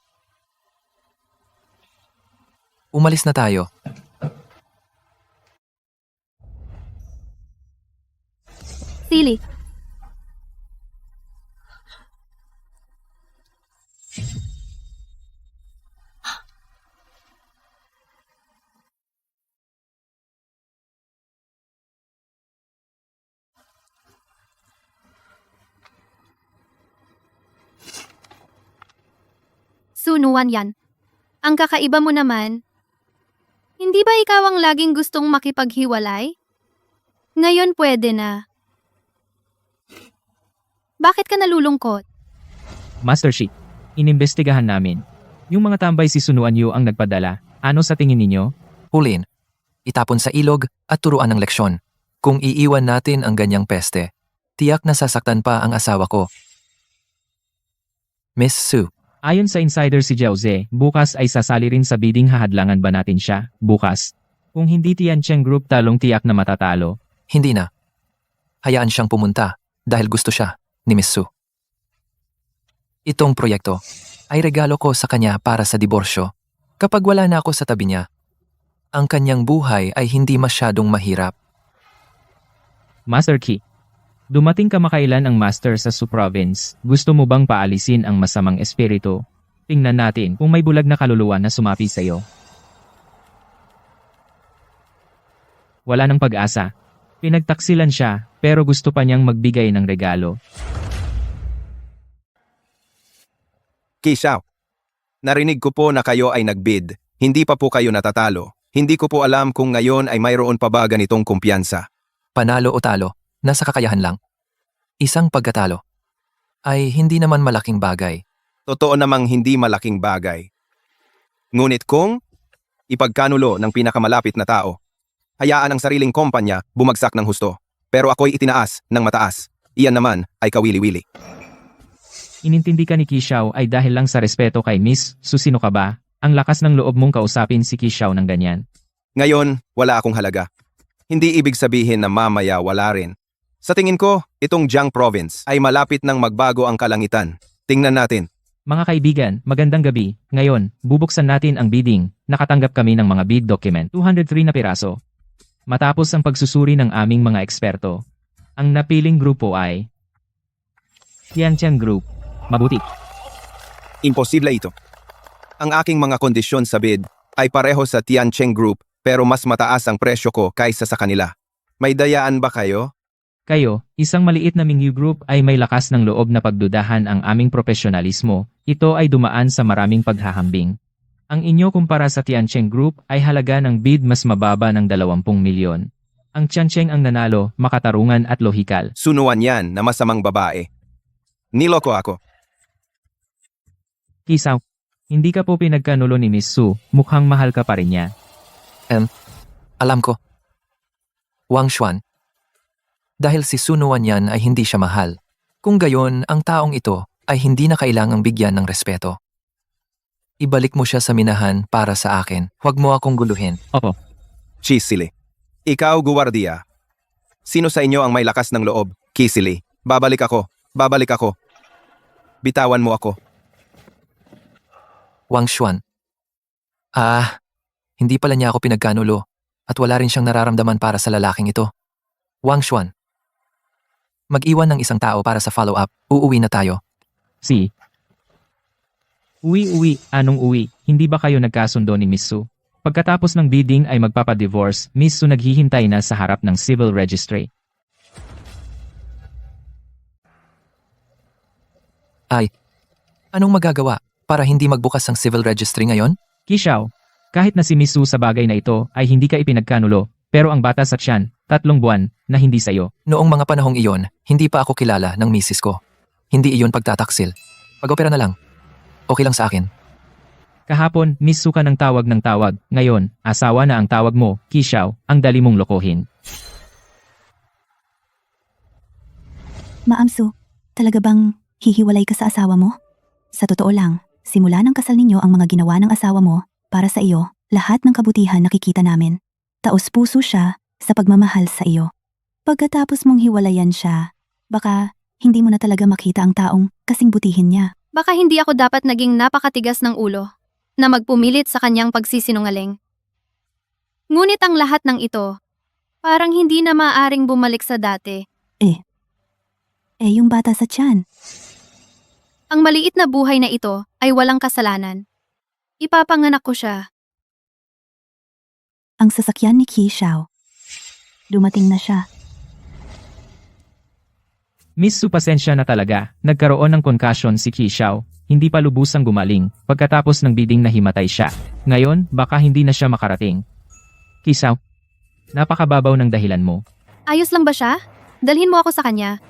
Umalis na tayo. Sili. Sunuan yan. Ang kakaiba mo naman. Hindi ba ikaw ang laging gustong makipaghiwalay? Ngayon pwede na. Bakit ka nalulungkot? Master Shi, inimbestigahan namin. Yung mga tambay si Sunuan Yu ang nagpadala. Ano sa tingin ninyo? Hulin. Itapon sa ilog at turuan ng leksyon. Kung iiwan natin ang ganyang peste, tiyak na sasaktan pa ang asawa ko. Miss Su. Ayon sa insider si Jiao Ze, bukas ay sasali rin sa bidding. Hahadlangan ba natin siya? Bukas. Kung hindi Tiancheng Group talong tiyak na matatalo. Hindi na. Hayaan siyang pumunta dahil gusto siya ni Miss Su. Itong proyekto ay regalo ko sa kanya para sa diborsyo. Kapag wala na ako sa tabi niya, ang kanyang buhay ay hindi masyadong mahirap. Master Ki. Dumating kamakailan ang Master sa Su Province. Gusto mo bang paalisin ang masamang espiritu? Tingnan natin kung may bulag na kaluluwa na sumapi sa iyo. Wala nang pag-asa. Pinagtaksilan siya, pero gusto pa niyang magbigay ng regalo. Kishaw, narinig ko po na kayo ay nagbid. Hindi pa po kayo natatalo. Hindi ko po alam kung ngayon ay mayroon pa ba ganitong kumpiyansa. Panalo o talo, nasa kakayahan lang. Isang pagkatalo ay hindi naman malaking bagay. Totoo namang hindi malaking bagay. Ngunit kung ipagkanulo ng pinakamalapit na tao, hayaan ang sariling kumpanya bumagsak ng husto. Pero ako'y itinaas ng mataas. Iyan naman ay kawili-wili. Inintindi ka ni Kishaw ay dahil lang sa respeto kay Miss Su. Sino ka ba? Ang lakas ng loob mong kausapin si Kishaw ng ganyan. Ngayon, wala akong halaga. Hindi ibig sabihin na mamaya wala rin. Sa tingin ko, itong Jiang Province ay malapit nang magbago ang kalangitan. Tingnan natin. Mga kaibigan, magandang gabi. Ngayon, bubuksan natin ang bidding. Nakatanggap kami ng mga bid document. 203 na piraso. Matapos ang pagsusuri ng aming mga eksperto, ang napiling grupo ay Tiancheng Group. Mabuti. Imposible ito. Ang aking mga kondisyon sa bid ay pareho sa Tiancheng Group pero mas mataas ang presyo ko kaysa sa kanila. May dayaan ba kayo? Kayo, isang maliit na Mingyu Group ay may lakas ng loob na pagdudahan ang aming profesionalismo. Ito ay dumaan sa maraming paghahambing. Ang inyo kumpara sa Tiancheng Group ay halaga ng bid mas mababa ng 20 milyon. Ang Tiancheng ang nanalo, makatarungan at lohikal. Sunuan yan na masamang babae. Niloko ako. Kisaw, hindi ka po pinagkanulo ni Miss Su, mukhang mahal ka pa rin niya. Alam ko. Wang Xuan. Dahil si Sunuan yan ay hindi siya mahal. Kung gayon, ang taong ito ay hindi na kailangang bigyan ng respeto. Ibalik mo siya sa minahan para sa akin. Huwag mo akong guluhin. Opo. Chisili. Ikaw, guwardiya. Sino sa inyo ang may lakas ng loob? Kisili. Babalik ako. Babalik ako. Bitawan mo ako. Wang Xuan. Hindi pala niya ako pinagkanulo at wala rin siyang nararamdaman para sa lalaking ito. Wang Xuan. Mag-iwan ng isang tao para sa follow-up. Uuwi na tayo. Si. Uwi. Anong uwi? Hindi ba kayo nagkasundo ni Miss Su? Pagkatapos ng bidding ay magpapa-divorce, Miss Su naghihintay na sa harap ng civil registry. Anong magagawa para hindi magbukas ang civil registry ngayon? Kishaw, kahit na si Miss Su sa bagay na ito ay hindi ka ipinagkanulo, pero ang bata sa tiyan, 3 buwan, na hindi sa'yo. Noong mga panahong iyon, hindi pa ako kilala ng misis ko. Hindi iyon pagtataksil. Pag-opera na lang. Okay lang sa akin. Kahapon, Miss Su ka ng tawag. Ngayon, asawa na ang tawag mo, Kishaw, ang dali mong lokohin. Maamso, talaga bang hihiwalay ka sa asawa mo? Sa totoo lang, simula ng kasal ninyo ang mga ginawa ng asawa mo, para sa iyo, lahat ng kabutihan nakikita namin. Taos-puso siya sa pagmamahal sa iyo. Pagkatapos mong hiwalayan siya, baka hindi mo na talaga makita ang taong kasing butihin niya. Baka hindi ako dapat naging napakatigas ng ulo na magpumilit sa kanyang pagsisinungaling. Ngunit ang lahat ng ito, parang hindi na maaaring bumalik sa dati. Yung bata sa tiyan. Ang maliit na buhay na ito ay walang kasalanan. Ipapanganak ko siya. Ang sasakyan ni Kishaw. Dumating na siya. Miss Su, pasensya na talaga. Nagkaroon ng concussion si Kishaw. Hindi pa lubusang gumaling. Pagkatapos ng bidding nahimatay siya. Ngayon, baka hindi na siya makarating. Kishaw, napakababaw ng dahilan mo. Ayos lang ba siya? Dalhin mo ako sa kanya.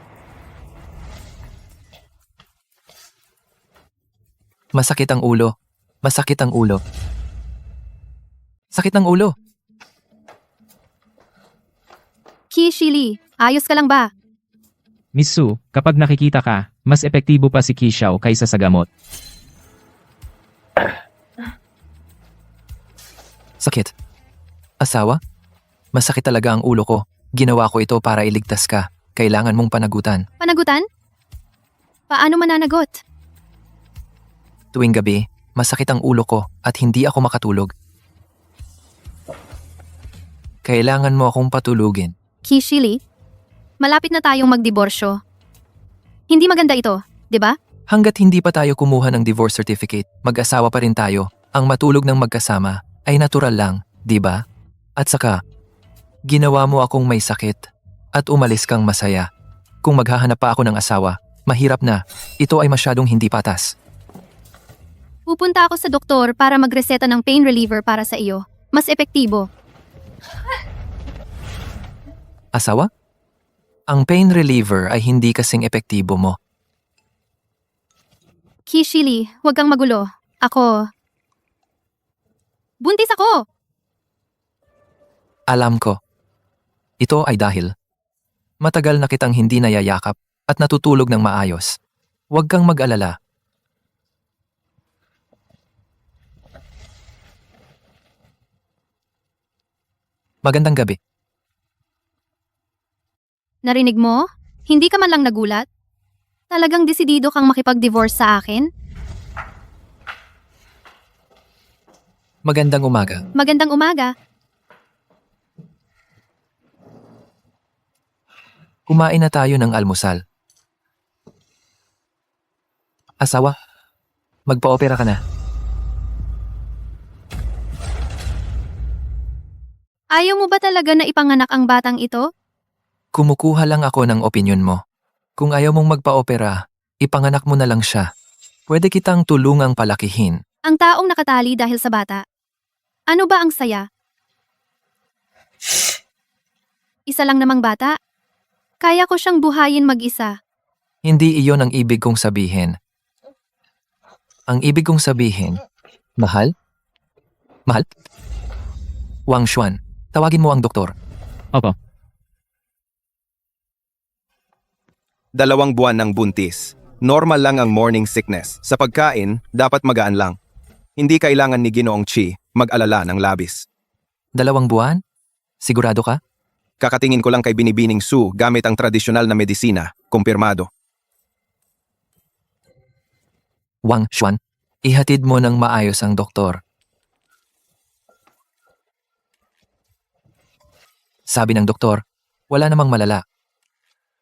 Masakit ang ulo. Masakit ang ulo. Sakit ng ulo. Kishili, ayos ka lang ba? Miss Su, kapag nakikita ka, mas epektibo pa si Kishaw kaysa sa gamot. Sakit. Asawa? Masakit talaga ang ulo ko. Ginawa ko ito para iligtas ka. Kailangan mong panagutan. Panagutan? Paano mananagot? Tuwing gabi, masakit ang ulo ko at hindi ako makatulog. Kailangan mo akong patulugin. Kishili, malapit na tayong magdiborsyo. Hindi maganda ito, di ba? Hanggat hindi pa tayo kumuha ng divorce certificate, mag-asawa pa rin tayo. Ang matulog ng magkasama ay natural lang, di ba? At saka, ginawa mo akong may sakit at umalis kang masaya. Kung maghahanap pa ako ng asawa, mahirap na. Ito ay masyadong hindi patas. Pupunta ako sa doktor para magreseta ng pain reliever para sa iyo. Mas epektibo. Asawa? Ang pain reliever ay hindi kasing epektibo mo. Kishili, huwag kang magulo. Ako... Buntis ako! Alam ko. Ito ay dahil matagal na kitang hindi nayayakap at natutulog ng maayos. Huwag kang mag-alala. Magandang gabi. Narinig mo? Hindi ka man lang nagulat? Talagang desidido kang makipag-divorce sa akin? Magandang umaga. Magandang umaga. Kumain na tayo ng almusal. Asawa, Magpa-opera ka na. Ayaw mo ba talaga na ipanganak ang batang ito? Kumukuha lang ako ng opinyon mo. Kung ayaw mong magpa-opera, ipanganak mo na lang siya. Pwede kitang tulungang palakihin. Ang taong nakatali dahil sa bata. Ano ba ang saya? Isa lang namang bata. Kaya ko siyang buhayin mag-isa. Hindi iyon ang ibig kong sabihin. Ang ibig kong sabihin, mahal? Mahal? Wang Xuan, tawagin mo ang doktor. Opo. 2 buwan ng buntis. Normal lang ang morning sickness. Sa pagkain, dapat magaan lang. Hindi kailangan ni Ginoong Chi mag-alala ng labis. 2 buwan? Sigurado ka? Kakatingin ko lang kay Binibining Su gamit ang tradisyonal na medisina, kumpirmado. Wang Xuan, ihatid mo ng maayos ang doktor. Sabi ng doktor, wala namang malala.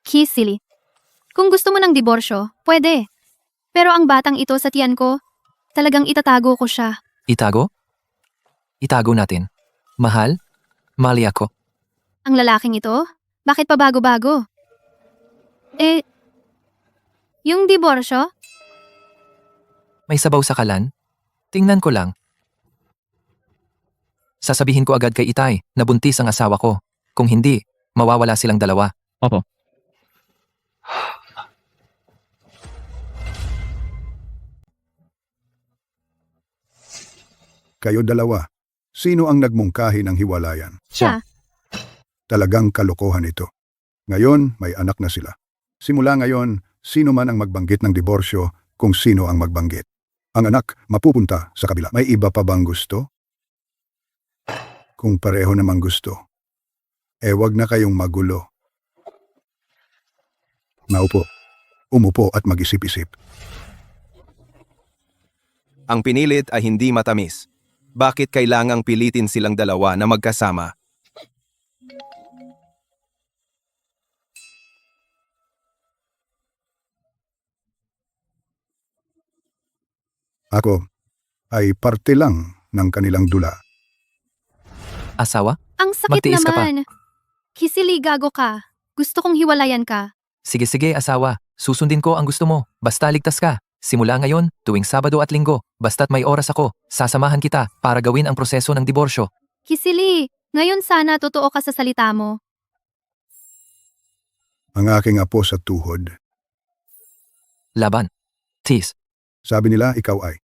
Kisili. Kung gusto mo ng diborsyo, pwede. Pero ang batang ito sa tiyan ko, talagang itatago ko siya. Itago? Itago natin. Mahal? Mali ako. Ang lalaking ito? Bakit pa bago-bago? Yung diborsyo? May sabaw sa kalan? Tingnan ko lang. Sasabihin ko agad kay Itay na buntis ang asawa ko. Kung hindi, mawawala silang dalawa. Opo. Kayo dalawa, sino ang nagmungkahi ng hiwalayan? Siya. Talagang kalokohan ito. Ngayon, may anak na sila. Simula ngayon, sino man ang magbanggit ng diborsyo kung sino ang magbanggit. Ang anak mapupunta sa kabila. May iba pa bang gusto? Kung pareho namang gusto, wag na kayong magulo. Naupo, umupo at mag-isip-isip. Ang pinilit ay hindi matamis. Bakit kailangang pilitin silang dalawa na magkasama? Ako ay parte lang ng kanilang dula. Asawa? Ang sakit Magtiis ka pa. naman. Kisili, gago ka. Gusto kong hiwalayan ka. Sige asawa. Susundin ko ang gusto mo. Basta ligtas ka. Simula ngayon, tuwing Sabado at Linggo, basta't may oras ako, sasamahan kita para gawin ang proseso ng diborsyo. Kisili, ngayon sana totoo ka sa salita mo. Ang aking apo sa tuhod. Laban. Tis. Sabi nila, ikaw ay.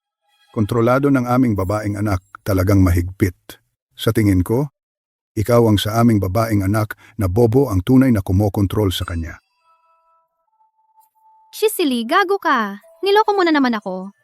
Kontrolado ng aming babaeng anak, talagang mahigpit. Sa tingin ko, ikaw ang sa aming babaeng anak na bobo ang tunay na kumokontrol sa kanya. Kisili, gago ka. Niloko mo na naman ako.